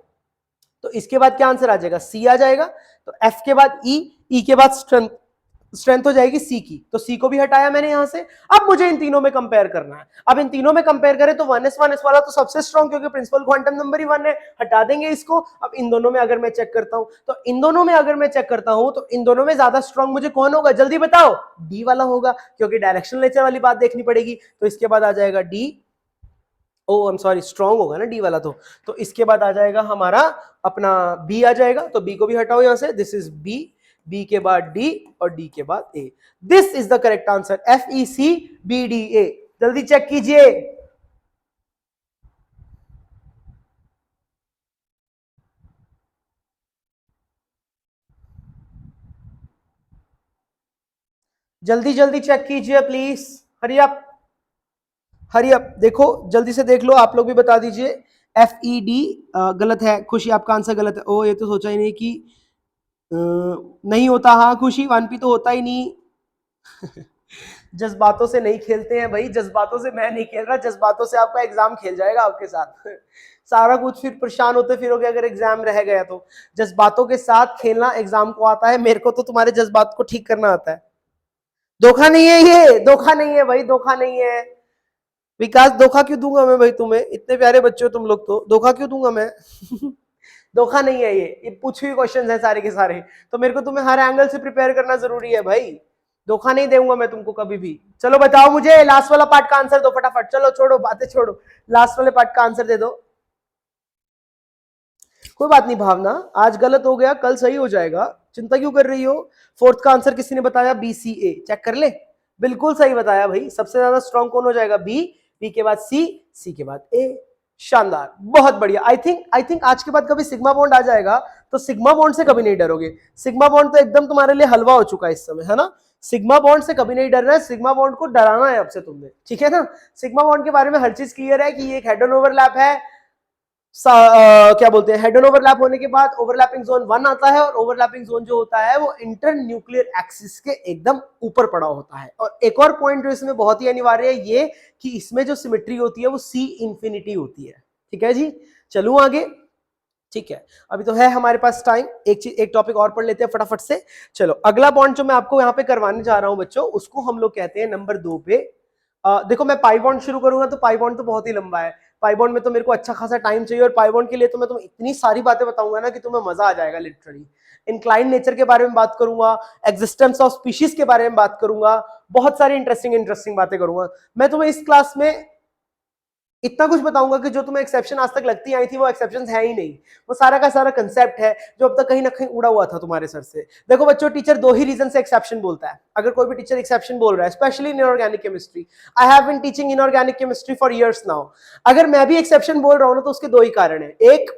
तो इसके बाद क्या आंसर आ जाएगा? सी आ जाएगा। तो एफ के बाद ई के बाद स्ट्रेंथ हो जाएगी सी की, तो सी को भी हटाया मैंने यहां से। अब मुझे इन तीनों में कंपेयर करना है। अब इन तीनों में कंपेयर करें तो 1s वाला तो सबसे स्ट्रॉन्ग, क्योंकि प्रिंसिपल क्वांटम नंबर ही 1 है, हटा देंगे इसको। अब इन दोनों में अगर मैं चेक करता हूं, तो इन दोनों में ज्यादा स्ट्रॉन्ग मुझे कौन होगा? जल्दी बताओ। डी वाला होगा, क्योंकि डायरेक्शनल नेचर वाली बात देखनी पड़ेगी। तो इसके बाद आ जाएगा d. Oh I am sorry, strong होगा ना डी वाला। तो इसके बाद आ जाएगा हमारा अपना बी आ जाएगा। तो बी को भी हटाओ यहां से, दिस इज बी। बी के बाद डी, और डी के बाद a. This is the correct answer, FECBDA। जल्दी चेक कीजिए। जल्दी जल्दी चेक कीजिए please, hurry up hurry up. देखो जल्दी से देख लो, आप लोग भी बता दीजिए। FED गलत है, खुशी आपका आंसर गलत है। ओ ये तो सोचा ही नहीं कि नहीं होता। हाँ खुशी, 1p तो होता ही नहीं। जज्बातों से नहीं खेलते हैं भाई, जज्बातों से मैं नहीं खेल रहा, जज्बातों से आपका एग्जाम खेल जाएगा आपके साथ। सारा कुछ फिर परेशान होते फिरोगे अगर एग्जाम रह गया तो। जज्बातों के साथ खेलना एग्जाम को आता है, मेरे को तो तुम्हारे जज्बात को ठीक करना आता है। धोखा नहीं है ये, धोखा नहीं है भाई, धोखा नहीं है विकास। धोखा क्यों दूंगा मैं भाई तुम्हें? इतने प्यारे बच्चे हो तुम लोग, तो धोखा क्यों दूंगा मैं? धोखा नहीं है ये पूछे हुए क्वेश्चन है सारे के सारे, तो मेरे को तुम्हें हर एंगल से प्रिपेयर करना जरूरी है भाई। धोखा नहीं दूंगा मैं तुमको कभी भी। चलो बताओ मुझे लास्ट वाला पार्ट का आंसर दो फटाफट। चलो छोड़ो बातें, छोड़ो, लास्ट वाले पार्ट का आंसर दे दो। कोई बात नहीं भावना, आज गलत हो गया कल सही हो जाएगा, चिंता क्यों कर रही हो? फोर्थ का आंसर किसी ने बताया? BCA। चेक कर ले, बिल्कुल सही बताया भाई। सबसे ज्यादा स्ट्रॉन्ग कौन हो जाएगा? बी। बी के बाद सी, सी के बाद ए। शानदार, बहुत बढ़िया। आई थिंक आज के बाद कभी सिग्मा बॉन्ड आ जाएगा तो सिग्मा बॉन्ड से कभी नहीं डरोगे। सिग्मा बॉन्ड तो एकदम तुम्हारे लिए हलवा हो चुका है इस समय, है ना? सिग्मा बॉन्ड से कभी नहीं डरना है, सिग्मा बॉन्ड को डराना है अब से तुमने, ठीक है ना? सिग्मा बॉन्ड के बारे में हर चीज क्लियर है कि ये एक हेड ऑन ओवरलैप है। क्या बोलते हैं, हेड ऑन ओवरलैप होने के बाद ओवरलैपिंग जोन 1 आता है, और ओवरलैपिंग जोन जो होता है वो इंटर न्यूक्लियर एक्सिस के एकदम ऊपर पड़ा होता है। और एक और पॉइंट जो इसमें बहुत ही अनिवार्य है ये, कि इसमें जो सिमेट्री होती है वो C इंफिनिटी होती है। ठीक है जी, चलूं आगे। ठीक है, अभी तो है हमारे पास टाइम, एक टॉपिक और पढ़ लेते हैं फटाफट से। चलो अगला बॉन्ड जो मैं आपको यहाँ पे करवाने जा रहा हूं बच्चों, उसको हम लोग कहते हैं नंबर 2 पे। देखो मैं पाई बॉन्ड शुरू करूंगा तो पाई बॉन्ड तो बहुत ही लंबा है, पाई बॉन्ड में तो मेरे को अच्छा खासा टाइम चाहिए, और पाई बॉन्ड के लिए तो मैं तुम्हें इतनी सारी बातें बताऊंगा ना कि तुम्हें मजा आ जाएगा लिटरली। इंक्लाइन नेचर के बारे में बात करूंगा, एग्जिस्टेंस ऑफ स्पीशीज के बारे में बात करूंगा, बहुत सारी इंटरेस्टिंग बातें करूंगा मैं तुम्हें इस क्लास में। इतना कुछ बताऊंगा कि जो तुम्हें एक्सेप्शन आज तक लगती आई थी वो एक्सेप्शन है ही नहीं, वो सारा का सारा कंसेप्ट है जो अब तक कहीं ना कहीं उड़ा हुआ था तुम्हारे सर से। देखो बच्चों, टीचर 2 ही रीजन से एक्सेप्शन बोलता है। अगर कोई भी टीचर एक्सेप्शन बोल रहा है, specially in inorganic chemistry, I have been teaching inorganic chemistry for years now. अगर मैं भी एक्सेप्शन बोल रहा हूं ना, तो उसके 2 ही कारण है। एक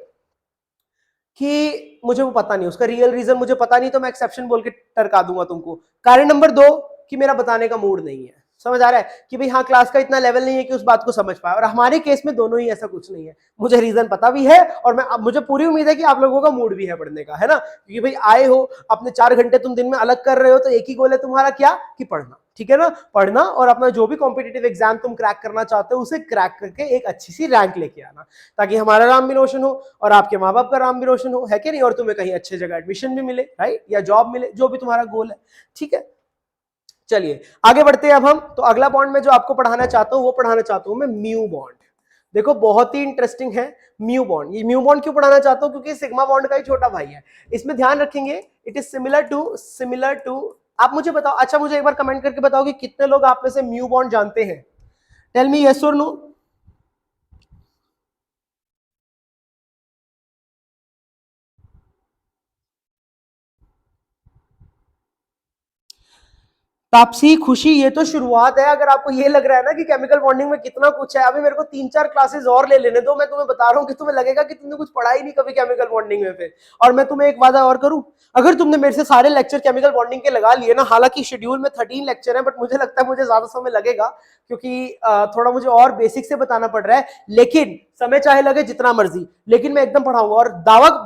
कि मुझे वो पता नहीं, उसका रियल रीजन मुझे पता नहीं, तो मैं एक्सेप्शन बोल के टरका दूंगा तुमको। कारण नंबर 2 कि मेरा बताने का मूड नहीं है। समझ आ रहा है कि भाई हाँ क्लास का इतना लेवल नहीं है कि उस बात को समझ पाए, और हमारे केस में दोनों ही ऐसा कुछ नहीं है। मुझे रीजन पता भी है और मुझे पूरी उम्मीद है कि आप लोगों का मूड भी है पढ़ने का, है ना, क्योंकि भाई आए हो अपने 4 घंटे तुम दिन में अलग कर रहे हो, तो एक ही गोल है तुम्हारा, क्या कि पढ़ना, ठीक है ना, पढ़ना और अपना जो भी कॉम्पिटिटिव एग्जाम तुम क्रैक करना चाहते हो उसे क्रैक करके एक अच्छी सी रैंक लेके आना, ताकि हमारा नाम भी रोशन हो और आपके माँ बाप का नाम भी रोशन हो, है कि नहीं, और तुम्हें कहीं अच्छे जगह एडमिशन भी मिले, राइट, या जॉब मिले, जो भी तुम्हारा गोल है, ठीक है। चलिए आगे बढ़ते हैं अब हम। तो अगला बॉन्ड में जो आपको पढ़ाना चाहता हूं वो पढ़ाना चाहता हूं मैं म्यू बॉन्ड। देखो बहुत ही इंटरेस्टिंग है म्यू बॉन्ड। ये म्यू बॉन्ड क्यों पढ़ाना चाहता हूं, क्योंकि सिग्मा बॉन्ड का ही छोटा भाई है। इसमें ध्यान रखेंगे इट इज सिमिलर टू आप मुझे बताओ, अच्छा मुझे एक बार कमेंट करके बताओ कि कितने लोग आप में से म्यू बॉन्ड जानते हैं। टेल मी यस और नो। तापसी, खुशी, ये तो शुरुआत है। अगर आपको ये लग रहा है ना कि केमिकल बॉन्डिंग में कितना कुछ है, अभी मेरे को 3-4 क्लासेस और ले लेने दो, मैं तुम्हें बता रहा हूँ कि तुम्हें लगेगा कि तुमने कुछ पढ़ा ही नहीं कभी केमिकल बॉन्डिंग में फिर। और मैं तुम्हें एक वादा और करूं, अगर तुमने मेरे से सारे लेक्चर केमिकल बॉन्डिंग के लगा लिए ना, हालांकि शेड्यूल में 13 लेक्चर है, बट मुझे लगता है मुझे ज्यादा समय लगेगा, क्योंकि थोड़ा मुझे और बेसिक से बताना पड़ रहा है, लेकिन समय चाहे लगे जितना मर्जी, लेकिन मैं एकदम पढ़ाऊंगा। और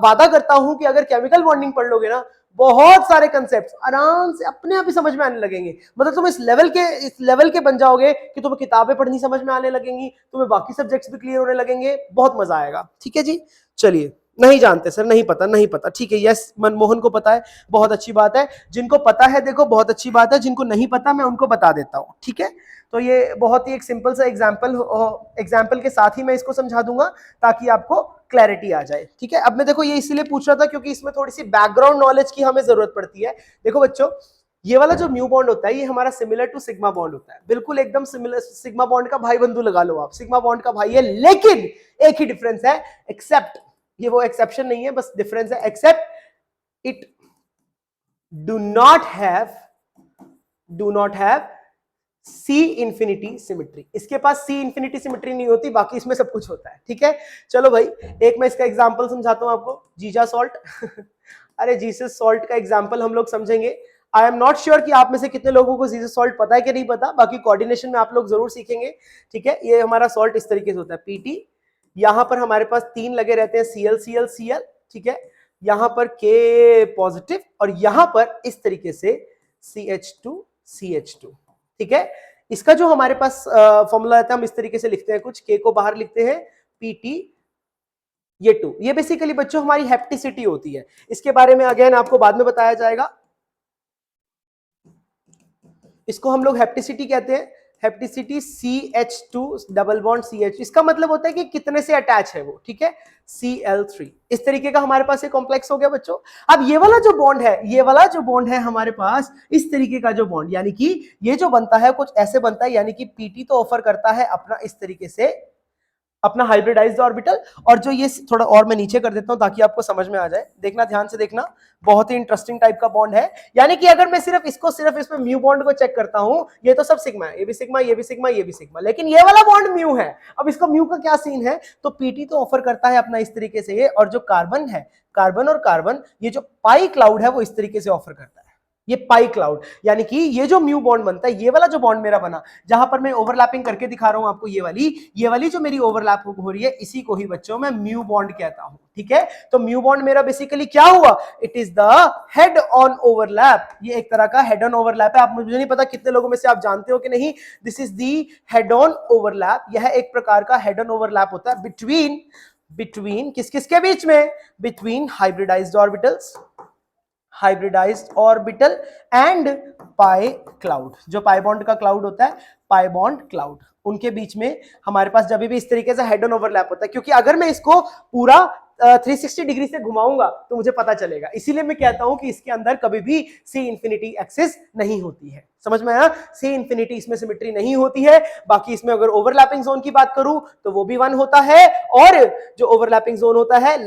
वादा करता हूं कि अगर केमिकल बॉन्डिंग पढ़ लोगे ना, बहुत सारे कंसेप्ट आराम से अपने आप ही समझ में आने लगेंगे। मतलब तुम इस लेवल के बन जाओगे कि तुम्हें किताबें पढ़नी समझ में आने लगेंगी, तुम्हें बाकी सब्जेक्ट्स भी क्लियर होने लगेंगे, बहुत मजा आएगा, ठीक है जी। चलिए, नहीं जानते सर, नहीं पता, नहीं पता, ठीक है, यस मनमोहन को पता है, बहुत अच्छी बात है। जिनको पता है देखो बहुत अच्छी बात है, जिनको नहीं पता मैं उनको बता देता हूं, ठीक है। तो ये बहुत ही एक सिंपल सा एग्जाम्पल के साथ ही मैं इसको समझा दूंगा, ताकि आपको क्लैरिटी आ जाए, ठीक है। अब मैं देखो ये इसीलिए पूछ रहा था क्योंकि इसमें थोड़ी सी बैकग्राउंड नॉलेज की हमें जरूरत पड़ती है। देखो बच्चों, ये वाला जो म्यू बॉन्ड होता है ये हमारा सिमिलर टू सिग्मा बॉन्ड होता है, बिल्कुल एकदम सिमिलर। सिग्मा बॉन्ड का भाई बंधु लगा लो आप, सिग्मा बॉन्ड का भाई है, लेकिन एक ही डिफरेंस है, एक्सेप्ट, ये वो एक्सेप्शन नहीं है, बस डिफरेंस है, except it do not have C infinity symmetry. इसके पास सी इंफिनिटी सिमिट्री नहीं होती, बाकी इसमें सब कुछ होता है, ठीक है। चलो भाई, एक मैं इसका एग्जांपल समझाता हूं आपको, जीजा सॉल्ट अरे जीसस सॉल्ट का एग्जांपल हम लोग समझेंगे। आई एम नॉट श्योर कि आप में से कितने लोगों को जीसस सॉल्ट पता है कि नहीं पता, बाकी कोऑर्डिनेशन में आप लोग जरूर सीखेंगे, ठीक है। ये हमारा सॉल्ट इस तरीके से होता है, पीटी, यहां पर हमारे पास 3 लगे रहते हैं, CL, ठीक है, यहां पर K पॉजिटिव, और यहां पर इस तरीके से CH2, ठीक है। इसका जो हमारे पास फॉर्मूला रहता है, हम इस तरीके से लिखते हैं, कुछ K को बाहर लिखते हैं, PT, ये 2, ये बेसिकली बच्चों हमारी हेप्टिसिटी होती है। इसके बारे में अगेन आपको बाद में बताया जाएगा। इसको हम लोग हेप्टिसिटी कहते हैं, हेप्टिसिटी CH2 डबल बॉन्ड CH, इसका मतलब होता है कि कितने से अटैच है वो, ठीक है, Cl3। इस तरीके का हमारे पास एक कॉम्प्लेक्स हो गया बच्चों। अब ये वाला जो बॉन्ड है, ये वाला जो बॉन्ड है हमारे पास, इस तरीके का जो बॉन्ड, यानी कि ये जो बनता है कुछ ऐसे बनता है, यानी कि पीटी तो ऑफर करता है अपना इस तरीके से अपना हाइब्रिडाइज्ड ऑर्बिटल, और जो ये थोड़ा और मैं नीचे कर देता हूं ताकि आपको समझ में आ जाए, देखना ध्यान से देखना, बहुत ही इंटरेस्टिंग टाइप का बॉन्ड है। यानी कि अगर मैं सिर्फ इसमें म्यू बॉन्ड को चेक करता हूं, ये तो सब सिग्मा है, ये भी सिग्मा, ये भी सिग्मा, ये भी सिग्मा, लेकिन ये वाला बॉन्ड म्यू है। अब इसका म्यू का क्या सीन है, तो पीटी तो ऑफर करता है अपना इस तरीके से ये, और जो कार्बन है, कार्बन और कार्बन, ये जो पाई क्लाउड है वो इस तरीके से ऑफर करता है, ये पाई क्लाउड। यानी कि ये जो म्यू बॉन्ड बनता है, ये वाला जो बॉन्ड मेरा बना, जहां पर मैं ओवरलैपिंग करके दिखा रहा हूं आपको, ये वाली जो मेरी ओवरलैप हो रही है, इसी को ही बच्चों मैं म्यू बॉन्ड कहता हूं, ठीक है। तो म्यू बॉन्ड मेरा बेसिकली क्या हुआ, it is the head on overlap, ये एक तरह का हेड ऑन ओवरलैप है। आप, मुझे नहीं पता कितने लोगों में से आप जानते हो कि नहीं, this is the head on overlap. यह एक प्रकार का हेड ऑन ओवरलैप होता है बिटवीन किस किस के बीच में, between hybridised orbital and pi cloud. जो पाई बॉन्ड का क्लाउड होता है, पाई बॉन्ड क्लाउड, उनके बीच में हमारे पास जब भी इस तरीके से हेड ऑन ओवरलैप होता है, क्योंकि अगर मैं इसको पूरा 360 डिग्री से घुमाऊंगा तो मुझे पता चलेगा, इसीलिए मैं कहता हूं कि इसके अंदर कभी भी सी इंफिनिटी एक्सिस नहीं होती है। समझ में आया, सी इंफिनिटी इसमें सिमेट्री नहीं होती है। बाकी इसमें अगर ओवरलैपिंग जोन की बात करूं तो वो भी 1 होता है, और जो ओवरलैपिंग जोन होता है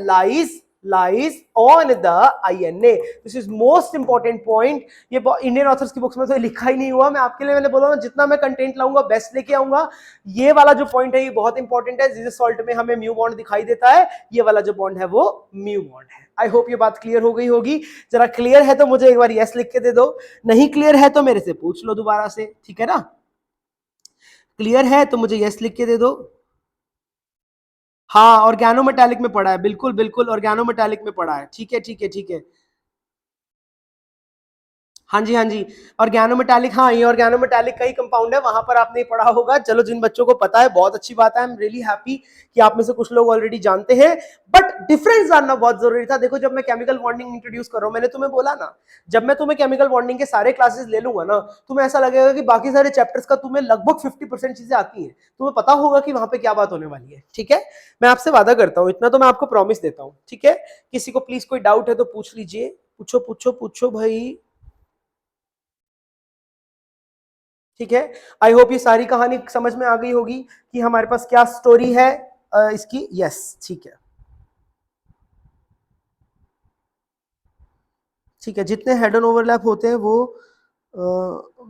lies on the INA. This is most important point. ये इंडियन ऑथर्स की बुक्स में तो लिखा ही नहीं हुआ, मैं आपके लिए मैंने बोला ना, जितना मैं कंटेंट लाऊंगा बेस्ट लेके आऊंगा। ये वाला जो पॉइंट है ये बहुत इंपॉर्टेंट है। जीसस सॉल्ट में हमें म्यू बॉन्ड दिखाई देता है, ये वाला जो बॉन्ड है वो म्यू बॉन्ड है। आई होप ये बात क्लियर हो गई होगी। जरा क्लियर है तो मुझे एक बार यस लिख के दे दो, नहीं क्लियर है तो मेरे से पूछ लो दोबारा से, ठीक है ना। क्लियर है तो मुझे यस लिख के दे दो। हाँ, ऑर्गेनोमेटालिक में पढ़ा है, बिल्कुल बिल्कुल ऑर्गेनोमेटालिक में पढ़ा है। ठीक है ठीक है ठीक है। हाँ जी हाँ जी, ऑर्गेनोमेटालिक, हाँ ये ऑर्गेनोमेटालिक का ही कंपाउंड है, वहां पर आपने पढ़ा होगा। चलो जिन बच्चों को पता है बहुत अच्छी बात है, आई एम रियली हैप्पी कि आप में से कुछ लोग ऑलरेडी जानते हैं। बट डिफरेंस जानना बहुत जरूरी था। देखो जब मैं केमिकल बॉन्डिंग इंट्रोड्यूस कर रहा हूं, मैंने तुम्हें बोला ना, जब मैं तुम्हें केमिकल बॉन्डिंग के सारे क्लासेस ले लूंगा ना, तुम्हें ऐसा लगेगा कि बाकी सारे चैप्टर्स का तुम्हें लगभग 50% चीजें आती हैं, तुम्हें पता होगा कि वहां पे क्या बात होने वाली है। ठीक है, मैं आपसे वादा करता हूं, इतना तो मैं आपको प्रॉमिस देता हूं। ठीक है, किसी को प्लीज कोई डाउट है तो पूछ लीजिए, पूछो पूछो पूछो भाई। ठीक है, आई होप ये सारी कहानी समझ में आ गई होगी कि हमारे पास क्या स्टोरी है इसकी। यस ठीक है ठीक है, जितने हेड ऑन ओवरलैप होते हैं वो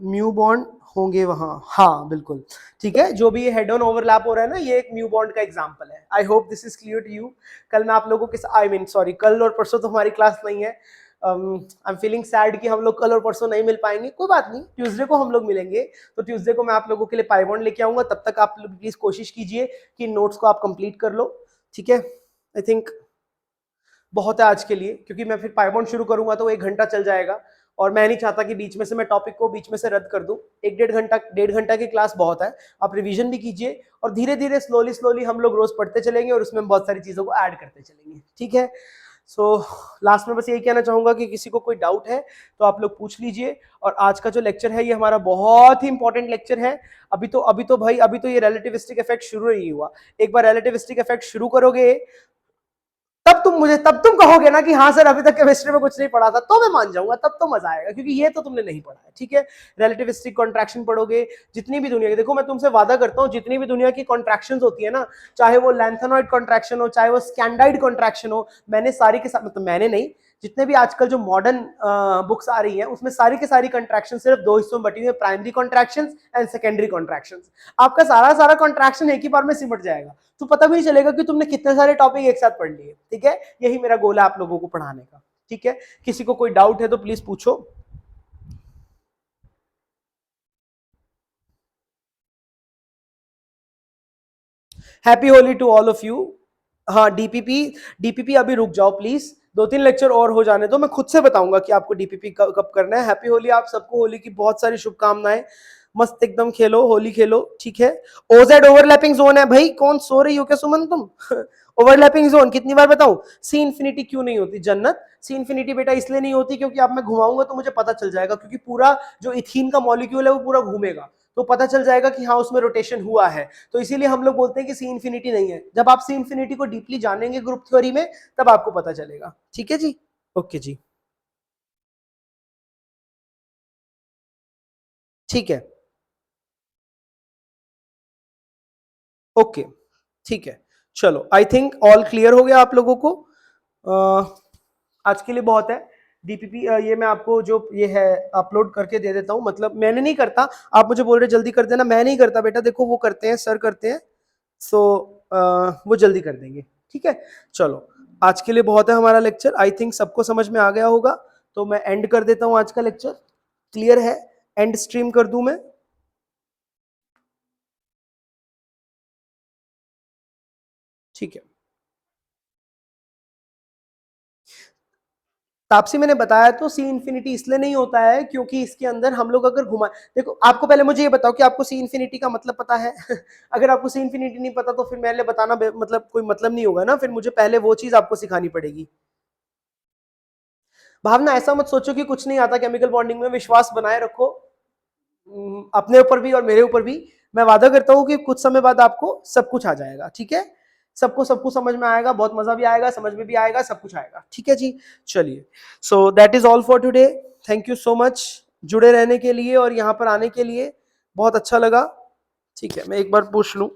म्यू बॉन्ड होंगे वहां, हाँ बिल्कुल। ठीक है, जो भी ये हेड ऑन ओवरलैप हो रहा है ना, ये एक म्यू बॉन्ड का एग्जांपल है। I hope this is clear to you. कल मैं आप लोगों के आई मीन सॉरी, कल और परसों तो हमारी क्लास नहीं है। आई एम फीलिंग सैड कि हम लोग कल और परसों नहीं मिल पाएंगे। कोई बात नहीं, ट्यूसडे को हम लोग मिलेंगे। तो ट्यूसडे को मैं आप लोगों के लिए पाई बॉन्ड लेके आऊंगा। तब तक आप लोग प्लीज कोशिश कीजिए कि नोट्स को आप कंप्लीट कर लो। ठीक है, आई थिंक बहुत है आज के लिए, क्योंकि मैं फिर पाइबॉन्ड शुरू करूंगा तो 1 घंटा चल जाएगा, और मैं नहीं चाहता कि बीच में से मैं टॉपिक को बीच में से रद्द कर दूं। 1 डेढ़ घंटा की क्लास बहुत है। आप रिवीजन भी कीजिए, और धीरे धीरे स्लोली स्लोली हम लोग रोज पढ़ते चलेंगे, और उसमें बहुत सारी चीजों को ऐड करते चलेंगे। ठीक है, सो लास्ट में बस यही कहना चाहूंगा कि किसी को कोई डाउट है तो आप लोग पूछ लीजिए। और आज का जो लेक्चर है ये हमारा बहुत ही इंपॉर्टेंट लेक्चर है। अभी तो भाई, अभी तो ये रिलेटिविस्टिक इफेक्ट शुरू नहीं हुआ। एक बार रिलेटिविस्टिक इफेक्ट शुरू करोगे, तब तुम कहोगे ना कि हाँ सर अभी तक केमिस्ट्री में कुछ नहीं पढ़ा था, तो मैं मान जाऊंगा, तब तो मजा आएगा, क्योंकि ये तो तुमने नहीं पढ़ा है। ठीक है, रिलेटिविस्टिक कॉन्ट्रैक्शन पढ़ोगे, जितनी भी दुनिया की, देखो मैं तुमसे वादा करता हूँ, जितनी भी दुनिया की कॉन्ट्रैक्शन होती है ना, चाहे वो लैंथेनॉइड कॉन्ट्रैक्शन हो, चाहे वो स्कैंडाइड कॉन्ट्रैक्शन हो, मैंने सारी के साथ, मतलब मैंने नहीं, जितने भी आजकल जो मॉडर्न बुक्स आ रही हैं उसमें सारी के सारी कॉन्ट्रैक्शन सिर्फ 2 हिस्सों में बटी हुई है, primary contractions and secondary contractions. आपका सारा सारा कॉन्ट्रैक्शन एक ही बार में सिमट जाएगा, तो पता भी नहीं चलेगा कि तुमने कितने सारे टॉपिक एक साथ पढ़ लिए। ठीक है, यही मेरा गोल है आप लोगों को पढ़ाने का। ठीक है, किसी को कोई डाउट है तो प्लीज पूछो। Happy Holi to all of you. हाँ डीपीपी, डीपीपी अभी रुक जाओ प्लीज, 2-3 लेक्चर और हो जाने दो, मैं खुद से बताऊंगा कि आपको डीपीपी कब करना है। हैप्पी होली आप सबको, होली की बहुत सारी शुभकामनाएं। मस्त एकदम खेलो, होली खेलो। ठीक है, ओजेड ओवरलैपिंग जोन है भाई, कौन सो रही हो क्या सुमन तुम? ओवरलैपिंग जोन कितनी बार बताऊं? सी इन्फिनिटी क्यों नहीं होती जन्नत? सी इन्फिनिटी बेटा इसलिए नहीं होती क्योंकि आप मैं घुमाऊंगा तो मुझे पता चल जाएगा, क्योंकि पूरा जो इथीन का मॉलिक्यूल है वो पूरा घूमेगा, तो पता चल जाएगा कि हाँ उसमें रोटेशन हुआ है। तो इसीलिए हम लोग बोलते हैं कि सी इन्फिनिटी नहीं है। जब आप सी इन्फिनिटी को डीपली जानेंगे ग्रुप थ्योरी में, तब आपको पता चलेगा। ठीक है जी, ओके जी, ठीक है, ओके ठीक है। चलो आई थिंक ऑल क्लियर हो गया आप लोगों को। आज के लिए बहुत है। डीपीपी ये मैं आपको जो ये है अपलोड करके दे देता हूँ, मतलब मैंने नहीं करता, आप मुझे बोल रहे जल्दी कर देना, मैं नहीं करता बेटा, देखो वो करते हैं, सर करते हैं। सो वो जल्दी कर देंगे। ठीक है, चलो आज के लिए बहुत है हमारा लेक्चर, आई थिंक सबको समझ में आ गया होगा। तो मैं एंड कर देता हूँ आज का लेक्चर। क्लियर है, एंड स्ट्रीम कर दूं मैं? ठीक है, तापसी मैंने बताया तो सी इन्फिनिटी इसलिए नहीं होता है क्योंकि इसके अंदर हम लोग अगर घुमा, देखो आपको पहले मुझे ये बताओ कि आपको सी इन्फिनिटी का मतलब पता है? अगर आपको सी इन्फिनिटी नहीं पता तो फिर मैंने बताना मतलब कोई मतलब नहीं होगा ना, फिर मुझे पहले वो चीज आपको सिखानी पड़ेगी। भावना ऐसा मत सोचो कि कुछ नहीं आता केमिकल बॉन्डिंग में, विश्वास बनाए रखो अपने ऊपर भी और मेरे ऊपर भी। मैं वादा करता हूं कि कुछ समय बाद आपको सब कुछ आ जाएगा। ठीक है, सबको सब कुछ समझ में आएगा, बहुत मजा भी आएगा, समझ में भी आएगा, सब कुछ आएगा। ठीक है जी, चलिए, so that is all for today. Thank you so much जुड़े रहने के लिए और यहाँ पर आने के लिए, बहुत अच्छा लगा। ठीक है, मैं एक बार पूछ लूं।